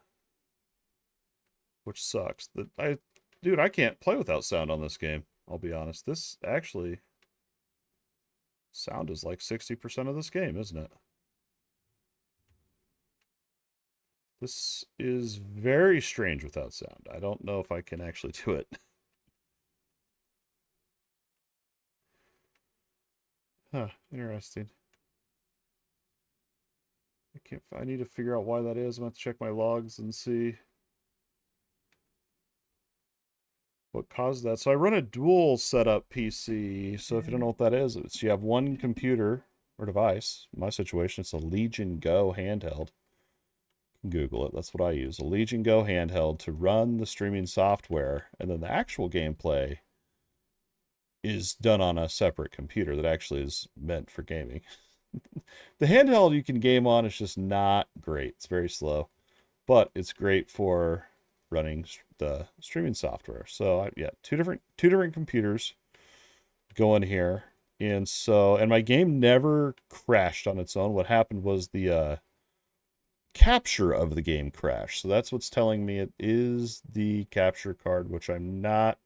which sucks. Dude, I can't play without sound on this game. I'll be honest. This actually sound is like 60% of this game, isn't it? This is very strange without sound. I don't know if I can actually do it. Huh, interesting. I need to figure out why that is. I'm going to check my logs and see what caused that. So I run a dual setup PC. So if you don't know what that is, it's you have one computer or device. In my situation, it's a Legion Go handheld. Google it. That's what I use. A Legion Go handheld to run the streaming software, and then the actual gameplay is done on a separate computer that actually is meant for gaming. The handheld you can game on is just not great. It's very slow, but it's great for running the streaming software. So yeah, two different computers going here, and my game never crashed on its own. What happened was the capture of the game crashed. So that's what's telling me it is the capture card, which I'm not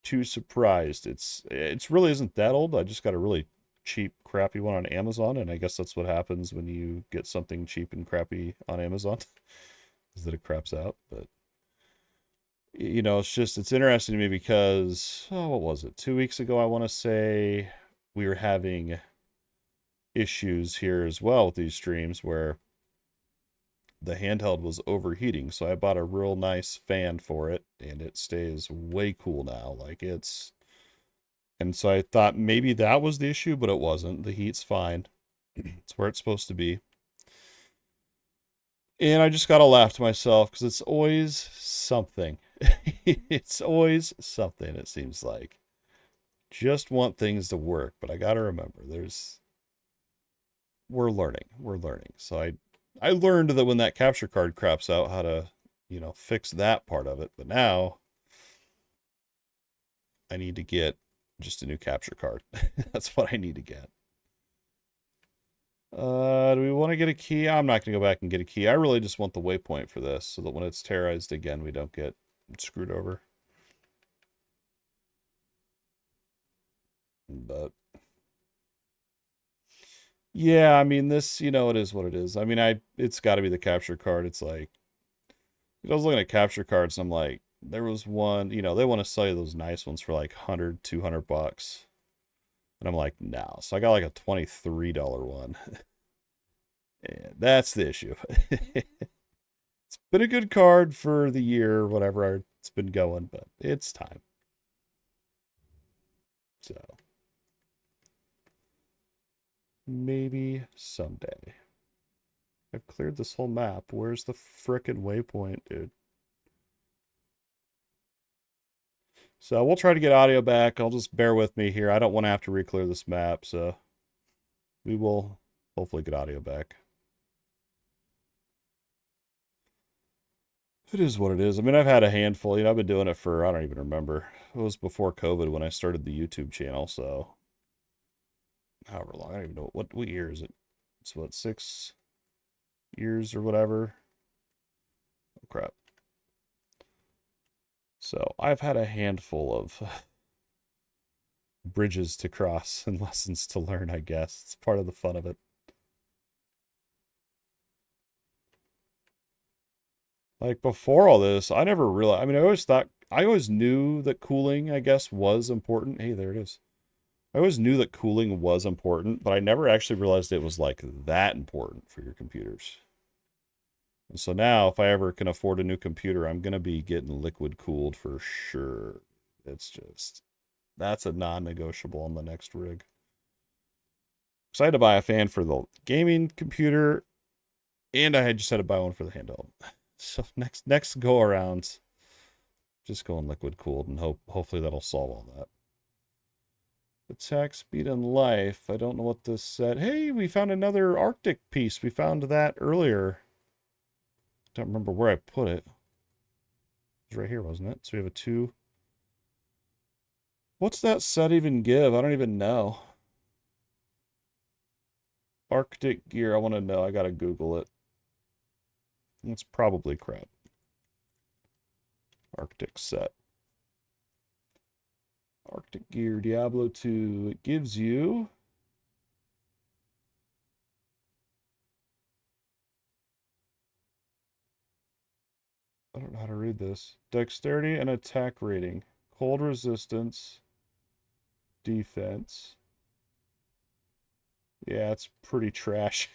too surprised. It's really isn't that old. I just got a really cheap, crappy one on Amazon, and I guess that's what happens when you get something cheap and crappy on Amazon, is that it craps out. But you know, it's interesting to me because what was it? 2 weeks ago, I want to say we were having issues here as well with these streams where the handheld was overheating. So I bought a real nice fan for it, and it stays way cool now. And so I thought maybe that was the issue, but it wasn't. The heat's fine. It's where it's supposed to be. And I just got to laugh to myself because it's always something. It's always something, it seems like. Just want things to work, but I got to remember we're learning. So I learned that when that capture card craps out, how to, fix that part of it. But now I need to get just a new capture card. That's what I need to get. Do we want to get a key? I'm not going to go back and get a key. I really just want the waypoint for this so that when it's terrorized again, we don't get screwed over. But yeah, I mean, this, it is what it is. I mean, it's got to be the capture card. It's like, I was looking at capture cards and I'm like, there was one, they want to sell you those nice ones for like $100, $200. And I'm like, no. So I got like a $23 one. And that's the issue. It's been a good card for the year, whatever it's been going, but it's time. So maybe someday. I've cleared this whole map. Where's the frickin' waypoint, dude? So we'll try to get audio back. I'll just bear with me here. I don't want to have to re-clear this map, so we will hopefully get audio back. It is what it is. I mean, I've had a handful. You know, I've been doing it for, I don't even remember. It was before COVID when I started the YouTube channel, so however long. I don't even know. What year is it? It's what, 6 years or whatever? Oh, crap. So I've had a handful of bridges to cross and lessons to learn, I guess. It's part of the fun of it. Like, before all this, I never realized, I mean, I always knew that cooling, I guess, was important. Hey, there it is. I always knew that cooling was important, but I never actually realized it was, like, that important for your computers. And so now, if I ever can afford a new computer, I'm going to be getting liquid cooled for sure. It's just, that's a non-negotiable on the next rig. So I had to buy a fan for the gaming computer, and I just had to buy one for the handheld. So next go around, just going liquid cooled, and hopefully that'll solve all that. Attack speed and life. I don't know what this said. Hey, we found another Arctic piece. We found that earlier. Don't remember where I put it. It was right here, wasn't it? So we have a 2. What's that set even give? I don't even know. Arctic gear. I want to know. I gotta Google it. It's probably crap. Arctic set. Arctic gear, Diablo 2. It gives you... I don't know how to read this. Dexterity and attack rating. Cold resistance. Defense. Yeah, it's pretty trash.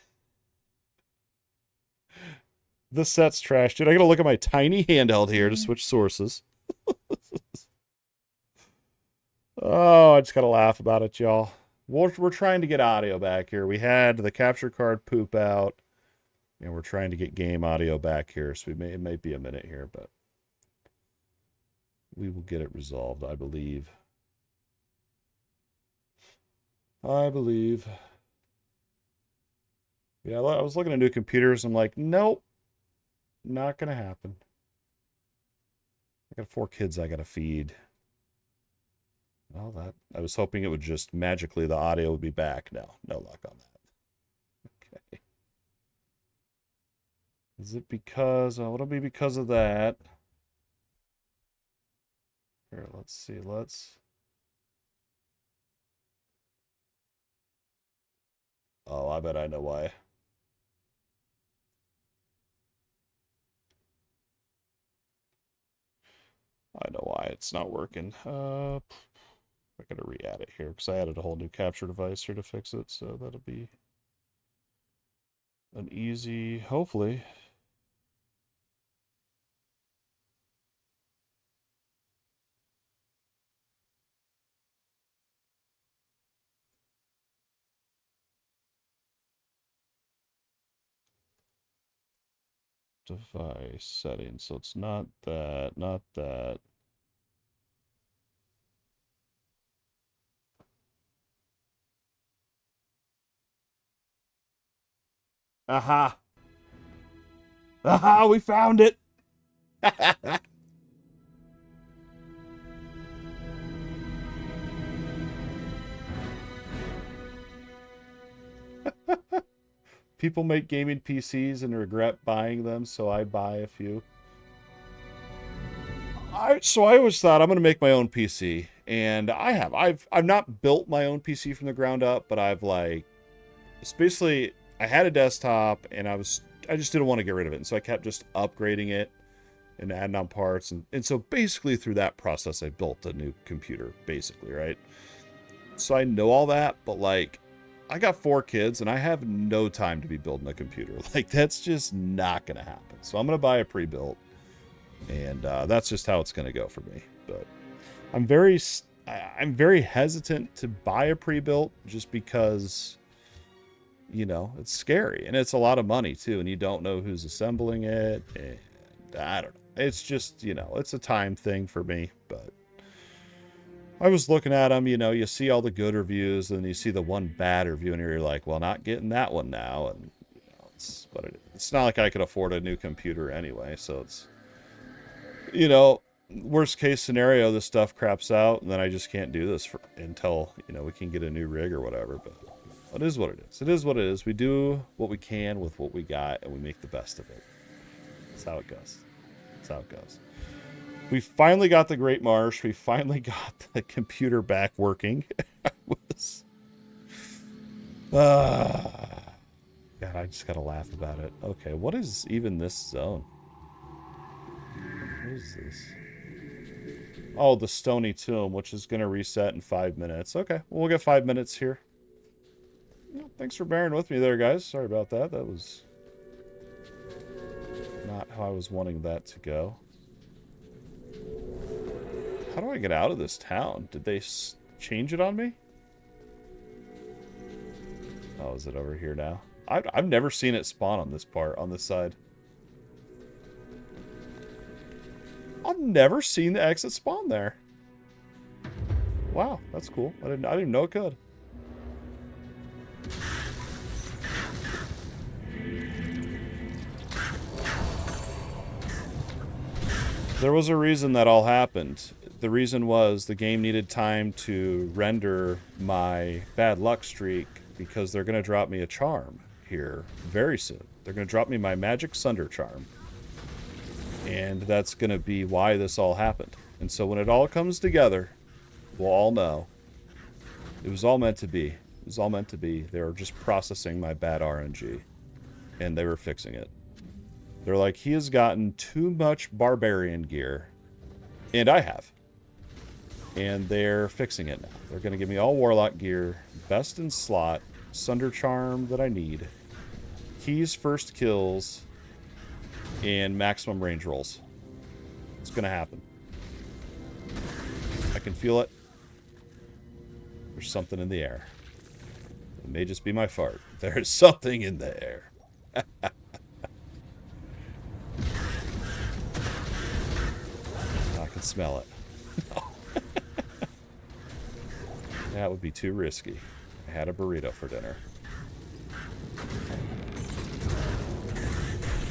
This set's trash, dude. I gotta look at my tiny handheld here to switch sources. Oh, I just gotta laugh about it, y'all. We're trying to get audio back here. We had the capture card poop out, and we're trying to get game audio back here. So it may be a minute here, but we will get it resolved, I believe. I believe. Yeah, I was looking at new computers. I'm like, nope. Not gonna happen. I got 4 kids I gotta feed. Well, that I was hoping it would just magically the audio would be back. No luck on that. Okay. Is it because? Oh, it'll be because of that. Here, let's see. Oh, I bet I know why. I know why it's not working. I gotta re-add it here because I added a whole new capture device here to fix it, so that'll be an easy, hopefully. Device settings, so it's not that, not that. Aha! Aha! We found it! People make gaming PCs and regret buying them, so I buy a few. So I always thought I'm going to make my own PC, and I've not built my own PC from the ground up, but it's basically, I had a desktop, and I just didn't want to get rid of it, and so I kept just upgrading it and adding on parts, and so basically through that process, I built a new computer, basically, right? So I know all that, but I got 4 kids, and I have no time to be building a computer. That's just not going to happen. So I'm going to buy a pre-built, and that's just how it's going to go for me. But I'm very hesitant to buy a pre-built just because, it's scary, and it's a lot of money too, and you don't know who's assembling it, and I don't know. It's just, it's a time thing for me, but I was looking at them, you know, you see all the good reviews and you see the one bad review and you're like, well, not getting that one now. And you know, it's not like I could afford a new computer anyway. So it's, you know, worst case scenario, this stuff craps out and then I just can't do this until, you know, we can get a new rig or whatever. But it is what it is. It is what it is. We do what we can with what we got and we make the best of it. That's how it goes. That's how it goes. We finally got the Great Marsh. We finally got the computer back working. God, I just gotta laugh about it. Okay, what is even this zone? What is this? Oh, the Stony Tomb, which is gonna reset in 5 minutes. Okay, well, we'll get 5 minutes here. Well, thanks for bearing with me there, guys. Sorry about that. That was not how I was wanting that to go. How do I get out of this town? Did they change it on me? Oh, is it over here now? I've never seen it spawn on this part, on this side. I've never seen the exit spawn there. Wow, that's cool. I didn't even know it could. There was a reason that all happened. The reason was the game needed time to render my bad luck streak because they're going to drop me a charm here very soon. They're going to drop me my magic sunder charm. And that's going to be why this all happened. And so when it all comes together, we'll all know. It was all meant to be. It was all meant to be. They were just processing my bad RNG. And they were fixing it. They're like, he has gotten too much barbarian gear. And I have. And they're fixing it now. They're going to give me all warlock gear, best in slot, sunder charm that I need, keys first kills, and maximum range rolls. It's going to happen. I can feel it. There's something in the air. It may just be my fart. There's something in the air. I can smell it. That would be too risky. I had a burrito for dinner.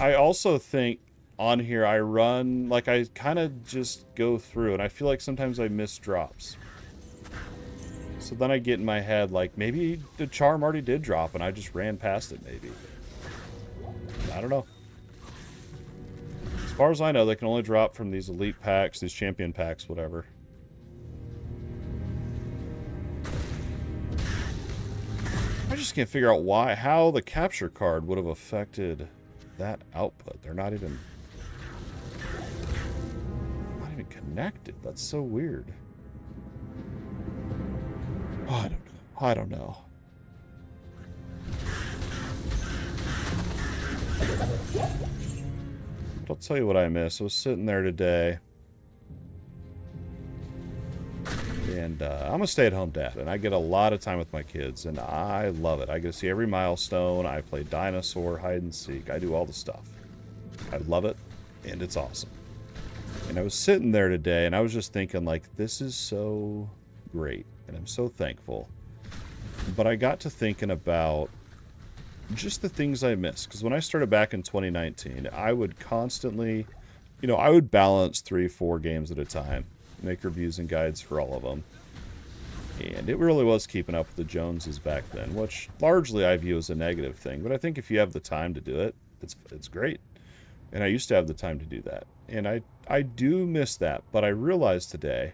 I also think on here I run, like I kind of just go through, and I feel like sometimes I miss drops. So then I get in my head like maybe the charm already did drop and I just ran past it maybe. I don't know. As far as I know, they can only drop from these elite packs, these champion packs, whatever. I just can't figure out how the capture card would have affected that output. They're not even connected. That's so weird. Oh, I don't know. I don't know. But I'll tell you what I miss. I was sitting there today. And I'm a stay-at-home dad, and I get a lot of time with my kids, and I love it. I get to see every milestone. I play dinosaur, hide and seek. I do all the stuff. I love it, and it's awesome. And I was sitting there today, and I was just thinking, like, this is so great, and I'm so thankful. But I got to thinking about just the things I miss. Because when I started back in 2019, I would constantly, you know, I would balance 3-4 games at a time. Make reviews and guides for all of them. And it really was keeping up with the Joneses back then, which largely I view as a negative thing. But I think if you have the time to do it, it's great. And I used to have the time to do that. And I do miss that. But I realized today,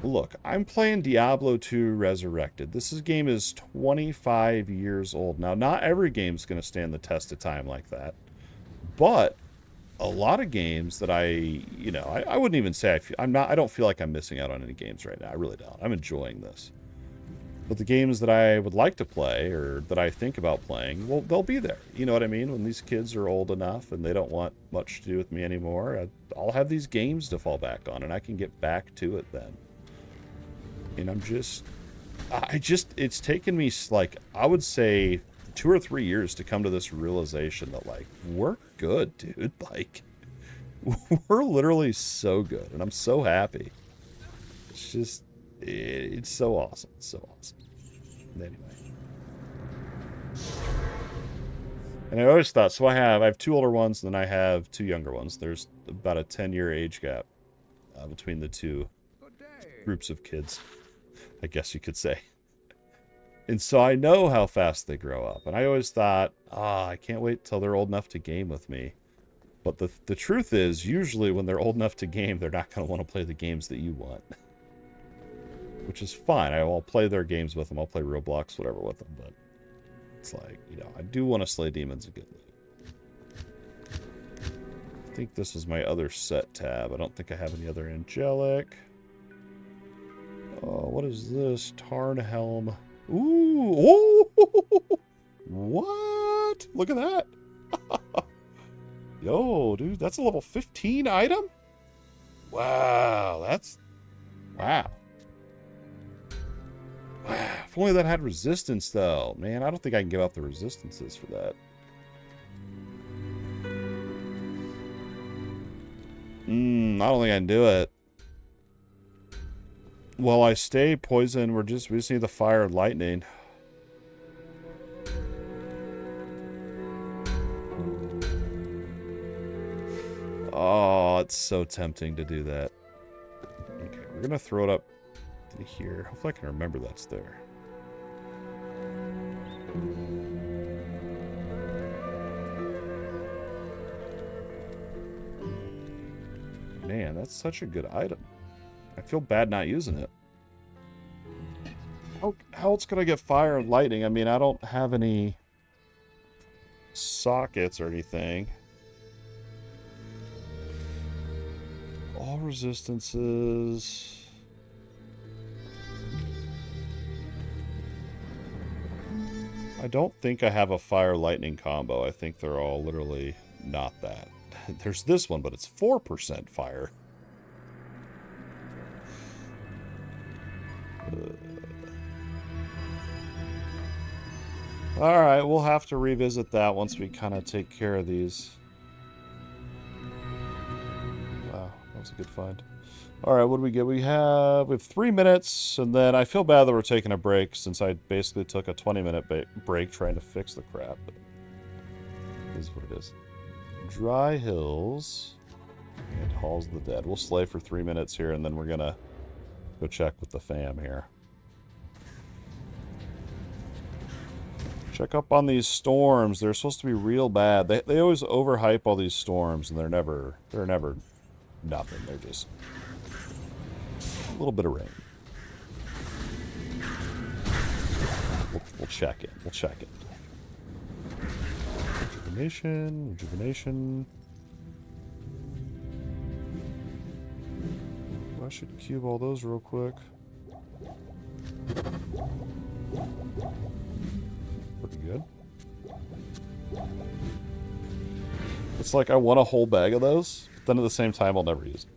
look, I'm playing Diablo 2 Resurrected. This game is 25 years old. Now, not every game's going to stand the test of time like that. But a lot of games that I wouldn't even say I don't feel like I'm missing out on any games right now. I really don't. I'm enjoying this. But the games that I would like to play or that I think about playing, well, they'll be there. You know what I mean? When these kids are old enough and they don't want much to do with me anymore, I'll have these games to fall back on and I can get back to it then. And it's taken me like, I would say 2 or 3 years to come to this realization that, like, we're good, dude. Like, we're literally so good, and I'm so happy. It's just, it's so awesome. It's so awesome. Anyway. And I always thought, so I have 2 older ones, and then I have 2 younger ones. There's about a 10-year age gap between the 2 Good day. groups of kids, I guess you could say. And so I know how fast they grow up. And I always thought, I can't wait till they're old enough to game with me. But the truth is, usually when they're old enough to game, they're not going to want to play the games that you want. Which is fine. I'll play their games with them. I'll play Roblox, whatever with them. But it's like, you know, I do want to slay demons and get loot. I think this is my other set tab. I don't think I have any other angelic. Oh, what is this? Tarnhelm. Ooh! Oh! What? Look at that. Yo, dude, that's a level 15 item? Wow, that's... Wow. If only that had resistance, though. Man, I don't think I can give up the resistances for that. I don't think I can do it. While I stay poisoned, we just need the fire and lightning. Oh, it's so tempting to do that. Okay, we're going to throw it up to here. Hopefully I can remember that's there. Man, that's such a good item. I feel bad not using it. How else can I get fire and lightning? I mean, I don't have any sockets or anything. All resistances. I don't think I have a fire lightning combo. I think they're all literally not that. There's this one, but it's 4% fire. Alright, we'll have to revisit that once we kind of take care of these. Wow, that was a good find. Alright, what do we get? We have 3 minutes, and then I feel bad that we're taking a break since I basically took a 20-minute break trying to fix the crap. But it is what it is. Dry Hills and Halls of the Dead. We'll slay for 3 minutes here, and then we're gonna go check with the fam here. Check up on these storms. They're supposed to be real bad. They always overhype all these storms, and they're never nothing. They're just a little bit of rain. We'll check it. We'll check it. Rejuvenation. I should cube all those real quick. Pretty good. It's like I want a whole bag of those, but then at the same time I'll never use it.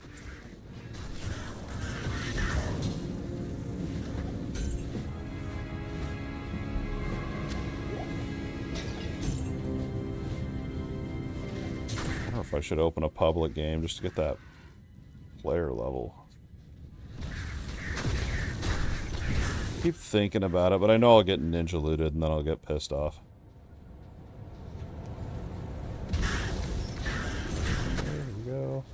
I don't know if I should open a public game just to get that player level. Keep thinking about it, but I know I'll get ninja looted and then I'll get pissed off. There we go.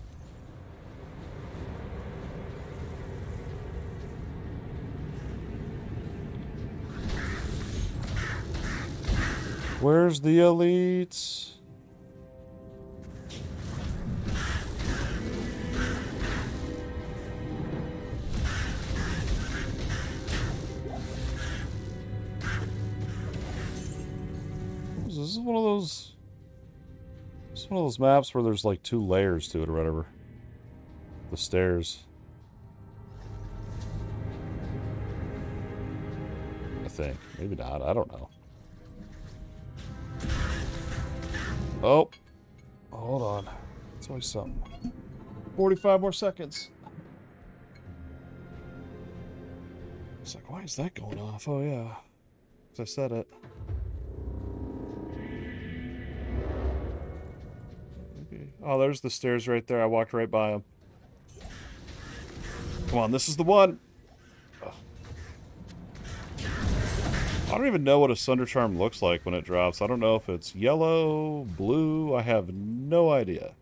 Where's the elites? This is one of those. It's one of those maps where there's like 2 layers to it or whatever. The stairs. I think. Maybe not. I don't know. Oh. Hold on. It's always something. 45 more seconds. It's like, why is that going off? Oh, yeah. Because I said it. Oh, there's the stairs right there. I walked right by them. Come on, this is the one. Ugh. I don't even know what a Sunder Charm looks like when it drops. I don't know if it's yellow, blue. I have no idea.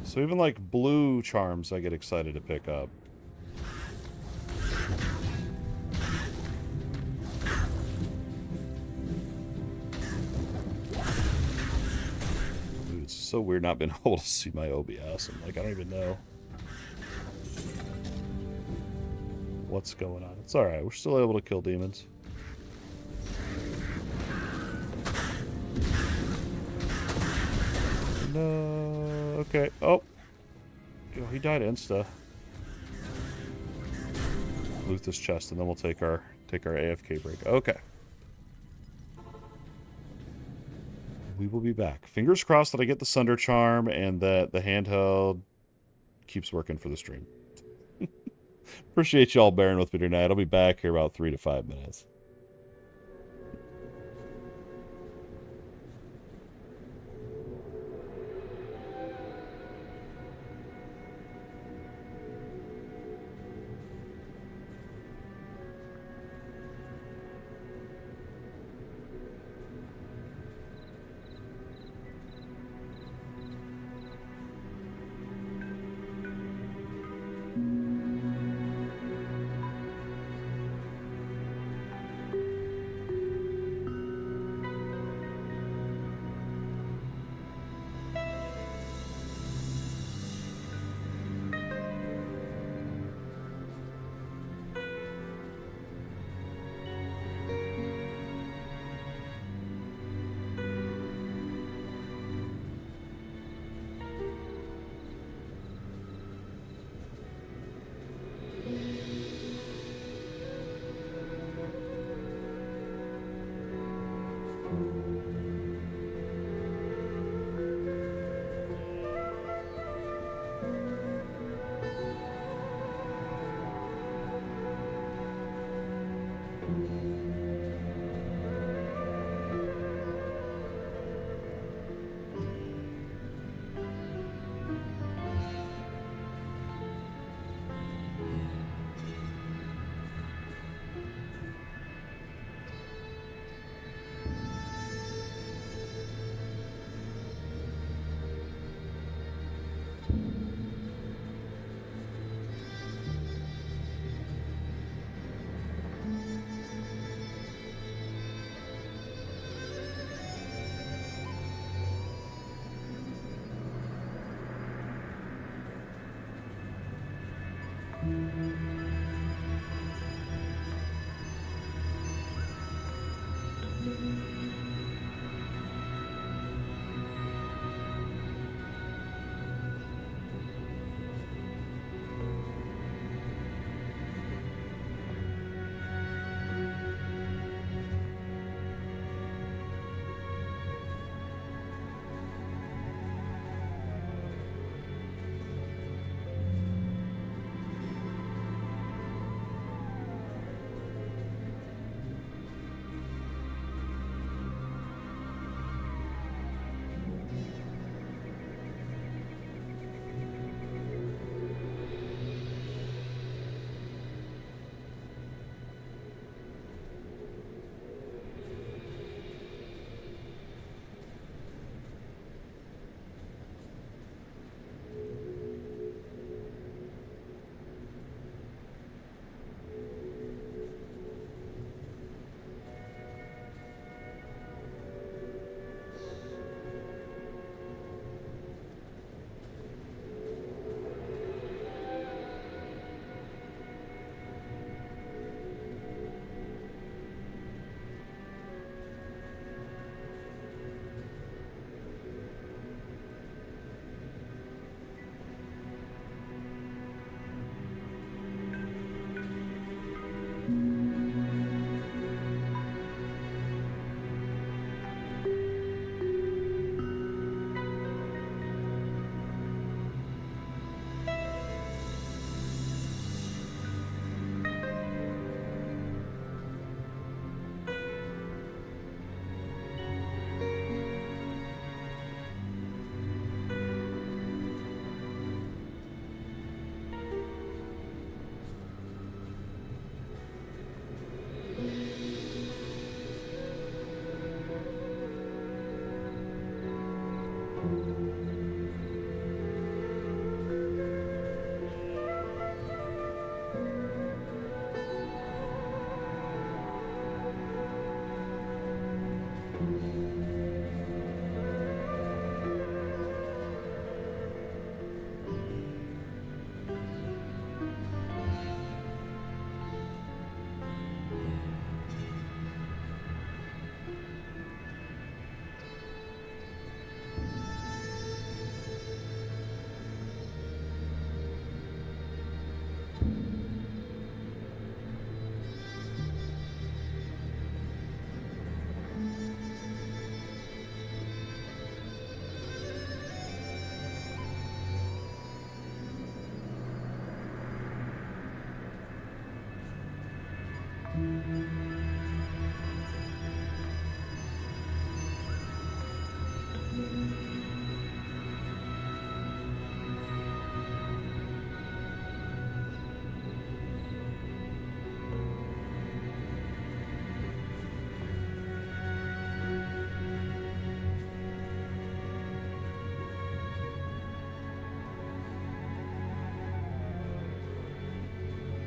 So even like blue charms I get excited to pick up. Dude, it's so weird not being able to see my OBS. I'm like, I don't even know what's going on. It's alright, we're still able to kill demons. No, okay. Oh, yo, he died insta. Loot this chest, and then we'll take our AFK break. Okay. We will be back. Fingers crossed that I get the Sunder Charm and that the handheld keeps working for the stream. Appreciate y'all bearing with me tonight. I'll be back here about 3 to 5 minutes.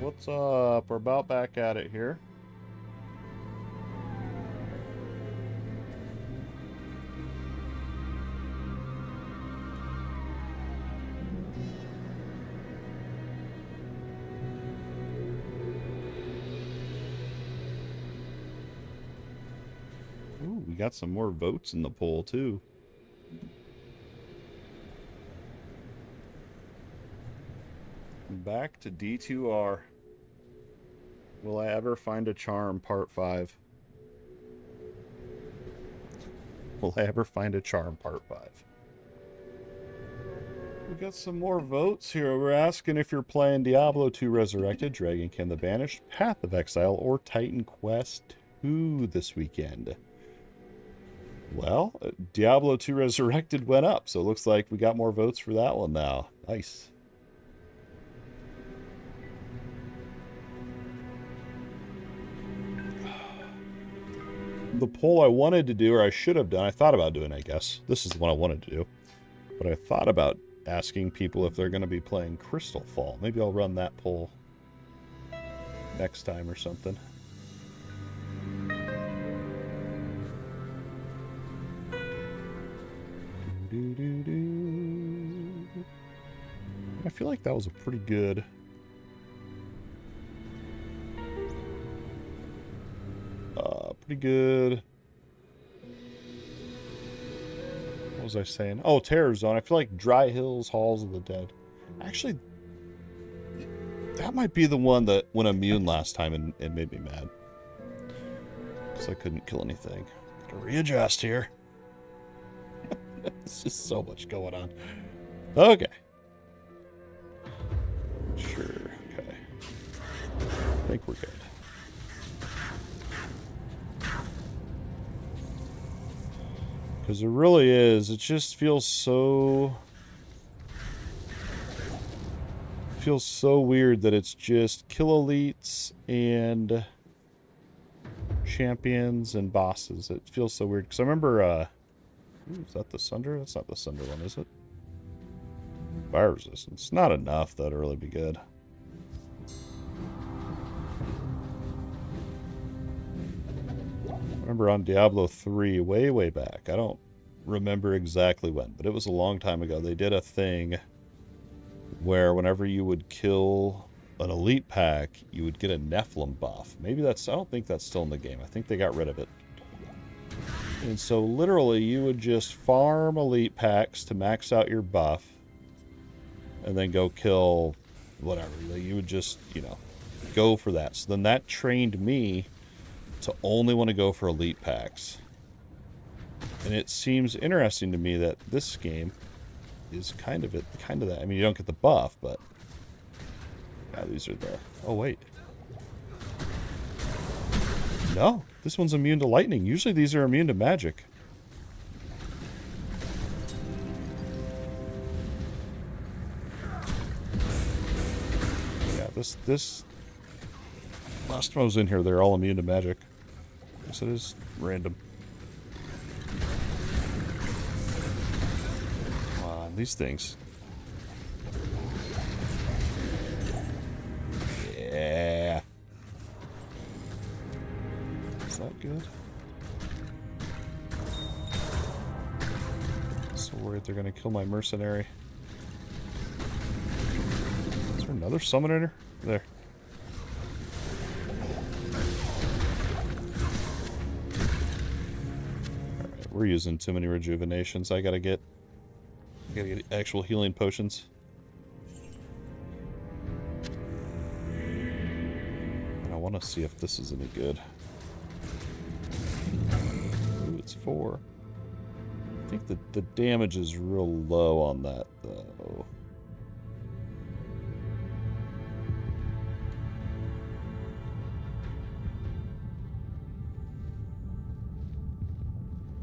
what's up? We're about back at it here. Ooh, we got some more votes in the poll, too. Back to D2R. Will I ever find a charm, part 5? Will I ever find a charm, part 5? We got some more votes here. We're asking if you're playing Diablo 2 Resurrected, Dragonkin the Banished, Path of Exile, or Titan Quest 2 this weekend. Well, Diablo 2 Resurrected went up, so it looks like we got more votes for that one now. Nice. The poll I wanted to do, or I should have done, I thought about doing, I guess. This is the one I wanted to do. But I thought about asking people if they're going to be playing Crystal Fall. Maybe I'll run that poll next time or something. I feel like that was a pretty good... pretty good... What was I saying? Oh, Terror Zone. I feel like Dry Hills, Halls of the Dead. Actually, that might be the one that went immune last time and made me mad. Because I couldn't kill anything. Gotta readjust here. There's just so much going on. Okay. Sure, okay. I think we're good. Because it really is. It just feels so... feels so weird that it's just kill elites and champions and bosses. It feels so weird. Because I remember... ooh, is that the sunder? That's not the sunder one, is it? Fire resistance. Not enough, though, to really be good. I remember on Diablo 3, way back. I don't remember exactly when, but it was a long time ago. They did a thing where whenever you would kill an elite pack, you would get a Nephilim buff. Maybe that's... I don't think that's still in the game. I think they got rid of it. And so literally you would just farm elite packs to max out your buff and then go kill whatever. You would just, you know, go for that. So then that trained me to only want to go for elite packs. And it seems interesting to me that this game is kind of that. I mean, you don't get the buff, but yeah, these are the... Oh, wait. No, this one's immune to lightning. Usually these are immune to magic. Yeah, this last time I was in here, they're all immune to magic. So it is random. Come on, these things. Yeah. Is that good? So worried they're gonna kill my mercenary. Is there another summon in here? There. Alright, we're using too many rejuvenations. I gotta get actual healing potions. And I wanna see if this is any good. Ooh, it's 4. I think the damage is real low on that, though.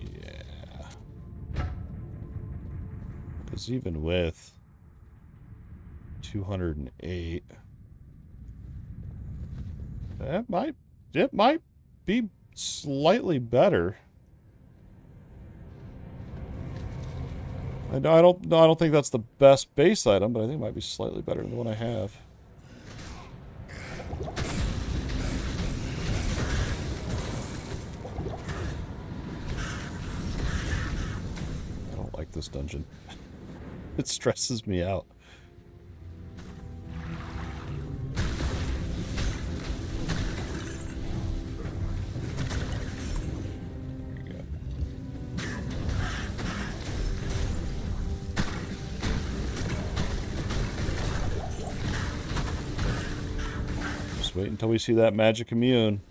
Yeah. Because even with 208, it might be slightly better. I don't think that's the best base item, but I think it might be slightly better than the one I have. this dungeon. It stresses me out. Wait until we see that magic immune.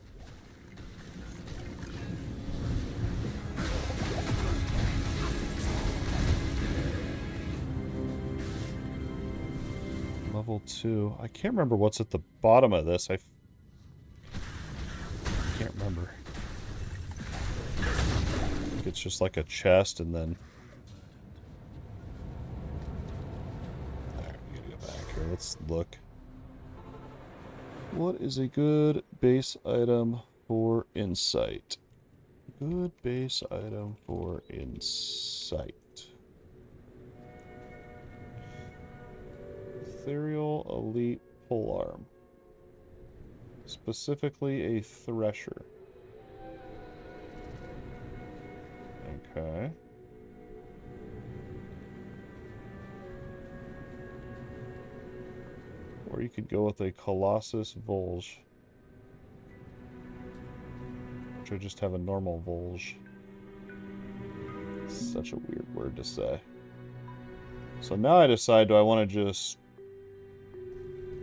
Level 2. I can't remember what's at the bottom of this. I can't remember. I think it's just like a chest and then... Alright, we gotta go back here. Let's look. What is a good base item for insight? Good base item for insight. Ethereal Elite Polearm. Specifically a Thresher. Okay. Or you could go with a Colossus Volge. Which would just have a normal Volge. Such a weird word to say. So now I decide, do I want to just...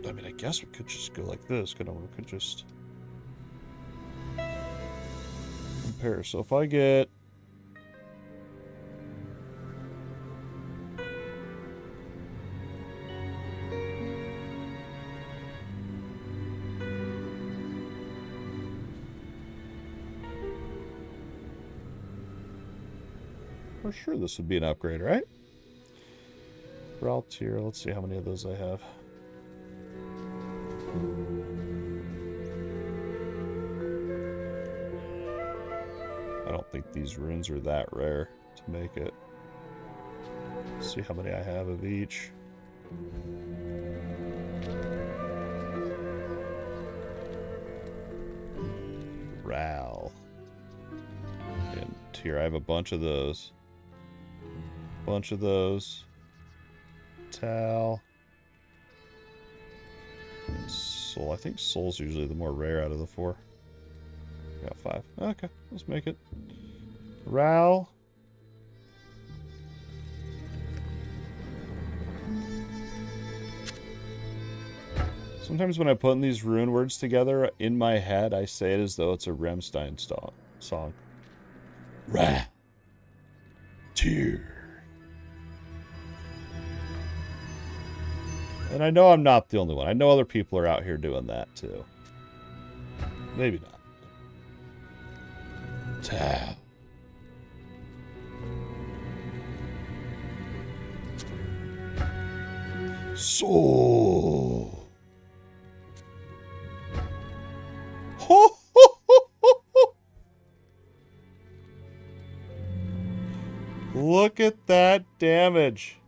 I mean, I guess we could just go like this, couldn't we? We could just... compare. So if I get... For sure this would be an upgrade, right? Brawl tier, let's see how many of those I have. I don't think these runes are that rare to make it. Let's see how many I have of each. Ral. And here I have a bunch of those. Bunch of those. Tal. And Soul. I think Soul's usually the more rare out of the 4. Got 5. Okay, let's make it. Ral. Sometimes when I put these rune words together in my head, I say it as though it's a Rammstein song. Ra. Tear. And I know I'm not the only one. I know other people are out here doing that too. Maybe not. Tab. Soul. Ho, ho, ho, ho, ho. Look at that damage.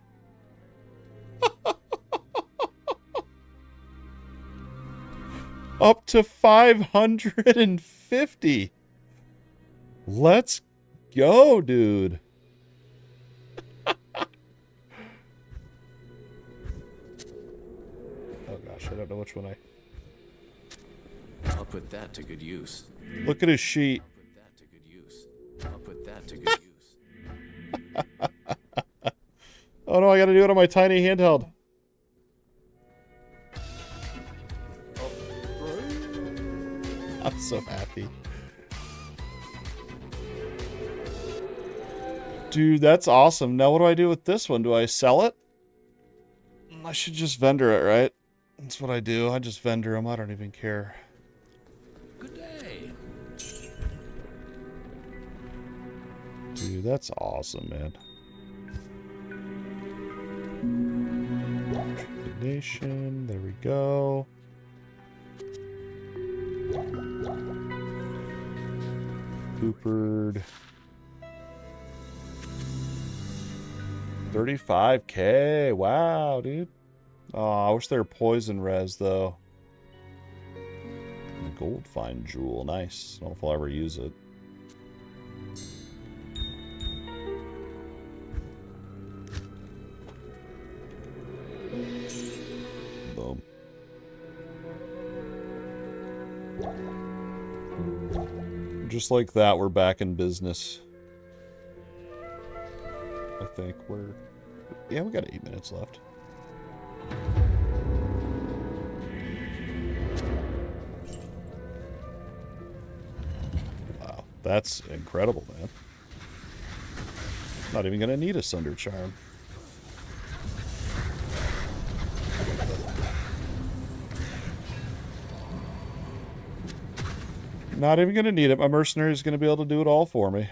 Up to 550. Let's go, dude. Oh gosh, I don't know which one I... I'll put that to good use. Look at his sheet. I'll put that to good use. I'll put that to good use. Oh no, I gotta do it on my tiny handheld. I'm so happy. Dude, that's awesome. Now what do I do with this one? Do I sell it? I should just vendor it, right? That's what I do. I just vendor them. I don't even care. Good day. Dude, that's awesome, man. Nation. There we go. Coopered. 35k. Wow, dude. Oh, I wish they were poison res, though. And a gold fine jewel. Nice. I don't know if I'll ever use it. just like that, we're back in business. I think we're... Yeah, we got 8 minutes left. Wow, that's incredible, man. Not even gonna need a Sunder Charm. Not even gonna need it. My mercenary is gonna be able to do it all for me.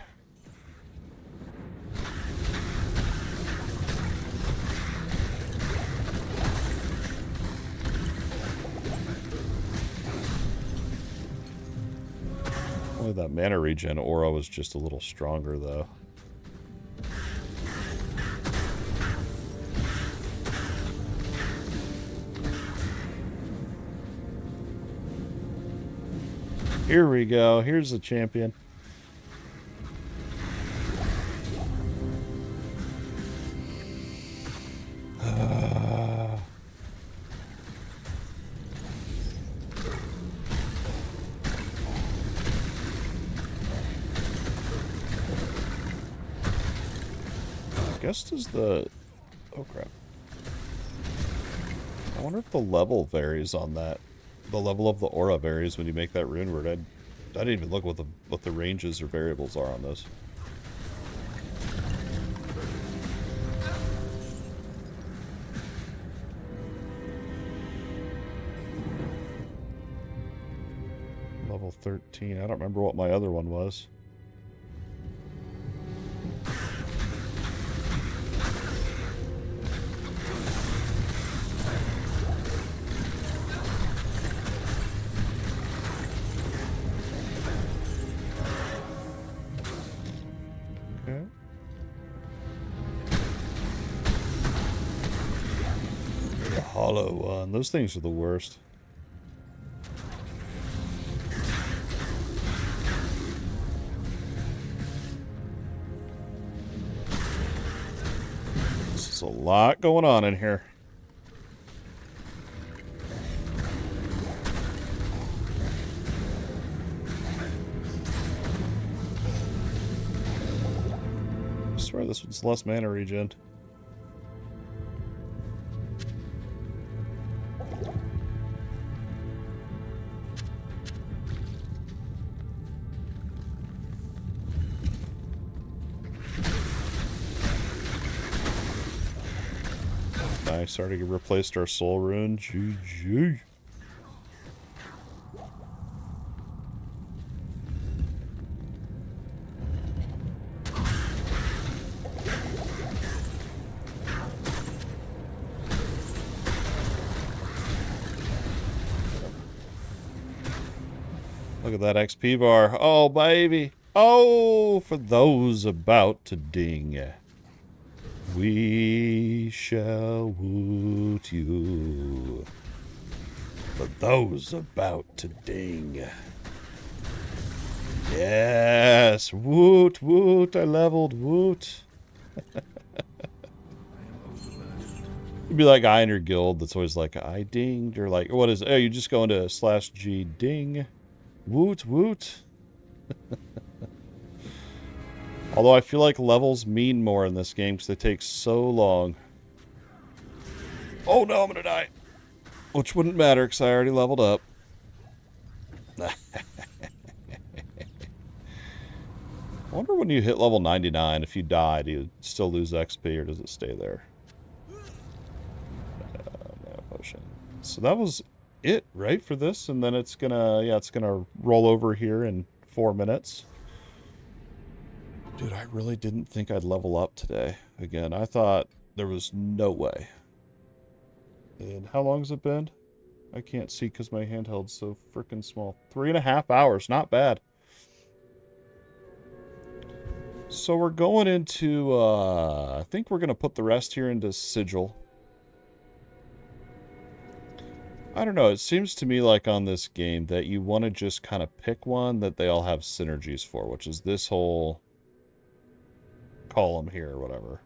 Only that mana regen aura was just a little stronger, though. Here we go. Here's the champion. I guess does the... Oh, crap. I wonder if the level varies on that. The level of the aura varies when you make that rune word. I didn't even look what the ranges or variables are on this. Level 13. I don't remember what my other one was. Hollow one. Those things are the worst. This is a lot going on in here. I swear this one's less mana regen. Nice, already replaced our soul rune. GG. Look at that XP bar. Oh, baby. Oh, for those about to ding. We shall woot you. For those about to ding. Yes. Woot, woot. I leveled. Woot. You'd be like guy in your guild that's always like, I dinged. Or like, what is it? Oh, you just go into /G ding. Woot, woot. Although I feel like levels mean more in this game because they take so long. Oh no, I'm gonna die. Which wouldn't matter because I already leveled up. I wonder when you hit level 99, if you die, do you still lose XP or does it stay there? Mana potion. So that was it, right, for this? And then it's gonna, yeah, it's gonna roll over here in 4 minutes. Dude, I really didn't think I'd level up today. Again, I thought there was no way. And how long has it been? I can't see because my handheld's so freaking small. 3.5 hours, not bad. So we're going into, I think we're going to put the rest here into Sigil. I don't know, it seems to me like on this game that you want to just kind of pick one that they all have synergies for, which is this whole column here or whatever.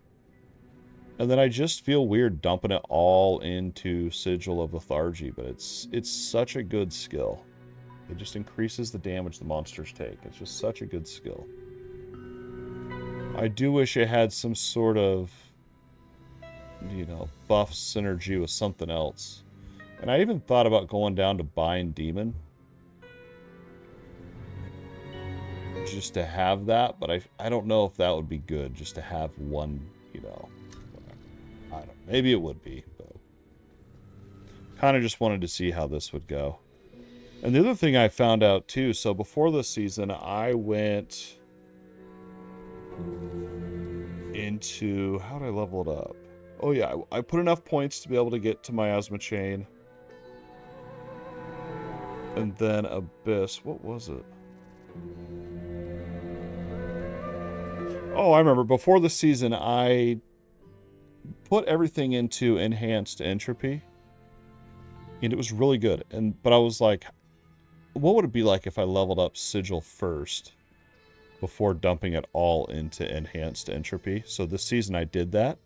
And then I just feel weird dumping it all into Sigil of Lethargy, but it's such a good skill. It just increases the damage the monsters take. It's just such a good skill. I do wish it had some sort of, you know, buff synergy with something else. And I even thought about going down to Bind Demon. Just to have that, but I don't know if that would be good, just to have one, you know. I don't know. Maybe it would be, but kind of just wanted to see how this would go. And the other thing I found out too, so before this season, I went into, how did I level it up? Oh yeah, I put enough points to be able to get to Miasma Chain. And then Abyss, what was it? Oh, I remember, before the season, I put everything into Enhanced Entropy. And it was really good. But I was like, what would it be like if I leveled up Sigil first before dumping it all into Enhanced Entropy? So this season I did that.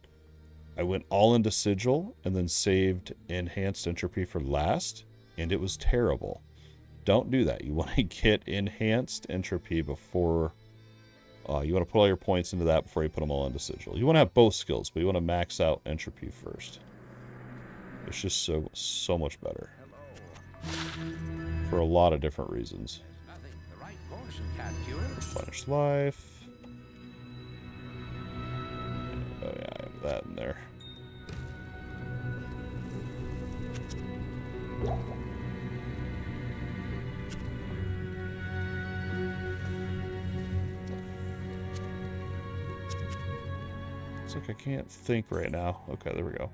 I went all into Sigil and then saved Enhanced Entropy for last, and it was terrible. Don't do that. You want to get Enhanced Entropy before... you want to put all your points into that before you put them all into Sigil. You want to have both skills, but you want to max out Entropy first. It's just so much better. For a lot of different reasons. Replenish life. Oh yeah, I have that in there. It's like I can't think right now. Okay, there we go.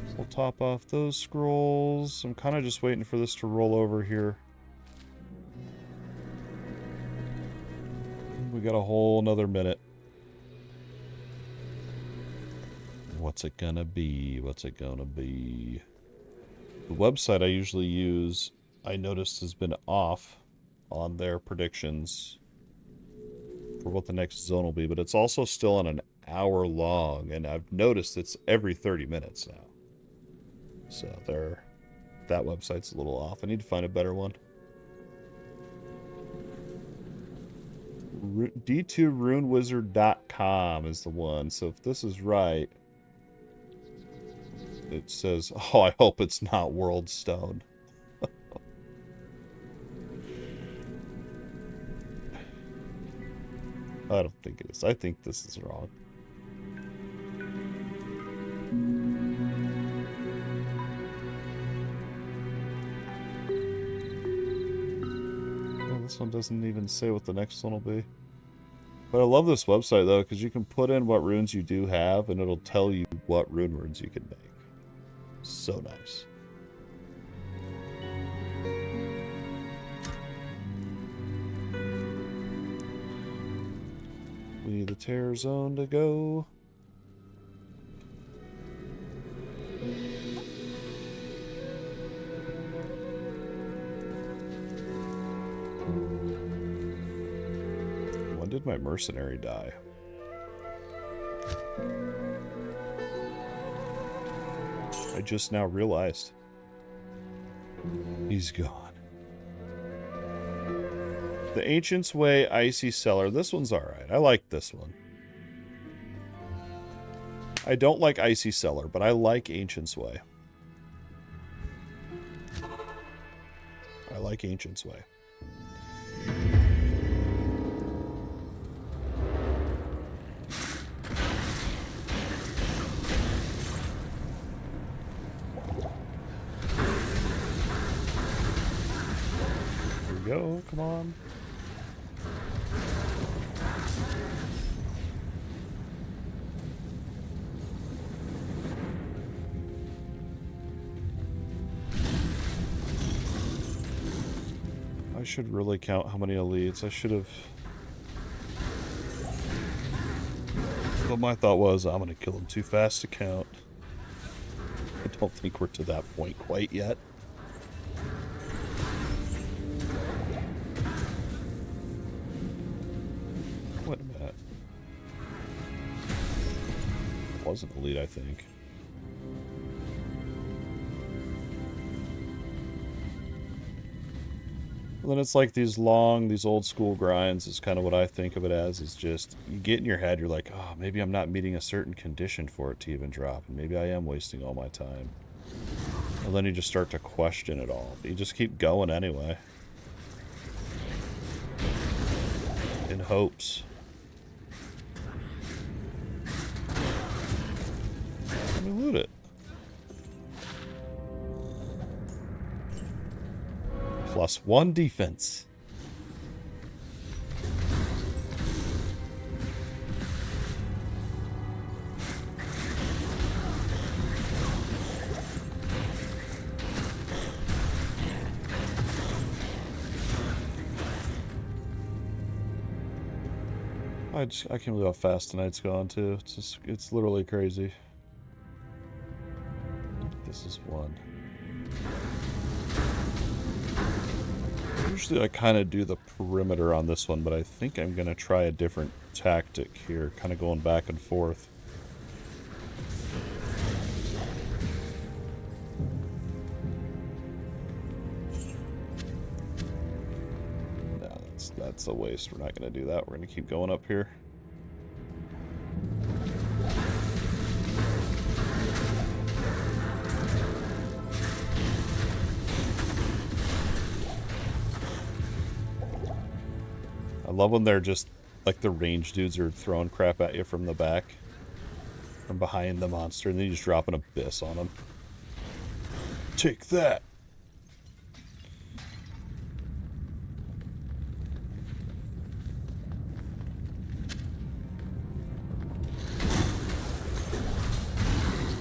So we'll top off those scrolls. I'm kind of just waiting for this to roll over here. We got a whole nother minute. What's it gonna be? What's it gonna be? The website I usually use, I noticed, has been off on their predictions for what the next zone will be, but it's also still on an hour long, and I've noticed it's every 30 minutes now. So that website's a little off. I need to find a better one. D2runewizard.com is the one. So if this is right, it says, oh, I hope it's not World Stone. I don't think it is. I think this is wrong. Oh, this one doesn't even say what the next one will be. But I love this website, though, because you can put in what runes you do have, and it'll tell you what rune words you can make. So nice. We need the Terror Zone to go. When did my mercenary die? I just now realized. He's gone. The Ancient's Way Icy Cellar. This one's alright. I like this one. I don't like Icy Cellar, but I like Ancient's Way. I like Ancient's Way. Here we go. Come on. I should really count how many elites. I should have. But my thought was, I'm going to kill them too fast to count. I don't think we're to that point quite yet. Wait a minute. was an elite, I think. And then it's like these old school grinds is kind of what I think of it as. Is just, you get in your head, you're like, oh, maybe I'm not meeting a certain condition for it to even drop. And maybe I am wasting all my time. And then you just start to question it all. But you just keep going anyway. In hopes. Let me loot it. +1 defense. I can't believe how fast tonight's gone too. It's literally crazy. This is one. Usually I kind of do the perimeter on this one, but I think I'm going to try a different tactic here, kind of going back and forth. No, that's a waste. We're not going to do that. We're going to keep going up here. I love when they're just, like, the range dudes are throwing crap at you from the back. From behind the monster, and then you just drop an abyss on them. Take that!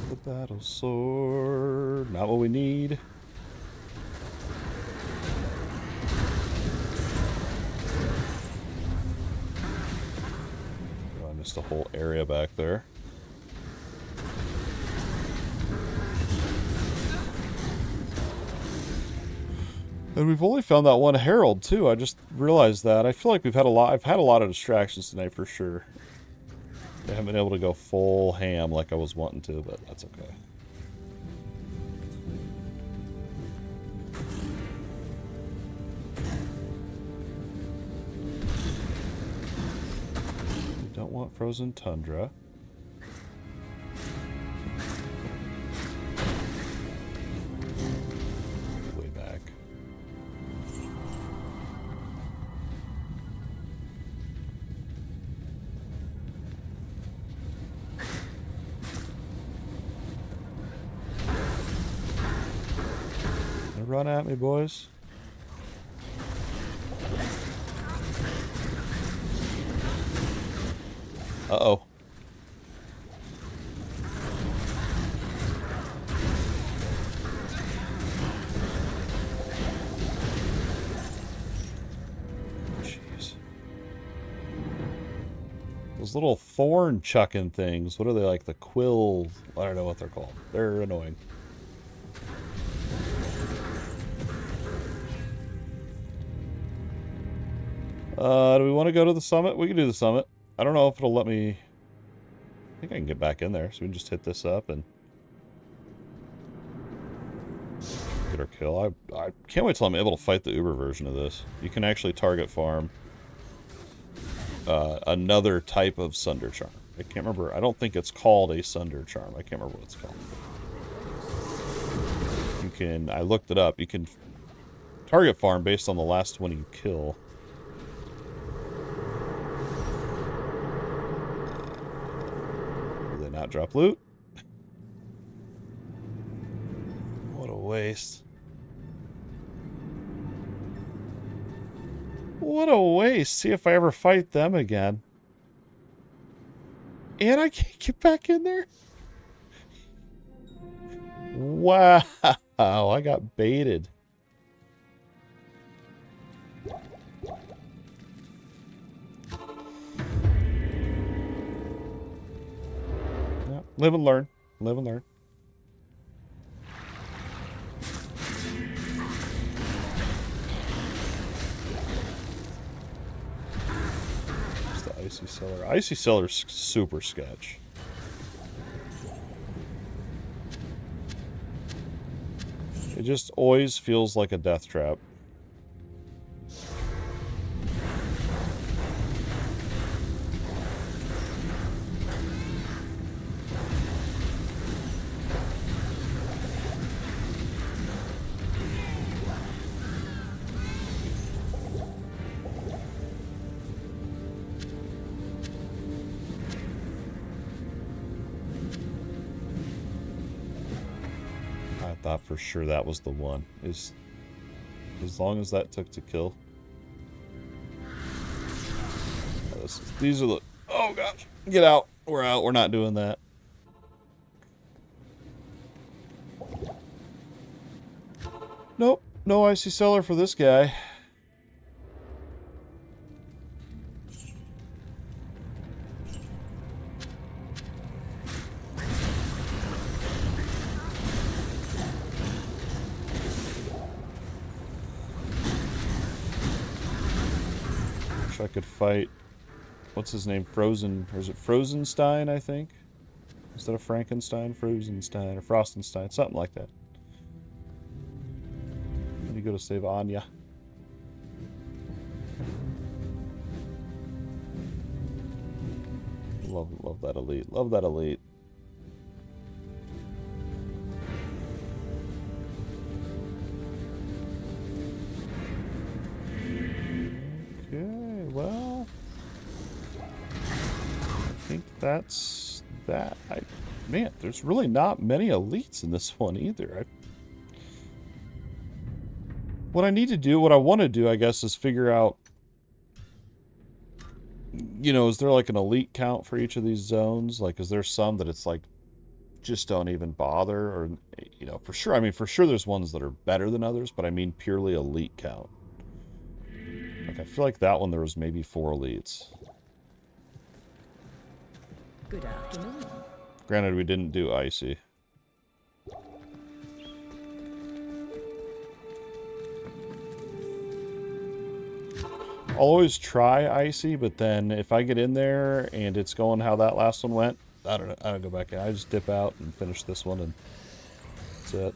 The battle sword. Not what we need. Just a whole area back there. And we've only found that one herald too. I just realized that. I feel like I've had a lot of distractions tonight for sure. I haven't been able to go full ham like I was wanting to, but that's okay. Don't want frozen tundra. Way back. Run at me, boys. Uh-oh. Jeez. Those little thorn chucking things. What are they, like the quill? I don't know what they're called. They're annoying. Do we want to go to the summit? We can do the summit. I don't know if it'll let me... I think I can get back in there, so we can just hit this up and... get our kill. I can't wait till I'm able to fight the Uber version of this. You can actually target farm another type of sunder charm. I can't remember. I don't think it's called a sunder charm. I can't remember what it's called. You can... I looked it up. You can target farm based on the last one you kill. Not drop loot. What a waste. What a waste. See if I ever fight them again. And I can't get back in there? Wow. I got baited. Live and learn. Live and learn. It's the Icy Cellar. Icy Cellar's super sketch. It just always feels like a death trap. I thought for sure that was the one. As long as that took to kill. These are the... Oh gosh. Get out. We're out. We're not doing that. Nope. No icy cellar for this guy. I could fight, what's his name, Frozen, or is it Frozenstein, I think? Instead of Frankenstein, Frozenstein, or Frostenstein, something like that. Then you go to save Anya. Love that elite, love that elite. Well, I think that's that. Man, there's really not many elites in this one either. What I need to do, what I want to do, I guess, is figure out, you know, is there like an elite count for each of these zones? Like, is there some that it's like, just don't even bother? Or, you know, for sure, I mean, for sure there's ones that are better than others, but I mean purely elite count. Like, I feel like that one there was maybe 4 elites. Good afternoon. Granted, we didn't do icy. I'll always try icy, but then if I get in there and it's going how that last one went, I don't know. I don't go back in. I just dip out and finish this one, and that's it.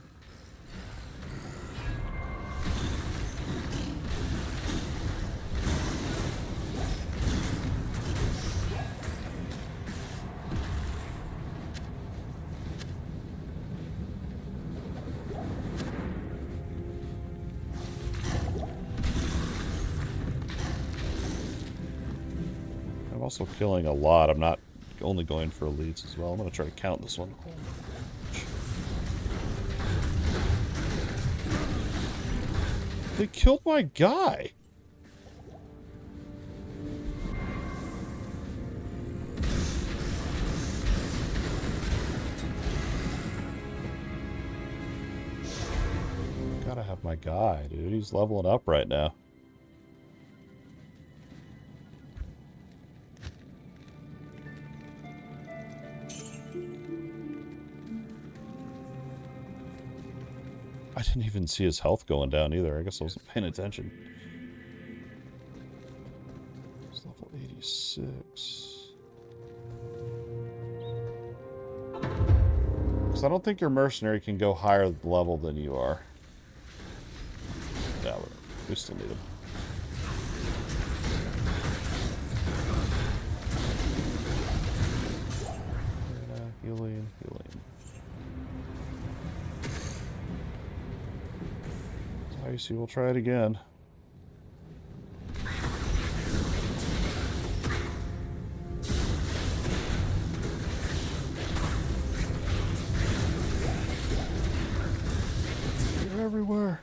I'm also killing a lot. I'm not only going for elites as well. I'm going to try to count this one. They killed my guy. Gotta have my guy, dude. He's leveling up right now. I didn't even see his health going down either. I guess I wasn't paying attention. He's level 86. Because I don't think your mercenary can go higher level than you are. Yeah, we still need him. Healing. Icy, we'll try it again. They're everywhere.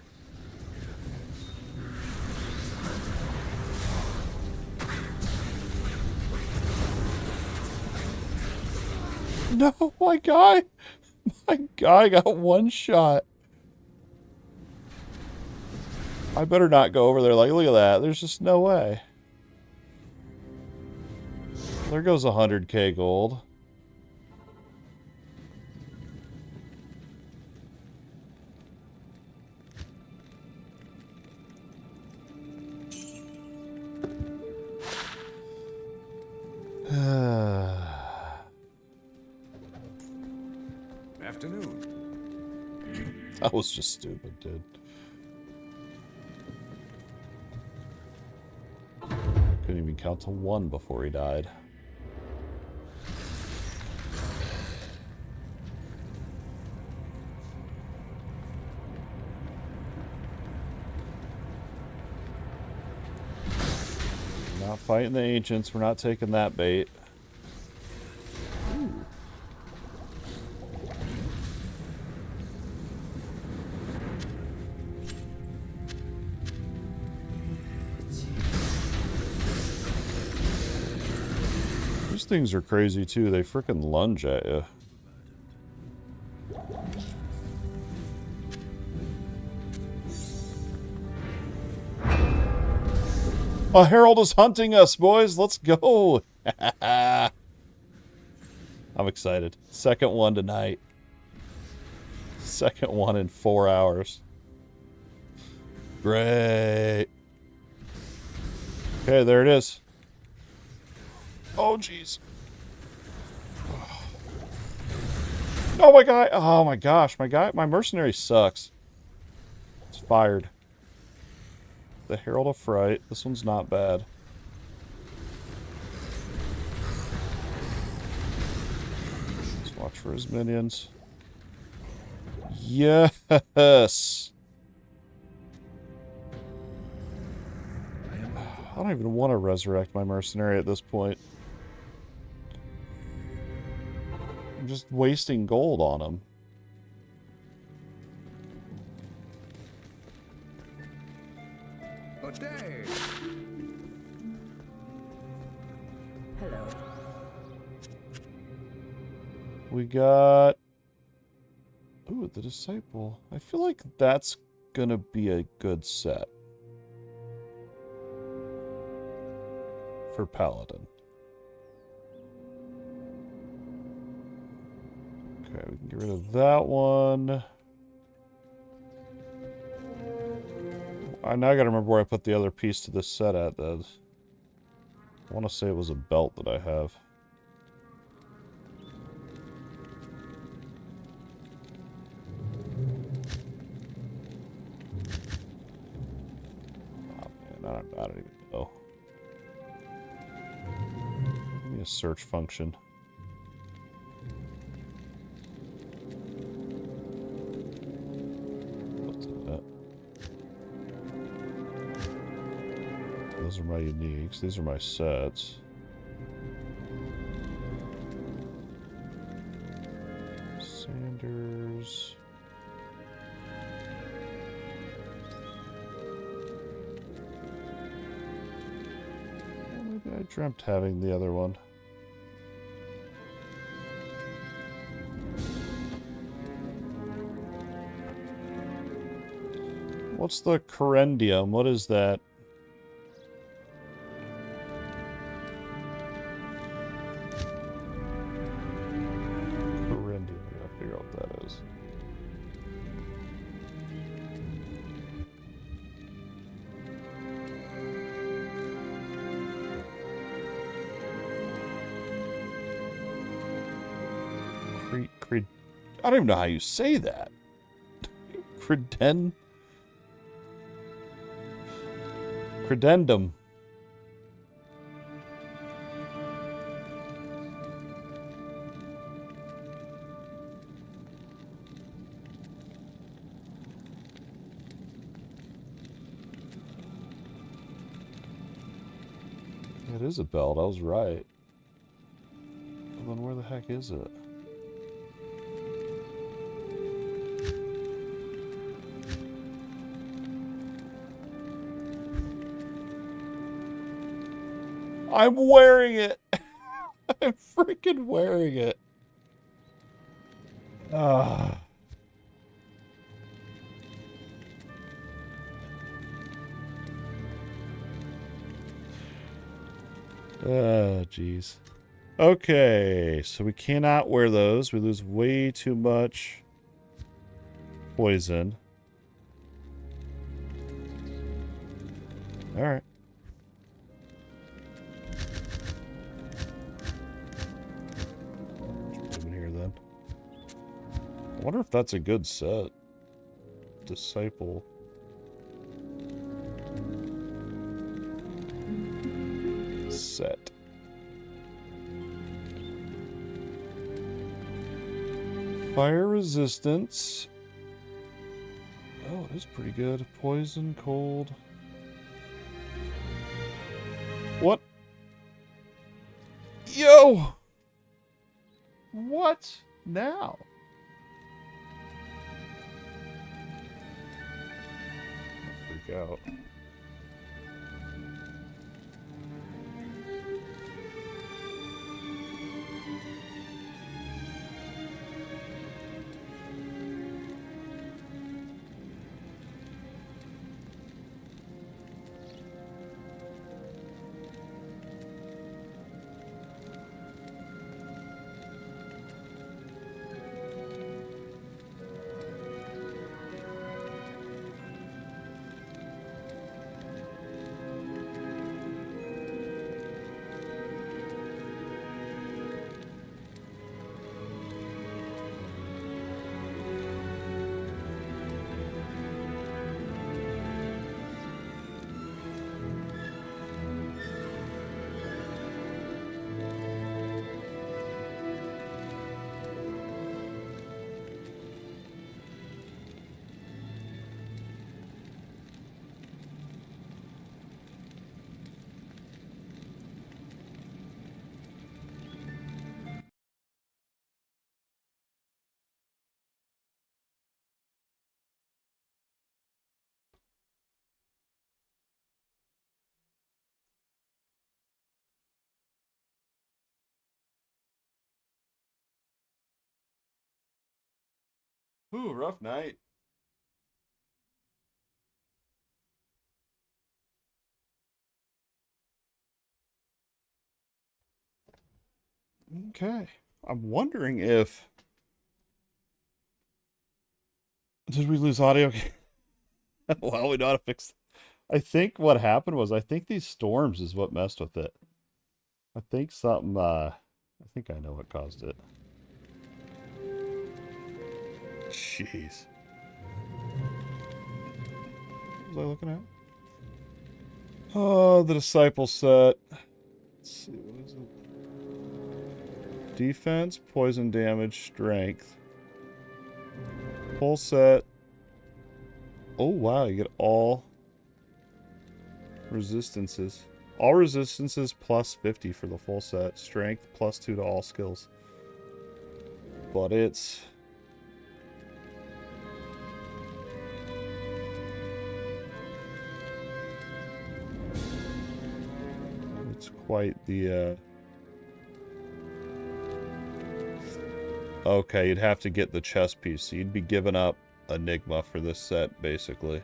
No, my guy got one shot. I better not go over there like, look at that. There's just no way. There goes 100k gold. Afternoon. That was just stupid, dude. Couldn't even count to 1 before he died. We're not fighting the ancients. We're not taking that bait. Ooh. These things are crazy too. They frickin' lunge at you. A herald is hunting us, boys. Let's go. I'm excited. Second one tonight. Second one in 4 hours. Great. Okay, there it is. Oh, jeez. Oh, my guy. Oh, my gosh. My mercenary sucks. It's fired. The Herald of Fright. This one's not bad. Let's watch for his minions. Yes! I don't even want to resurrect my mercenary at this point. I'm just wasting gold on him. Good day. Hello. We got... Ooh, the Disciple. I feel like that's gonna be a good set. For Paladin. Okay, we can get rid of that one. I now gotta remember where I put the other piece to this set at, then. I want to say it was a belt that I have. Oh, man, I don't even know. Give me a search function. Those are my uniques. These are my sets. Sanders. Well, maybe I dreamt having the other one. What's the correndium? What is that? I don't even know how you say that. Credendum. It is a belt, I was right. Well, then where the heck is it? I'm wearing it. I'm freaking wearing it. Ah. Oh, jeez. Okay, so we cannot wear those. We lose way too much poison. All right. I wonder if that's a good set. disciple. Set. Fire resistance. Oh, it is pretty good. Poison, cold. What? Yo! What now? I'll freak out. Ooh, rough night. Okay. I'm wondering if... Did we lose audio? Well, we know how to fix... I think what happened was, I think these storms is what messed with it. I think something, I think I know what caused it. Jeez. What was I looking at? Oh, the disciple set. Let's see, what is it? Defense, poison damage, strength. Full set. Oh, wow, you get all resistances. All resistances plus 50 for the full set. Strength plus 2 to all skills. But it's... It's quite the, Okay, you'd have to get the chess piece. So you'd be giving up Enigma for this set, basically.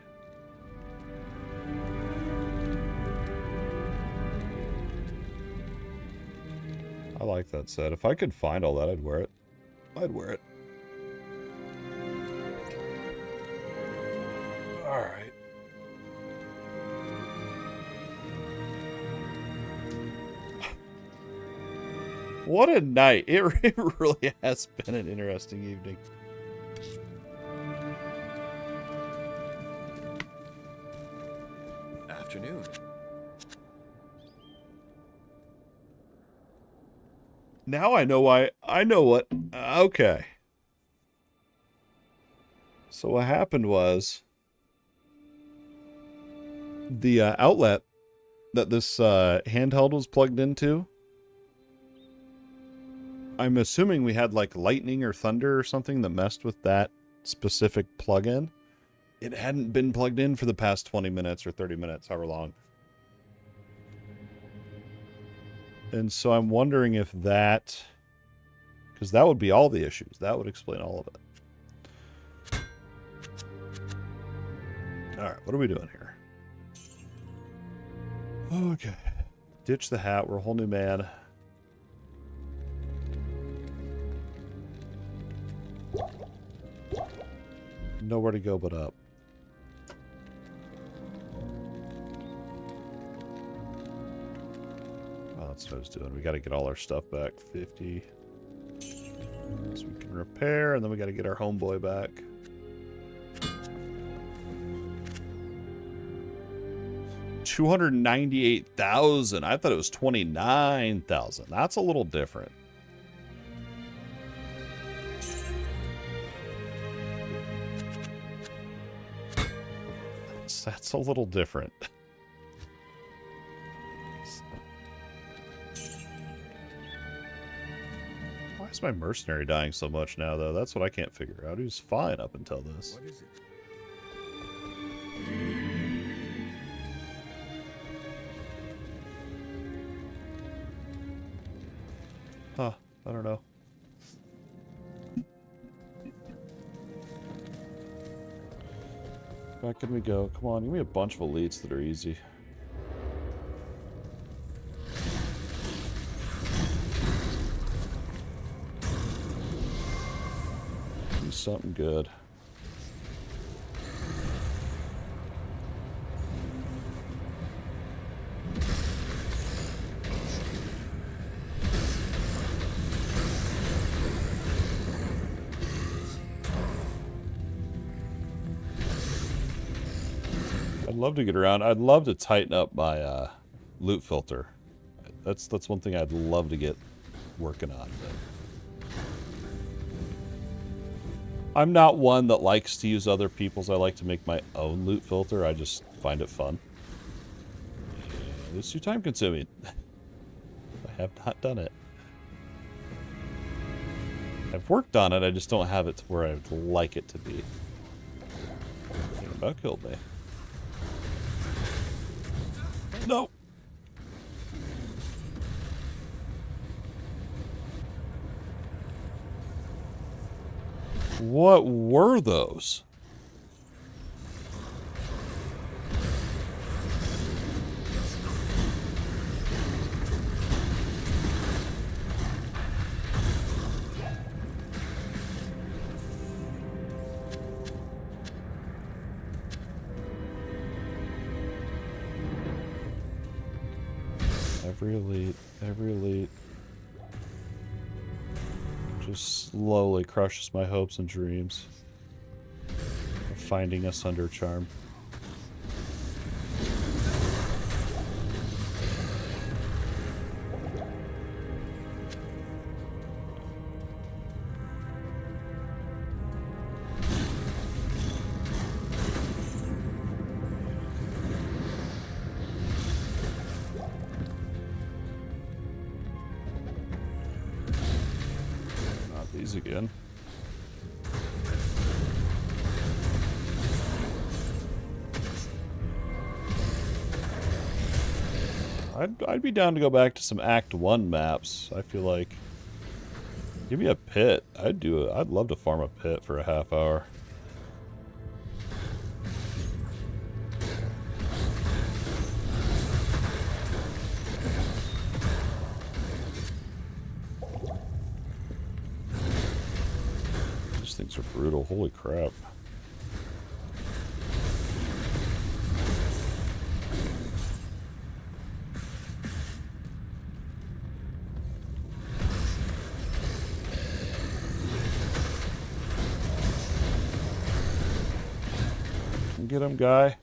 I like that set. If I could find all that, I'd wear it. I'd wear it. Alright. What a night. It really has been an interesting evening. Afternoon. Now I know why. I know what. Okay. So what happened was the outlet that this handheld was plugged into, I'm assuming we had like lightning or thunder or something that messed with that specific plug-in. It hadn't been plugged in for the past 20 minutes or 30 minutes, however long. And so I'm wondering if that... Because that would be all the issues. That would explain all of it. Alright, what are we doing here? Okay. Ditch the hat. We're a whole new man. Nowhere to go but up. Oh, that's what I was doing. We got to get all our stuff back. 50. So we can repair, and then we got to get our homeboy back. 298,000. I thought it was 29,000. That's a little different. That's a little different. Why is my mercenary dying so much now, though? That's what I can't figure out. He was fine up until this. What is it? Huh. I don't know. Back can we go? Come on, give me a bunch of elites that are easy. Do something good. I'd love to get around. I'd love to tighten up my loot filter. That's one thing I'd love to get working on. But I'm not one that likes to use other people's. I like to make my own loot filter. I just find it fun. It's too time consuming. I have not done it. I've worked on it. I just don't have it to where I'd like it to be. It about killed me. No. What were those? Every elite just slowly crushes my hopes and dreams of finding a sunder charm. Again. I'd be down to go back to some Act 1 maps. I feel like, give me a pit. I'd love to farm a pit for a half hour. Things are brutal. Holy crap. Get him, guy.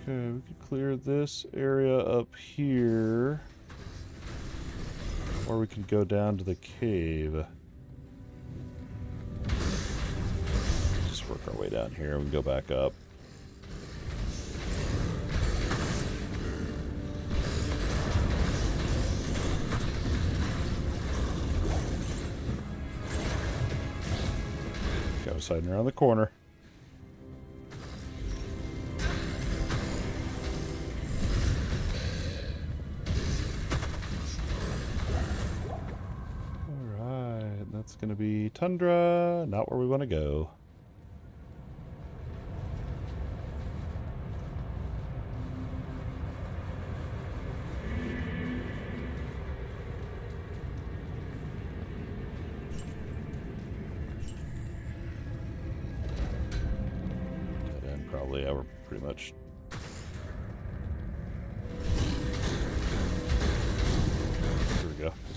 Okay, we could clear this area up here. Or we could go down to the cave. Just work our way down here and we can go back up. Okay, I was hiding around the corner. It's going to be tundra, not where we want to go. And probably, yeah, we're pretty much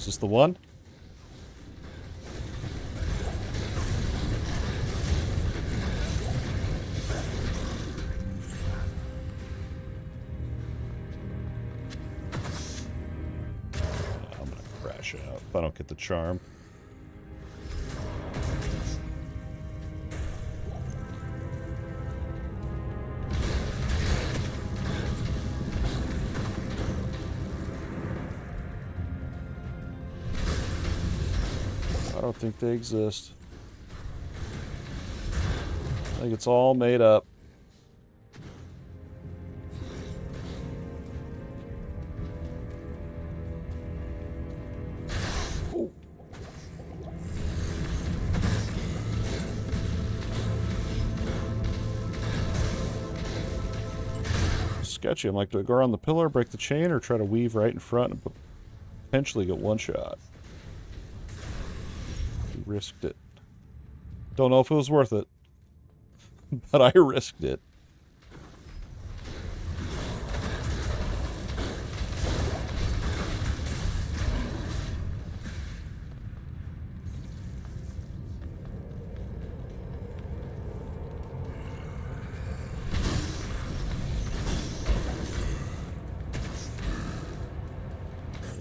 Is this the one? I'm gonna crash out if I don't get the charm. I don't think they exist. I think it's all made up. Ooh. Sketchy. I'm like, do I go around the pillar, break the chain, or try to weave right in front and potentially get one shot? Risked it. Don't know if it was worth it, but I risked it.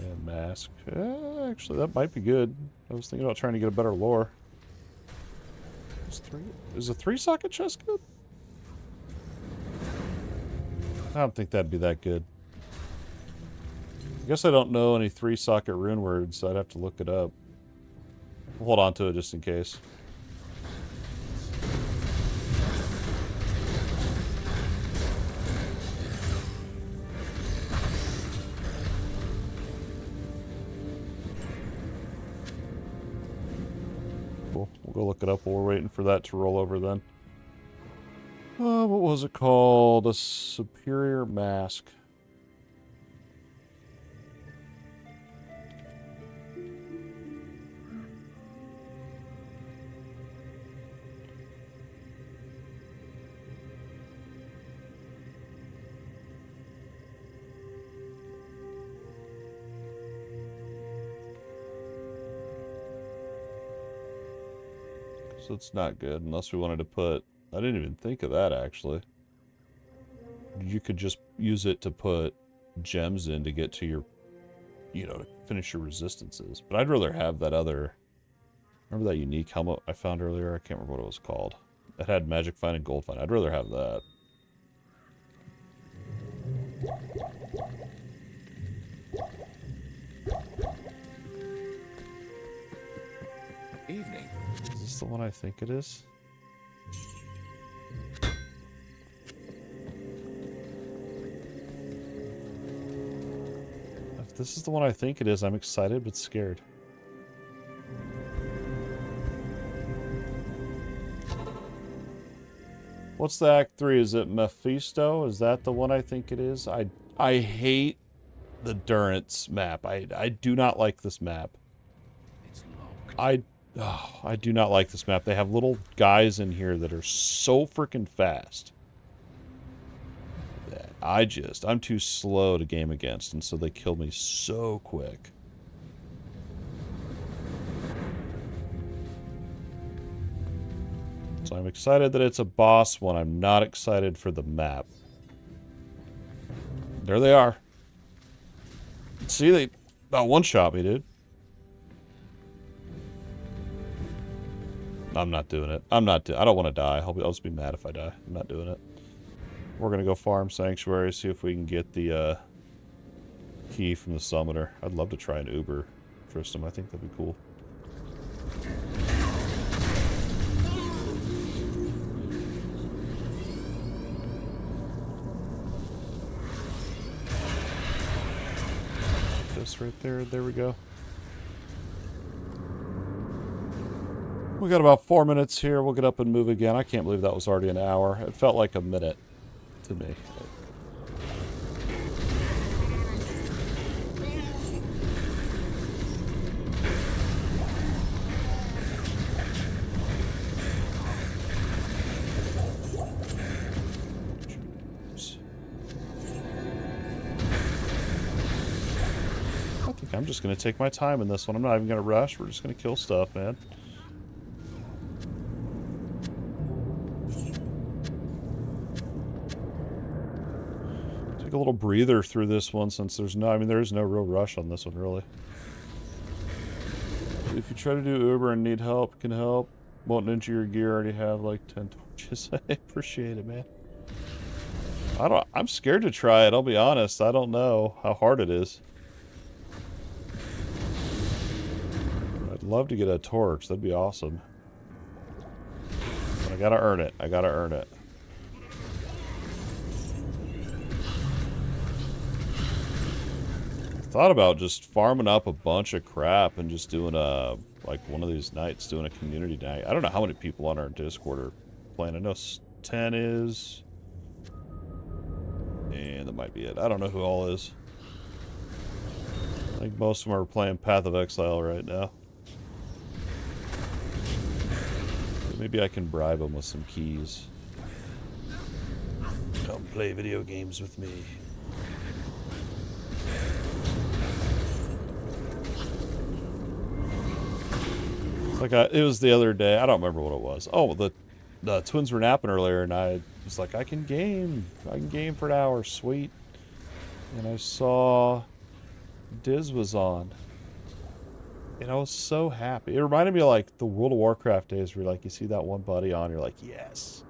And mask. Actually, that might be good. I was thinking about trying to get a better lore. Is a 3-socket chest good? I don't think that'd be that good. I guess I don't know any 3-socket rune words, so I'd have to look it up. We'll hold on to it just in case. We'll go look it up while we're waiting for that to roll over then. What was it called? A superior mask. So it's not good unless we wanted to put... I didn't even think of that, actually. You could just use it to put gems in to get to your... You know, to finish your resistances. But I'd rather have that other... Remember that unique helmet I found earlier? I can't remember what it was called. It had Magic Find and Gold Find. I'd rather have that. Evening. Is this the one I think it is? If this is the one I think it is, I'm excited but scared. What's the Act 3? Is it Mephisto? Is that the one I think it is? I hate the Durance map. I do not like this map. It's locked. I do not like this map. They have little guys in here that are so freaking fast that I'm too slow to game against, and so they kill me so quick. So I'm excited that it's a boss one. I'm not excited for the map. There they are. See, they one-shot me, dude. I'm not doing it. I don't want to die. I'll just be mad if I die. I'm not doing it. We're going to go farm Sanctuary, see if we can get the key from the Summoner. I'd love to try an Uber Tristram. I think that'd be cool. This right there. There we go. We got about 4 minutes here. We'll get up and move again. I can't believe that was already an hour. It felt like a minute to me. What the I'm just going to take my time in this one. I'm not even going to rush. We're just going to kill stuff, man. Take a little breather through this one since there's no, I mean, there is no real rush on this one, really. If you try to do Uber and need help, can help. Won't ninja your gear, already have like 10 torches. I appreciate it, man. I'm scared to try it, I'll be honest. I don't know how hard it is. I'd love to get a torch, that'd be awesome. But I gotta earn it, I gotta earn it. I thought about just farming up a bunch of crap and just doing a, like one of these nights, doing a community night. I don't know how many people on our Discord are playing. I know 10 is... And that might be it. I don't know who all is. I think most of them are playing Path of Exile right now. Maybe I can bribe them with some keys. Come play video games with me. Like it was the other day. I don't remember what it was. Oh, the twins were napping earlier, and I was like, I can game for an hour, sweet. And I saw Diz was on, and I was so happy. It reminded me of like the World of Warcraft days, where like you see that one buddy on, you're like, yes.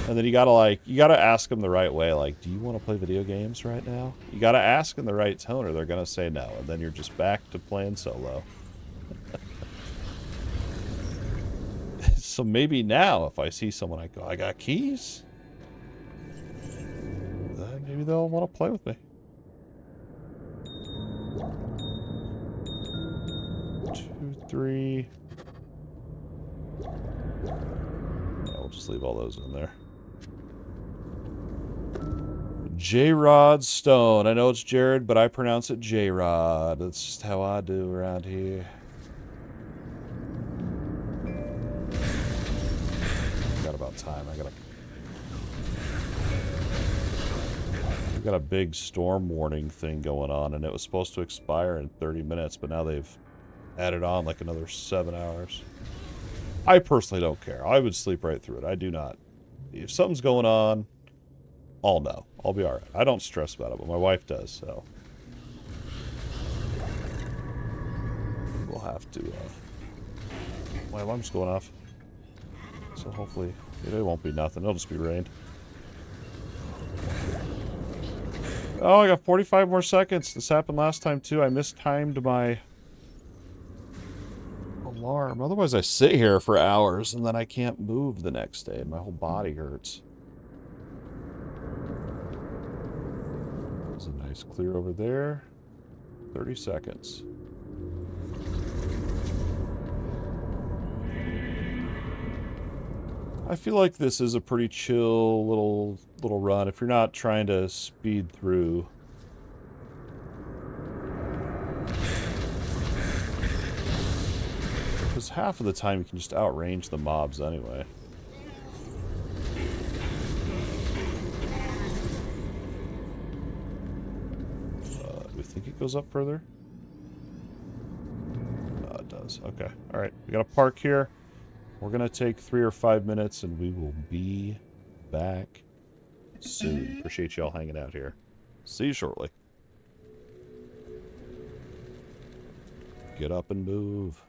And then you gotta ask them the right way. Like, do you want to play video games right now? You gotta ask in the right tone, or they're gonna say no, and then you're just back to playing solo. So maybe now, if I see someone, I go, I got keys. Then maybe they'll want to play with me. 2, 3. Yeah, we'll just leave all those in there. J-Rod Stone. I know it's Jared, but I pronounce it J-Rod. That's just how I do around here. About time. We've got a big storm warning thing going on, and it was supposed to expire in 30 minutes, but now they've added on like another 7 hours. I personally don't care. I would sleep right through it. I do not. If something's going on, I'll know. I'll be alright. I don't stress about it, but my wife does, so we'll have to my alarm's going off. So hopefully it won't be nothing. It'll just be rain. Oh, I got 45 more seconds. This happened last time too. I mistimed my alarm. Otherwise I sit here for hours and then I can't move the next day. My whole body hurts. There's a nice clear over there. 30 seconds. I feel like this is a pretty chill little run if you're not trying to speed through. Because half of the time you can just outrange the mobs anyway. Do we think it goes up further? It does. Okay. Alright. We got to park here. We're going to take 3 or 5 minutes and we will be back soon. Appreciate y'all hanging out here. See you shortly. Get up and move.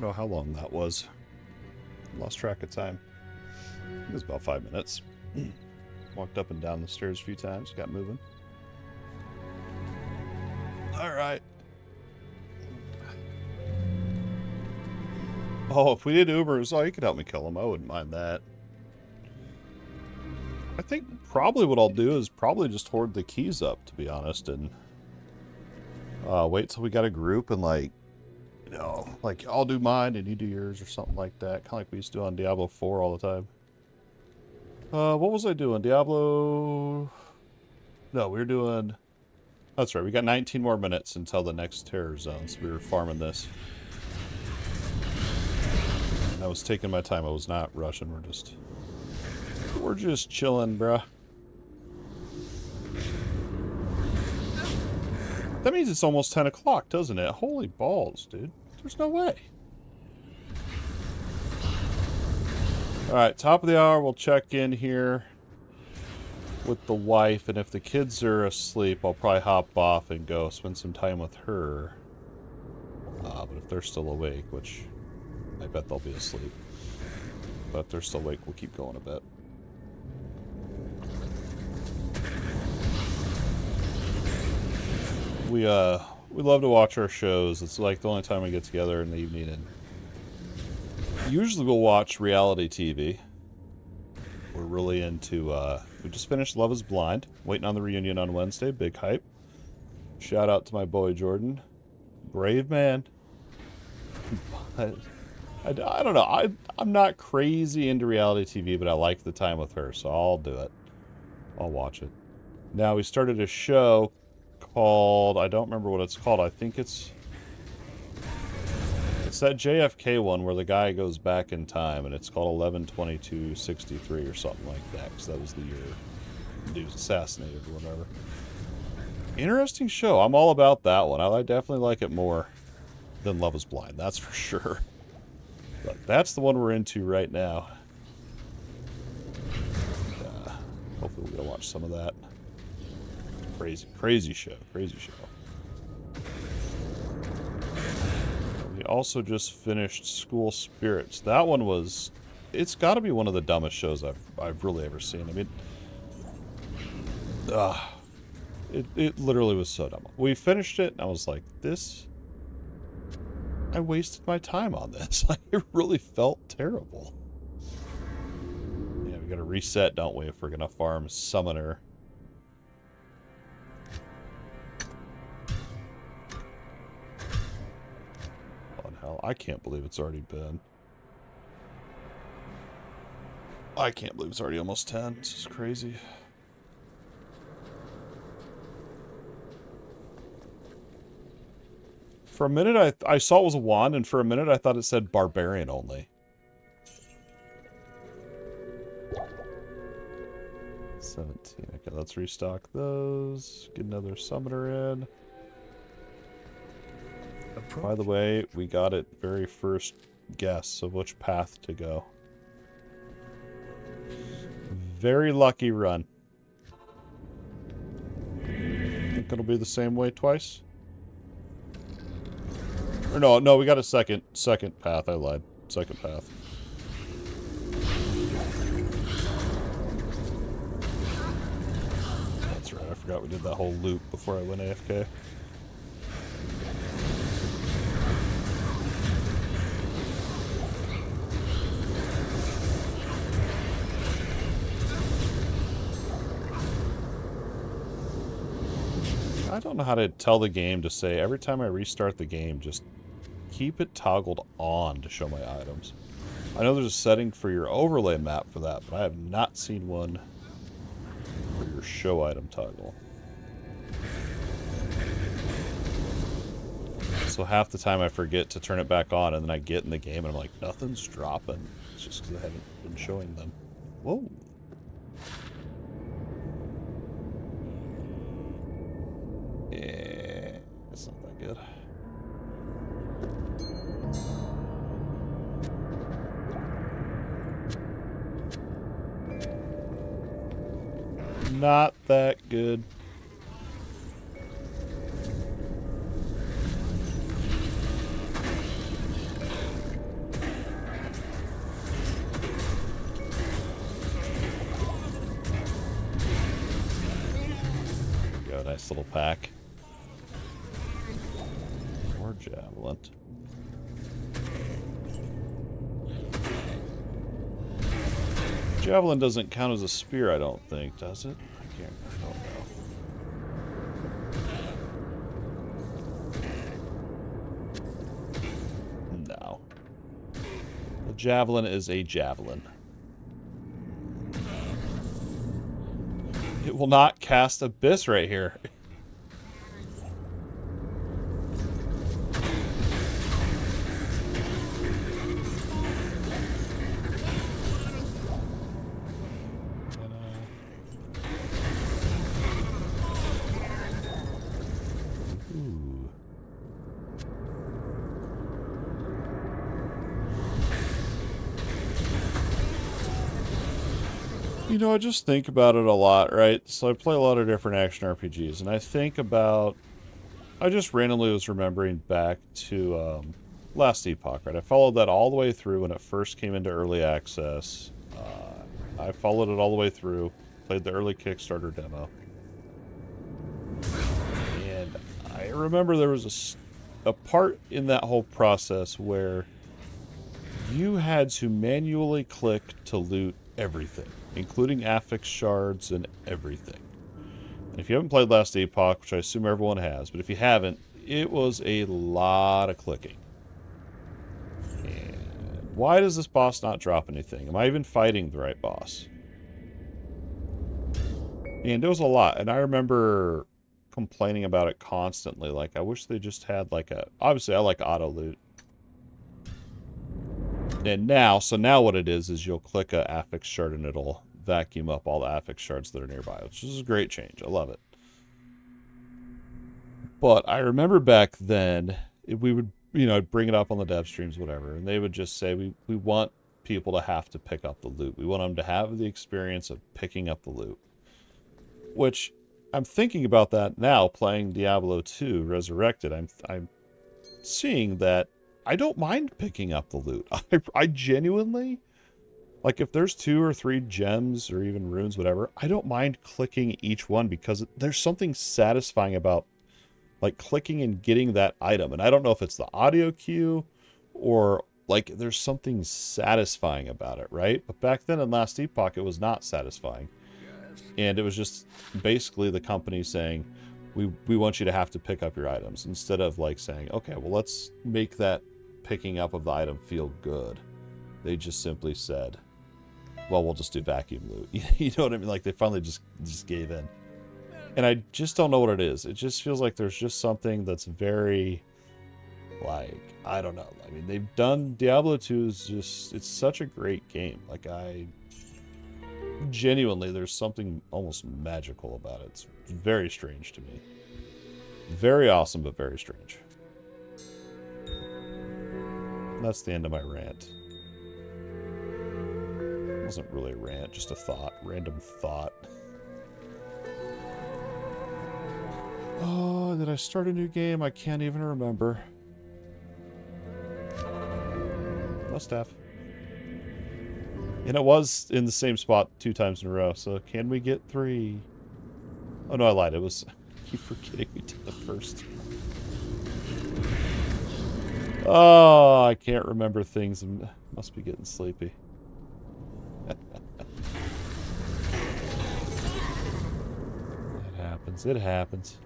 don't know how long that was. Lost track of time. It was about 5 minutes. Walked up and down the stairs a few times, got moving. Alright. Oh, if we did Ubers, oh, you could help me kill him. I wouldn't mind that. I think probably what I'll do is probably just hoard the keys up, to be honest, and wait till we got a group and, like, you know, like, I'll do mine and you do yours or something like that. Kind of like we used to do on Diablo 4 all the time. What was I doing? Diablo... No, we were doing... That's right, we got 19 more minutes until the next terror zone, so we were farming this. And I was taking my time, I was not rushing, we're just chilling, bruh. That means it's almost 10 o'clock, doesn't it? Holy balls, dude. There's no way. Alright, top of the hour, we'll check in here with the wife, and if the kids are asleep, I'll probably hop off and go spend some time with her. But if they're still awake, which I bet they'll be asleep. But if they're still awake, we'll keep going a bit. We love to watch our shows. It's like the only time we get together in the evening, and usually we'll watch reality TV. We're really into, we just finished Love is Blind. Waiting on the reunion on Wednesday. Big hype. Shout out to my boy Jordan. Brave man. But I don't know. I'm not crazy into reality TV, but I like the time with her, so I'll do it. I'll watch it. Now, we started a show called, I don't remember what it's called. I think it's that JFK one where the guy goes back in time, and it's called 11/22/63 or something like that, because that was the year he was assassinated or whatever. Interesting show. I'm all about that one. I definitely like it more than Love is Blind, that's for sure. But that's the one we're into right now. Hopefully we'll watch some of that. Crazy show. Crazy show. We also just finished School Spirits. That one was... It's got to be one of the dumbest shows I've really ever seen. I mean... It literally was so dumb. We finished it, and I was like, this... I wasted my time on this. Like, it really felt terrible. Yeah, we gotta reset, don't we, if we're gonna farm Summoner. I can't believe it's already been. I can't believe it's already almost 10. This is crazy. For a minute, I saw it was a wand, and for a minute I thought it said Barbarian only. $17. Okay, let's restock those. Get another Summoner in. By the way, we got it very first guess of which path to go. Very lucky run. Think it'll be the same way twice? Or no, we got a second path. I lied. Second path. That's right. I forgot we did that whole loop before I went AFK. I don't know how to tell the game to say every time I restart the game, just keep it toggled on to show my items. I know there's a setting for your overlay map for that, but I have not seen one for your show item toggle. So half the time I forget to turn it back on, and then I get in the game and I'm like, nothing's dropping. It's just because I haven't been showing them. Whoa. Yeah, that's not that good. Not that good. nice little pack. More javelin. Javelin doesn't count as a spear, I don't think, does it? I don't know. No. The javelin is a javelin. It will not cast Abyss right here. You know, I just think about it a lot, right? So I play a lot of different action RPGs, and I think about... I just randomly was remembering back to last Epoch, right? I followed that all the way through when it first came into early access. I followed it all the way through, played the early Kickstarter demo. And I remember there was a part in that whole process where you had to manually click to loot everything, including affix shards and everything. And if you haven't played Last Epoch, which I assume everyone has, but if you haven't, it was a lot of clicking. And why does this boss not drop anything? Am I even fighting the right boss? And it was a lot, and I remember complaining about it constantly. Like, I wish they just had like a... Obviously, I like auto loot. And now, so now what it is you'll click a affix shard and it'll vacuum up all the affix shards that are nearby, which is a great change. I love it. But I remember back then, we would, you know, I'd bring it up on the dev streams, whatever, and they would just say, we want people to have to pick up the loot. We want them to have the experience of picking up the loot. Which, I'm thinking about that now, playing Diablo 2 Resurrected. I'm seeing that I don't mind picking up the loot. I genuinely, like, if there's 2 or 3 gems or even runes, whatever, I don't mind clicking each one because there's something satisfying about, like, clicking and getting that item. And I don't know if it's the audio cue or, like, there's something satisfying about it, right? But back then in Last Epoch, it was not satisfying. And it was just basically the company saying, we want you to have to pick up your items, instead of, like, saying, okay, well, let's make that picking up of the item feel good. They just simply said, well, we'll just do vacuum loot. You know what I mean? Like, they finally just gave in. And I just don't know what it is. It just feels like there's just something that's very, like, I don't know. I mean, they've done... Diablo 2 is just... It's such a great game. Like, genuinely, there's something almost magical about it. It's very strange to me. Very awesome, but very strange. That's the end of my rant. It wasn't really a rant, just a thought. Random thought. Oh, did I start a new game? I can't even remember. Must have. And it was in the same spot 2 times in a row, so can we get 3? Oh no, I lied. It was... I keep forgetting we did the first. Oh, I can't remember things. I must be getting sleepy. It happens. It happens.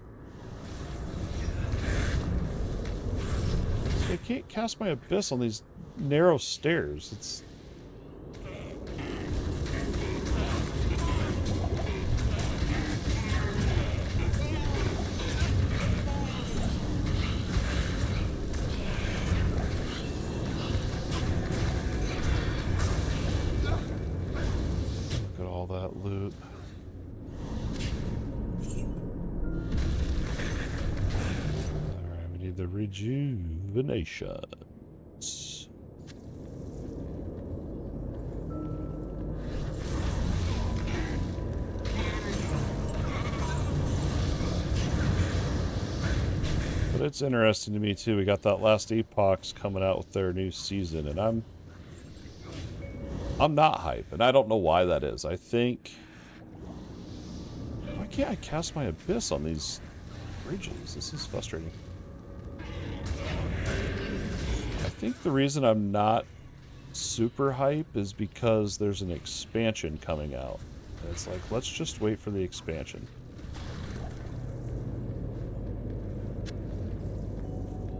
I can't cast my Abyss on these narrow stairs. It's... loot. Alright, we need the rejuvenations. But it's interesting to me too. We got that Last Epoch's coming out with their new season, and I'm not hype, and I don't know why that is. I think... Why can't I cast my Abyss on these bridges. This is frustrating. I think the reason I'm not super hype is because there's an expansion coming out. And it's like, let's just wait for the expansion.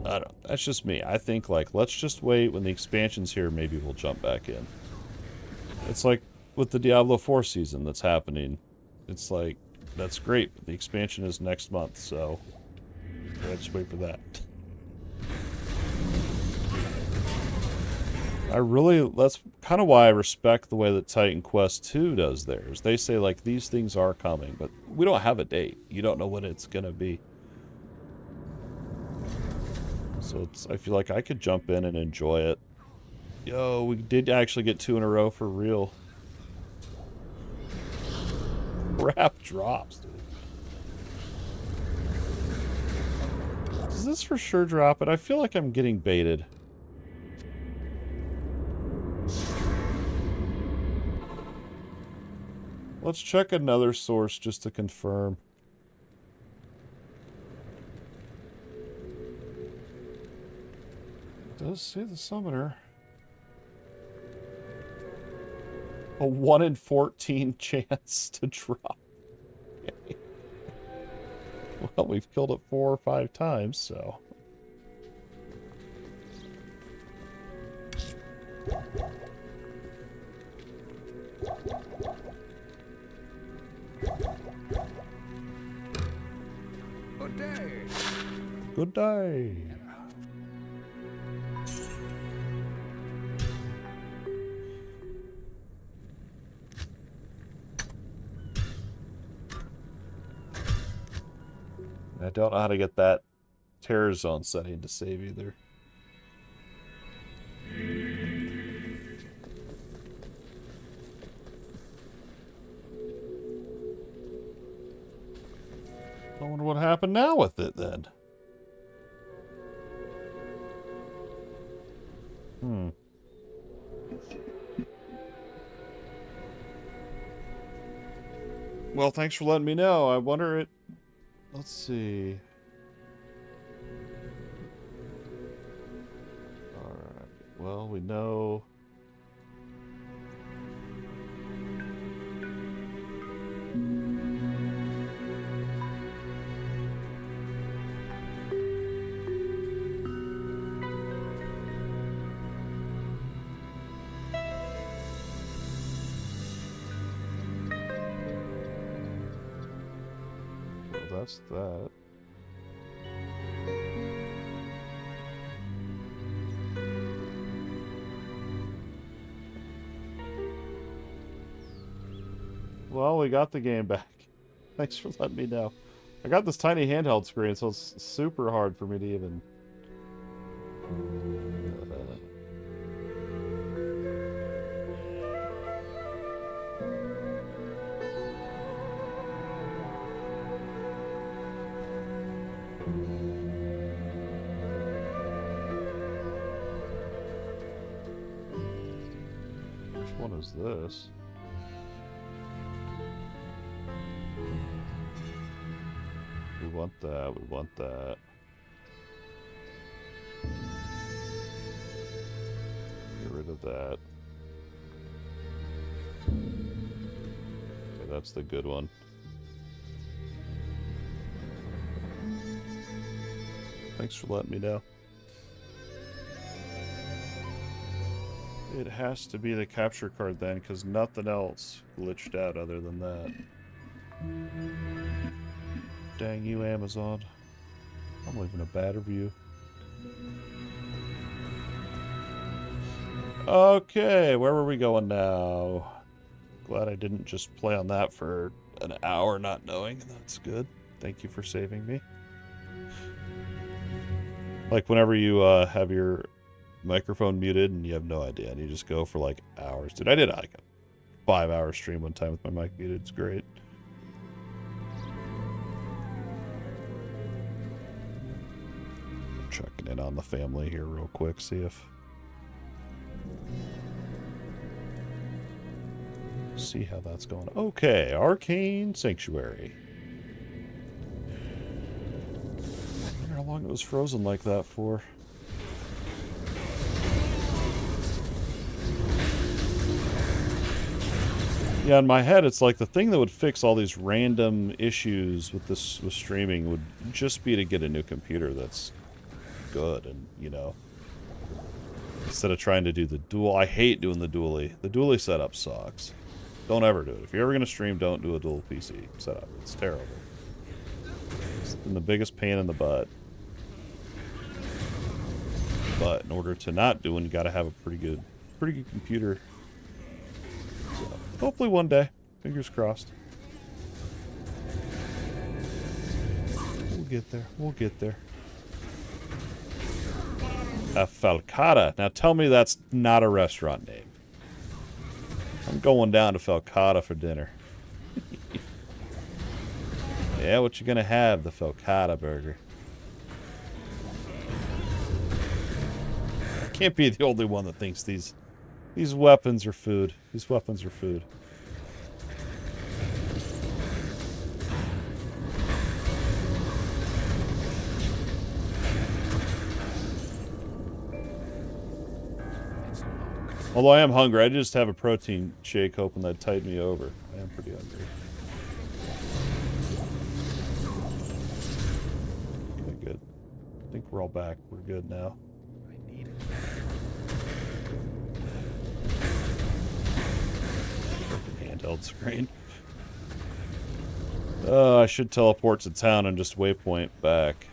I don't, that's just me. I think, like, let's just wait. When the expansion's here, maybe we'll jump back in. It's like with the Diablo 4 season that's happening. It's like, that's great, but the expansion is next month, so let's wait for that. That's kind of why I respect the way that Titan Quest 2 does theirs. They say, like, these things are coming, but we don't have a date. You don't know when it's going to be. So I feel like I could jump in and enjoy it. Yo, we did actually get 2 in a row for real. Crap drops, dude. Does this for sure drop it? I feel like I'm getting baited. Let's check another source just to confirm. It does say the summoner. A 1 in 14 chance to drop. Okay. Well, we've killed it 4 or 5 times, so. Good day. Good day. I don't know how to get that terror zone setting to save either. I wonder what happened now with it then. Well, thanks for letting me know. I wonder it... Let's see. Alright. Well, we know... That's that. Well, we got the game back. Thanks for letting me know. I got this tiny handheld screen, so it's super hard for me to even... Which one is this? We want that, we want that. Get rid of that. Okay, that's the good one. Thanks for letting me know. It has to be the capture card then, because nothing else glitched out other than that. Dang you, Amazon. I'm leaving a bad review. Okay, where were we going now? Glad I didn't just play on that for an hour not knowing. That's good. Thank you for saving me. Like whenever you have your microphone muted and you have no idea and you just go for like hours. Dude, I did like a 5-hour stream one time with my mic muted. It's great. Checking in on the family here real quick, see how that's going. Okay, Arcane Sanctuary. long it was frozen like that for. Yeah, in my head, it's like the thing that would fix all these random issues with this with streaming would just be to get a new computer that's good, and you know, instead of trying to do the dual. I hate doing the dually. The dually setup sucks. Don't ever do it. If you're ever gonna stream, don't do a dual PC setup. It's terrible. It's been the biggest pain in the butt. But in order to not do one, you gotta have a pretty good computer. So, hopefully one day. Fingers crossed. We'll get there. We'll get there. A Falcata. Now tell me that's not a restaurant name. I'm going down to Falcata for dinner. Yeah, what you gonna have? The Falcata burger. I can't be the only one that thinks these weapons are food. These weapons are food. Although I am hungry, I just have a protein shake hoping that tide me over. I am pretty hungry. Okay, good. I think we're all back. We're good now. I need it. Handheld screen. I should teleport to town and just waypoint back.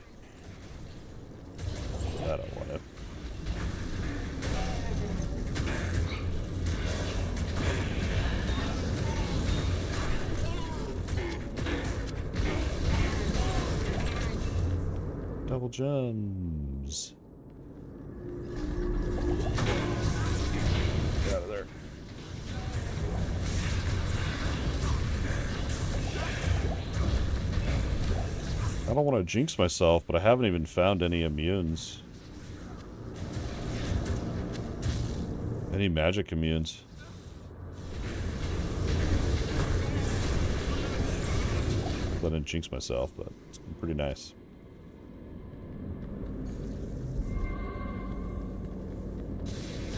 I don't want it. Double gems. Get out of there. I don't want to jinx myself, but I haven't even found any immunes. Any magic immunes. I didn't jinx myself, but it's been pretty nice.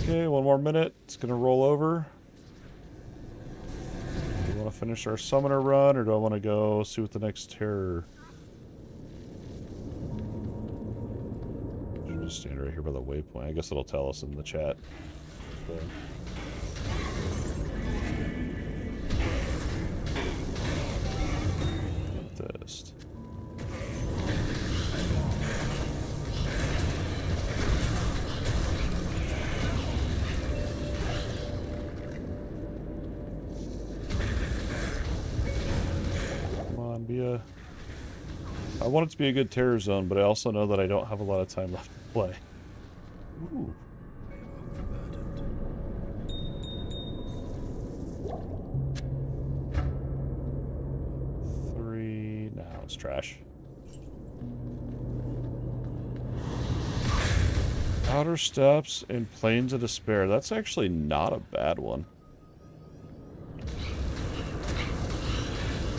Okay, one more minute. It's gonna roll over. Do we want to finish our summoner run, or do I want to go see what the next terror? Should just stand right here by the waypoint. I guess it'll tell us in the chat. So. Test. I want it to be a good terror zone, but I also know that I don't have a lot of time left to play. Ooh. Three. No, it's trash. Outer Steps and Plains of Despair. That's actually not a bad one. I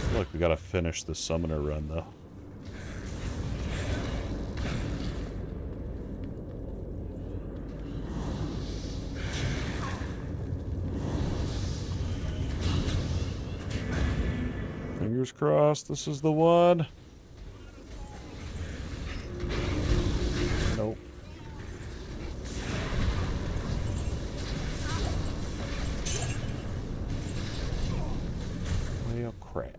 feel like we gotta finish the summoner run, though. Fingers crossed, this is the one. Nope. Well, crap.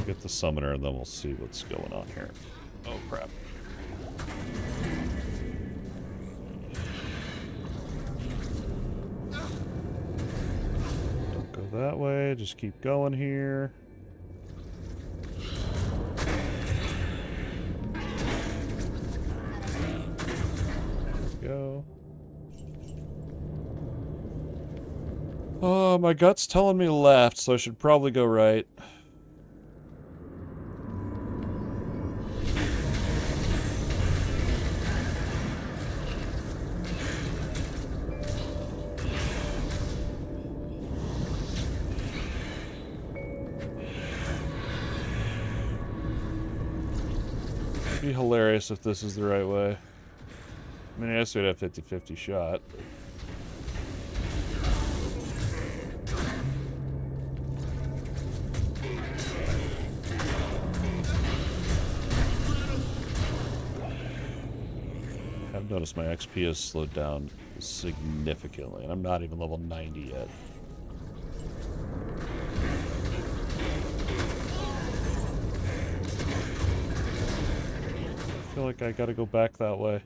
Get the summoner and then we'll see what's going on here. Oh crap. Don't go that way, just keep going here. There we go. Oh, my gut's telling me left, so I should probably go right. be hilarious if this is the right way. I mean, I guess we'd have 50-50 shot. I've noticed my XP has slowed down significantly, and I'm not even level 90 yet. I feel like I gotta go back that way.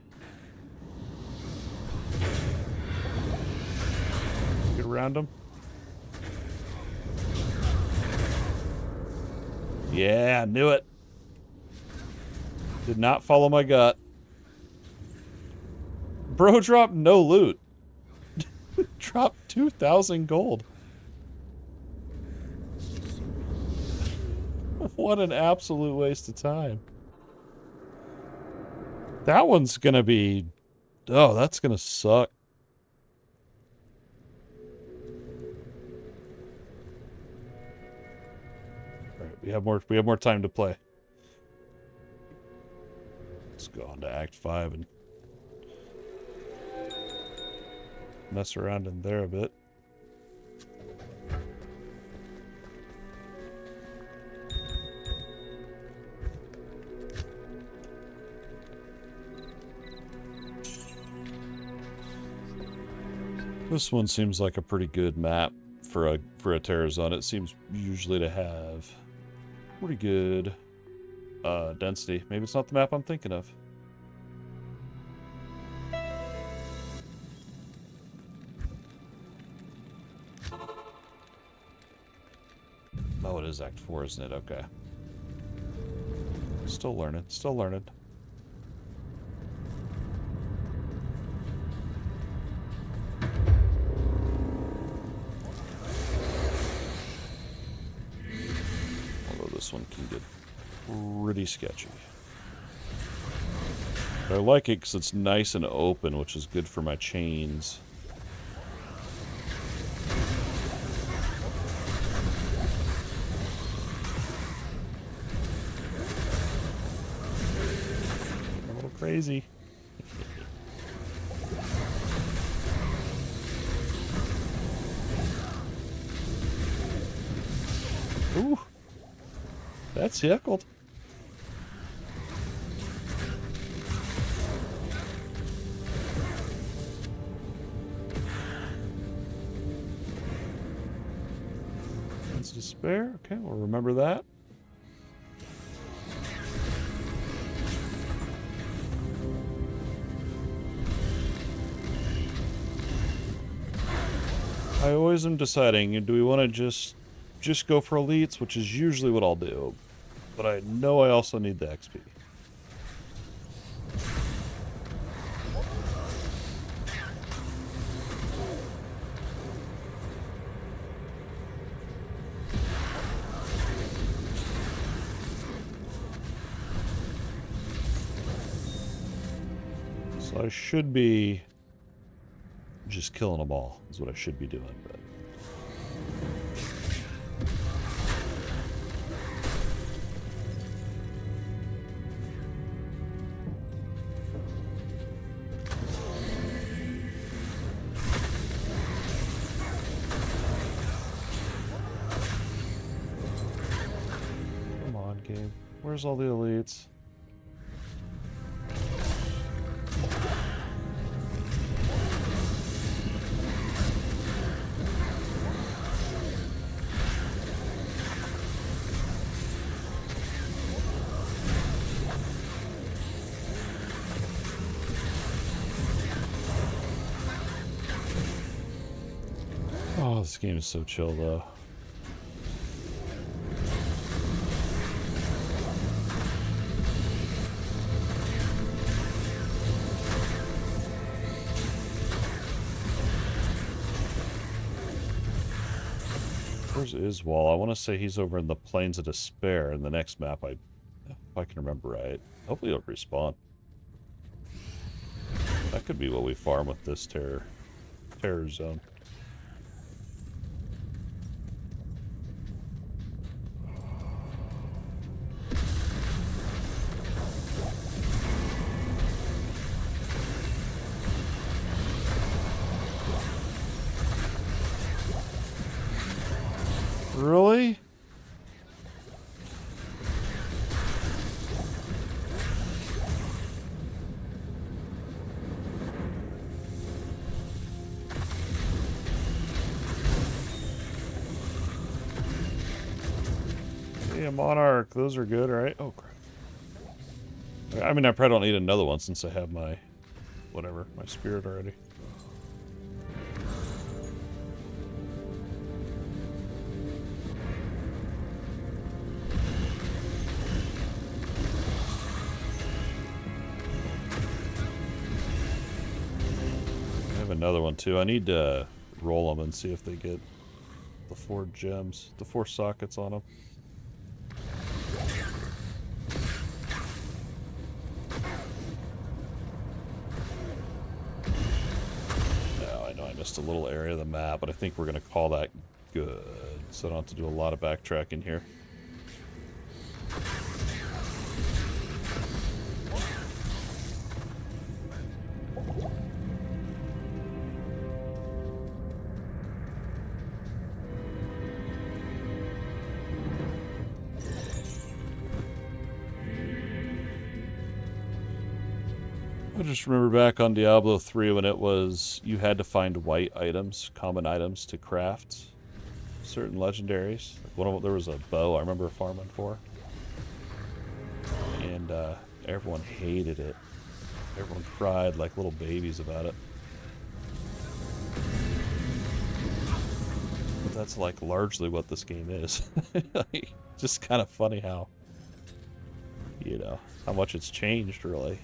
Get around him. Yeah, knew it. Did not follow my gut. Bro dropped no loot. Dropped 2,000 gold. What an absolute waste of time. That one's gonna be... Oh, that's gonna suck. Alright, we have more time to play. Let's go on to Act 5 and mess around in there a bit. This one seems like a pretty good map for a terror zone. It seems usually to have pretty good density. Maybe it's not the map I'm thinking of. Oh, it is Act 4, isn't it? Okay. Still learning. Still learning. Although this one can get pretty sketchy. But I like it because it's nice and open, which is good for my chains. Crazy. Ooh. That's heckled. Sense of despair. Okay, we'll remember that. I always am deciding, do we want to just go for elites, which is usually what I'll do, but I know I also need the XP. So I should be just killing them all, is what I should be doing, but... Come on, game. Where's all the elites? Oh, this game is so chill, though. Where's Iswal? I want to say he's over in the Plains of Despair in the next map, if I can remember right. Hopefully he'll respawn. That could be what we farm with this terror zone. a Monarch. Those are good, right? Oh, crap. I mean, I probably don't need another one since I have my... whatever, my spirit already. I have another one too. I need to roll them and see if they get the 4 gems, the 4 sockets on them. Just a little area of the map, but I think we're going to call that good, so I don't have to do a lot of backtracking here. I just remember back on Diablo 3 when it was, you had to find white items, common items to craft certain legendaries. Like one of them, there was a bow I remember farming for. And everyone hated it. Everyone cried like little babies about it. But that's like largely what this game is. Like, just kind of funny how, you know, how much it's changed really.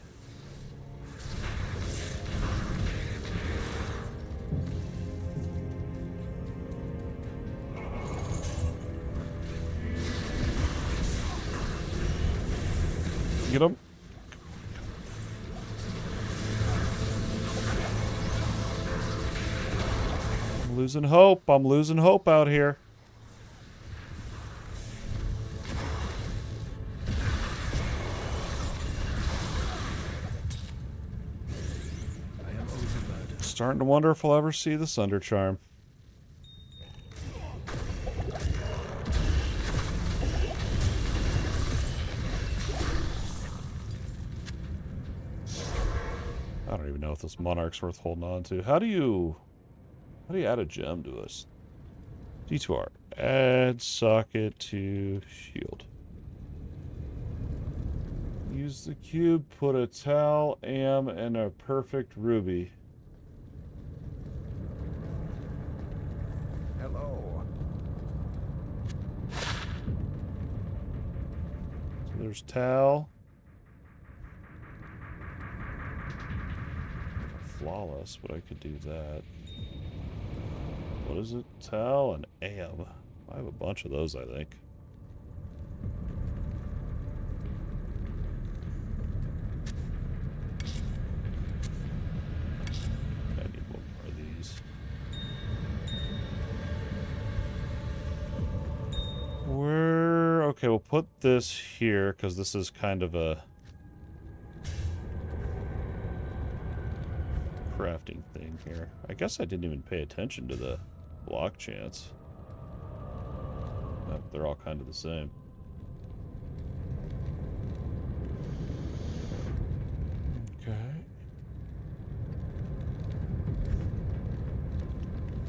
Get him. I'm losing hope. I'm losing hope out here. Starting to wonder if I'll ever see the Sunder Charm. I don't even know if this Monarch's worth holding on to. How do you add a gem to us? D2R. Add socket to shield. Use the cube, put a Tal, Am, and a perfect ruby. Hello. So there's Tal. Flawless, but I could do that. What is it? Tal and Am. I have a bunch of those, I think. I need one more of these. Okay, we'll put this here because this is kind of a crafting thing here. I guess I didn't even pay attention to the block chance. Oh, they're all kind of the same. Okay.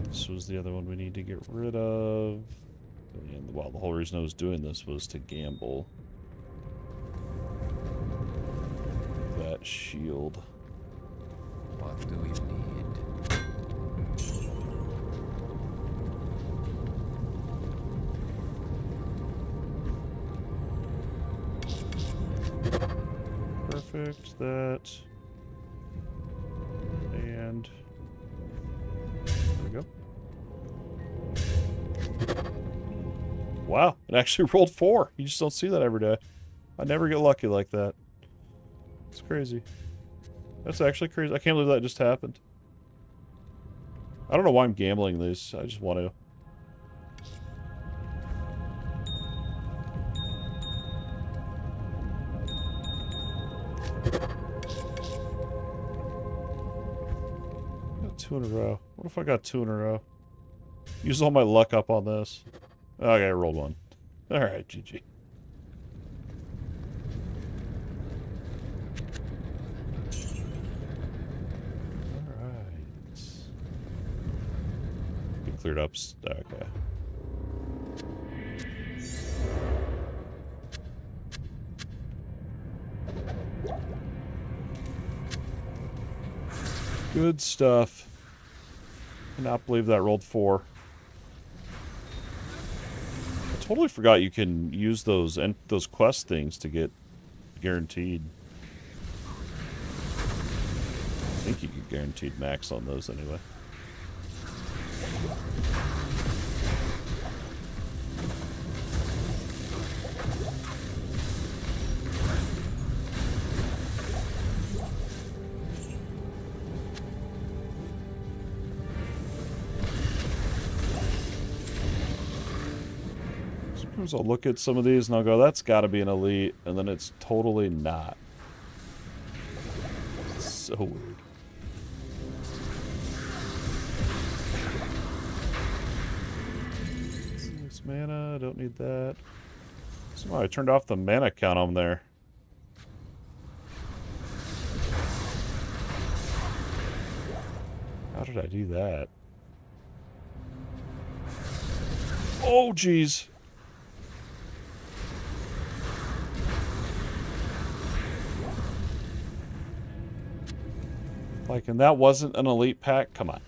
This was the other one we need to get rid of. And well, the whole reason I was doing this was to gamble that shield. What do we need? Perfect, that. And there we go. Wow, it actually rolled 4. You just don't see that every day. I never get lucky like that. It's crazy. That's actually crazy. I can't believe that just happened. I don't know why I'm gambling these. I just want to. Got 2 in a row. What if I got 2 in a row? Use all my luck up on this. Okay, I rolled 1. Alright, GG. Cleared up. Okay. Good stuff. Cannot believe that rolled 4. I totally forgot you can use those quest things to get guaranteed. I think you get guaranteed max on those anyway. Sometimes I'll look at some of these and I'll go, that's got to be an elite, and then it's totally not. It's so weird. 6 mana, don't need that. Somehow I turned off the mana count on there. How did I do that? Oh, jeez. Like, and that wasn't an elite pack? Come on.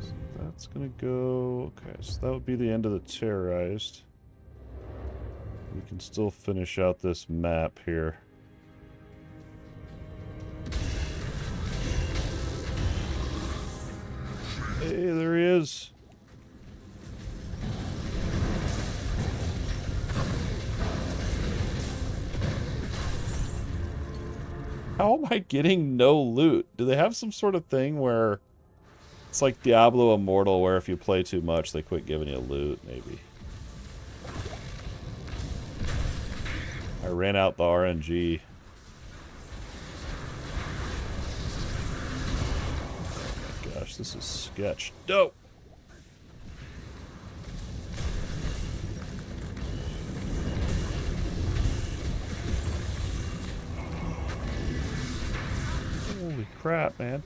So that's gonna go... Okay, so that would be the end of the terrorized. We can still finish out this map here. Hey, there he is. How am I getting no loot? Do they have some sort of thing where it's like Diablo Immortal, where if you play too much, they quit giving you loot, maybe? I ran out the RNG. Gosh, this is sketch. Dope. Holy crap, man.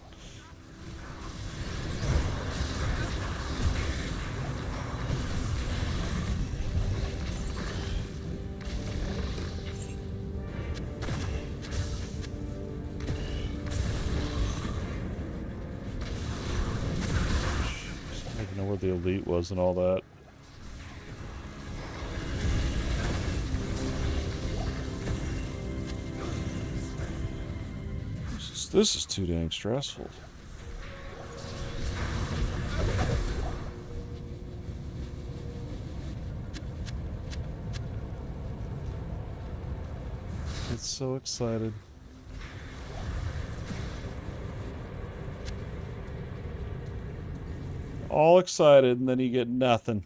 Where the elite was and all that. This is too dang stressful. It's so excited. All excited, and then you get nothing.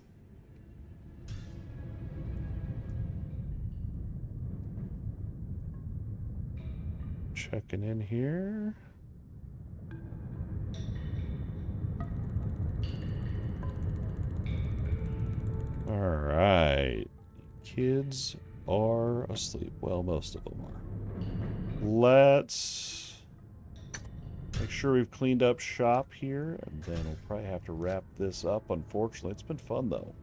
Checking in here. All right. Kids are asleep. Well, most of them are. Let's make sure we've cleaned up shop here, and then we'll probably have to wrap this up. Unfortunately, it's been fun, though.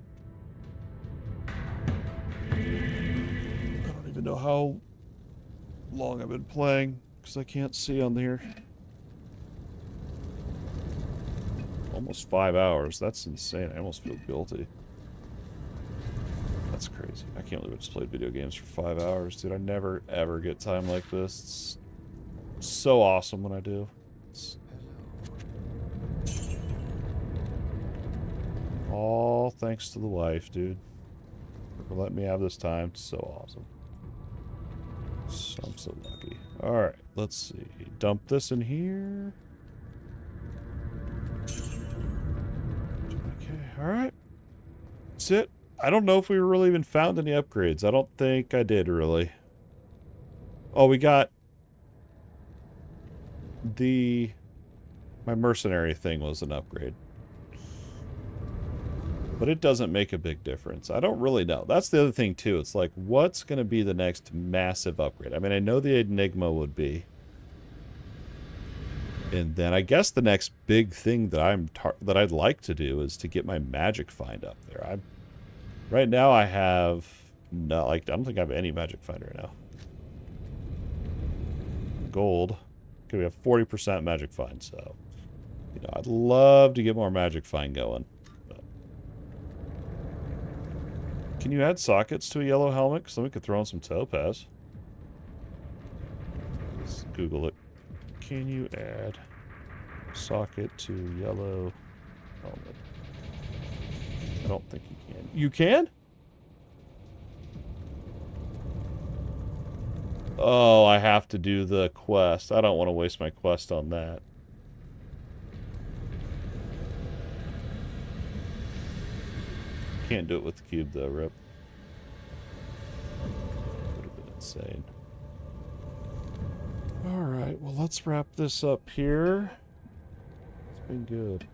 I don't even know how long I've been playing, because I can't see on here. Almost 5 hours. That's insane. I almost feel guilty. That's crazy. I can't believe I just played video games for 5 hours, dude. I never, ever get time like this. It's so awesome when I do. All thanks to the wife, dude. For letting me have this time. It's so awesome. I'm so lucky. Alright, let's see. Dump this in here. Okay, alright. That's it. I don't know if we really even found any upgrades. I don't think I did, really. Oh, we got... My mercenary thing was an upgrade. But it doesn't make a big difference. I don't really know. That's the other thing, too. It's like, what's going to be the next massive upgrade? I mean, I know the Enigma would be. And then I guess the next big thing that that I'd like to do is to get my magic find up there. Right now I have no, like, I don't think I have any magic find right now. Gold. Okay, we have 40% magic find, so you know, I'd love to get more magic find going. But can you add sockets to a yellow helmet? Because then we could throw in some topaz. Let's Google it. Can you add socket to yellow helmet? I don't think you can. You can? Oh, I have to do the quest. I don't want to waste my quest on that. Can't do it with the cube though, Rip. Would have been insane. Alright, well, let's wrap this up here. It's been good.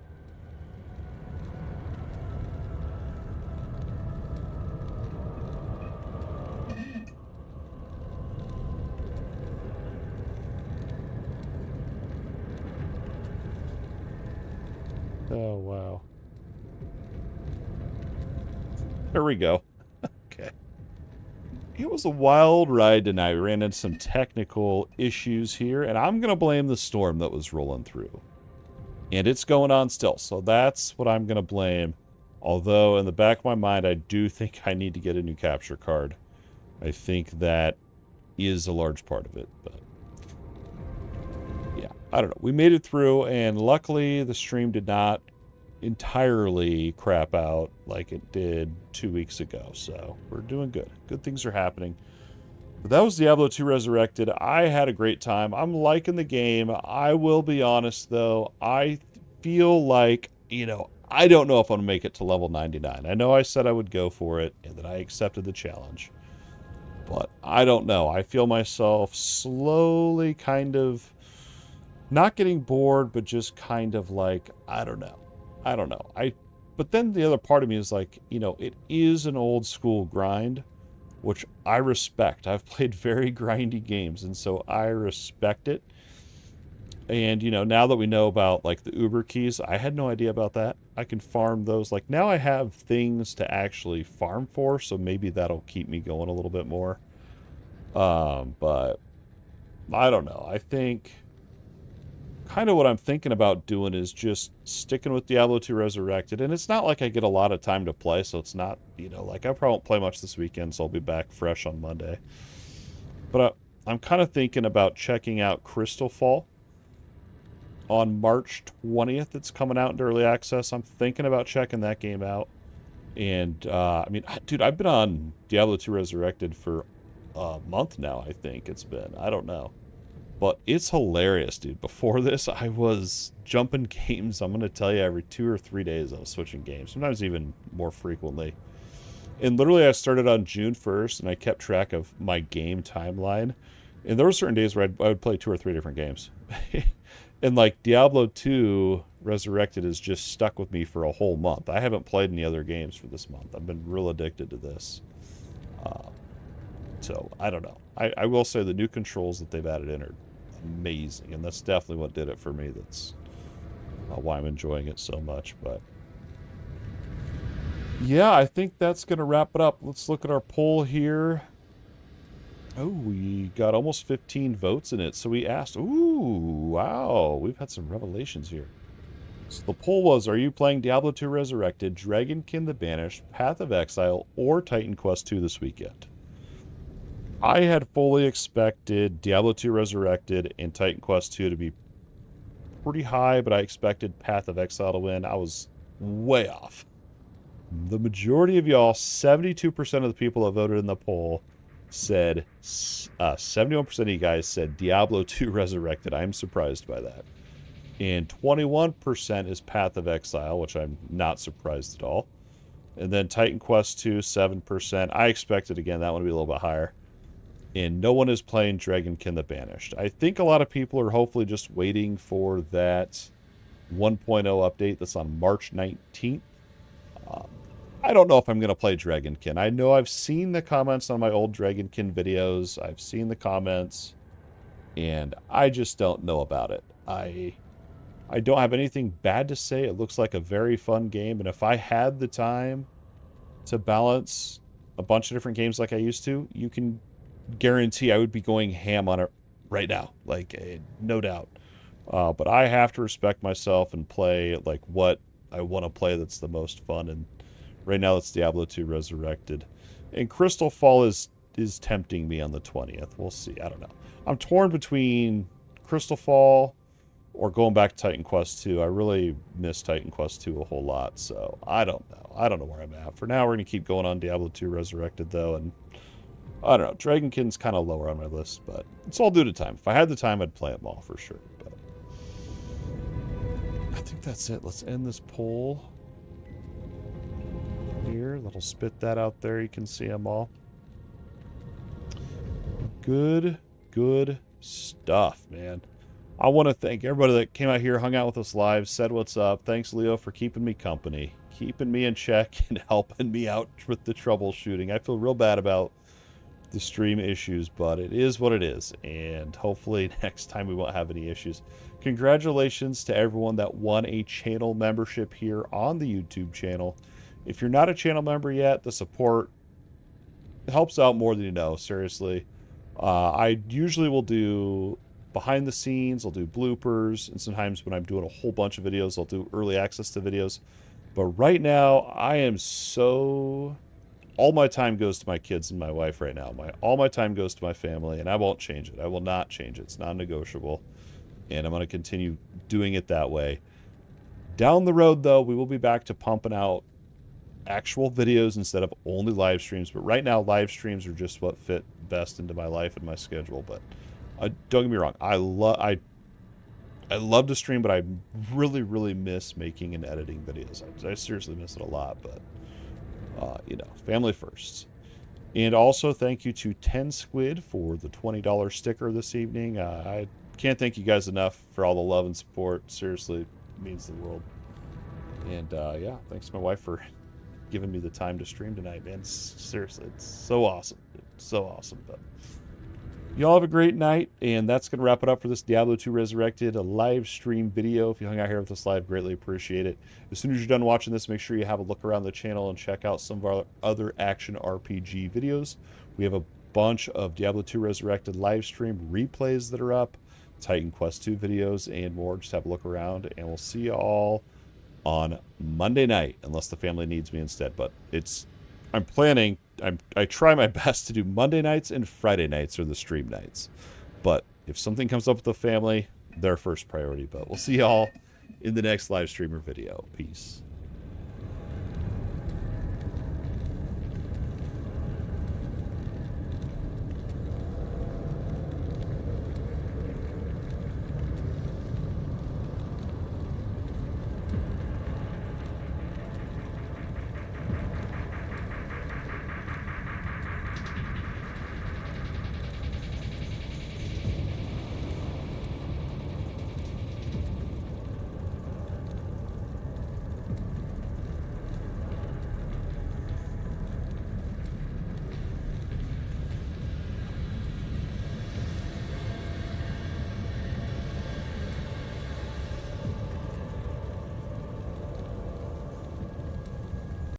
Oh, wow. There we go. Okay. It was a wild ride tonight. We ran into some technical issues here, and I'm going to blame the storm that was rolling through. And it's going on still, so that's what I'm going to blame. Although, in the back of my mind, I do think I need to get a new capture card. I think that is a large part of it, but yeah, I don't know. We made it through, and luckily the stream did not entirely crap out like it did 2 weeks ago, so we're doing good. Good things are happening. But that was Diablo 2 Resurrected. I had a great time. I'm liking the game. I will be honest, though. I feel like, you know, I don't know if I'm going to make it to level 99. I know I said I would go for it, and that I accepted the challenge. But I don't know. I feel myself slowly kind of not getting bored, but just kind of like, I don't know. But then the other part of me is like, you know, it is an old school grind, which I respect. I've played very grindy games, and so I respect it. And, you know, now that we know about, like, the Uber keys, I had no idea about that. I can farm those. Like, now I have things to actually farm for, so maybe that'll keep me going a little bit more. But I don't know. I think kind of what I'm thinking about doing is just sticking with Diablo 2 Resurrected. And it's not like I get a lot of time to play, so it's not, you know, like I probably won't play much this weekend, so I'll be back fresh on Monday. But I'm kind of thinking about checking out Crystal Fall. On March 20th, it's coming out into early access. I'm thinking about checking that game out. And, I mean, dude, I've been on Diablo 2 Resurrected for a month now, I think it's been. I don't know. But it's hilarious, dude. Before this, I was jumping games. I'm going to tell you, every 2 or 3 days I was switching games. Sometimes even more frequently. And literally, I started on June 1st, and I kept track of my game timeline. And there were certain days where I would play 2 or 3 different games. And, like, Diablo 2 Resurrected has just stuck with me for a whole month. I haven't played any other games for this month. I've been real addicted to this. So, I don't know. I will say the new controls that they've added in are amazing. And that's definitely what did it for me. That's why I'm enjoying it so much. But, yeah, I think that's going to wrap it up. Let's look at our poll here. Oh, we got almost 15 votes in it. So we asked, ooh, wow, we've had some revelations here. So the poll was, are you playing Diablo 2 Resurrected, Dragonkin the Banished, Path of Exile, or Titan Quest 2 this weekend? I had fully expected Diablo 2 Resurrected and Titan Quest 2 to be pretty high, but I expected Path of Exile to win. I was way off. The majority of y'all, 72% of the people that voted in the poll, said 71% of you guys said Diablo 2 Resurrected. I'm surprised by that. And 21% is Path of Exile, which I'm not surprised at all. And then Titan Quest 2, 7%. I expected, again, that one to be a little bit higher. And no one is playing Dragonkin the Banished. I think a lot of people are hopefully just waiting for that 1.0 update that's on March 19th. I don't know if I'm going to play Dragonkin. I know I've seen the comments on my old Dragonkin videos. I've seen the comments, and I just don't know about it. I don't have anything bad to say. It looks like a very fun game, and if I had the time to balance a bunch of different games like I used to, you can guarantee I would be going ham on it right now, like no doubt. But I have to respect myself and play like what I want to play that's the most fun, and right now it's Diablo 2 Resurrected. And Crystal Fall is tempting me on the 20th. We'll see. I don't know. I'm torn between Crystal Fall or going back to Titan Quest 2. I really miss Titan Quest 2 a whole lot, so I don't know. I don't know where I'm at. For now, we're going to keep going on Diablo 2 Resurrected, though, and I don't know. Dragonkin's kind of lower on my list, but it's all due to time. If I had the time, I'd play them all for sure. But I think that's it. Let's end this poll here. That'll spit that out there. You can see them all. Good stuff, man. I want to thank everybody that came out here, hung out with us live, said what's up. Thanks, Leo, for keeping me company, keeping me in check, and helping me out with the troubleshooting. I feel real bad about the stream issues, but it is what it is, and hopefully next time we won't have any issues. Congratulations to everyone that won a channel membership here on the YouTube channel. If you're not a channel member yet, the support helps out more than you know, seriously. I usually will do behind the scenes, I'll do bloopers, and sometimes when I'm doing a whole bunch of videos, I'll do early access to videos. But right now, I am so... all my time goes to my kids and my wife right now. All my time goes to my family, and I won't change it. I will not change it. It's non-negotiable, and I'm going to continue doing it that way. Down the road, though, we will be back to pumping out actual videos instead of only live streams. But right now, live streams are just what fit best into my life and my schedule. But don't get me wrong, I love to stream, but I really miss making and editing videos. I seriously miss it a lot, but you know, family first. And also thank you to 10 Squid for the $20 sticker this evening. I can't thank you guys enough for all the love and support. Seriously, it means the world. And yeah, thanks to my wife for giving me the time to stream tonight, man. Seriously, it's so awesome. It's so awesome. But y'all have a great night, and that's going to wrap it up for this Diablo 2 Resurrected, a live stream video. If you hung out here with us live, greatly appreciate it. As soon as you're done watching this, make sure you have a look around the channel and check out some of our other action RPG videos. We have a bunch of Diablo 2 Resurrected live stream replays that are up, Titan Quest 2 videos, and more. Just have a look around, and we'll see you all on Monday night, unless the family needs me instead. But I'm planning... I try my best to do Monday nights and Friday nights are the stream nights. But if something comes up with the family, they're first priority. But we'll see y'all in the next live stream or video. Peace.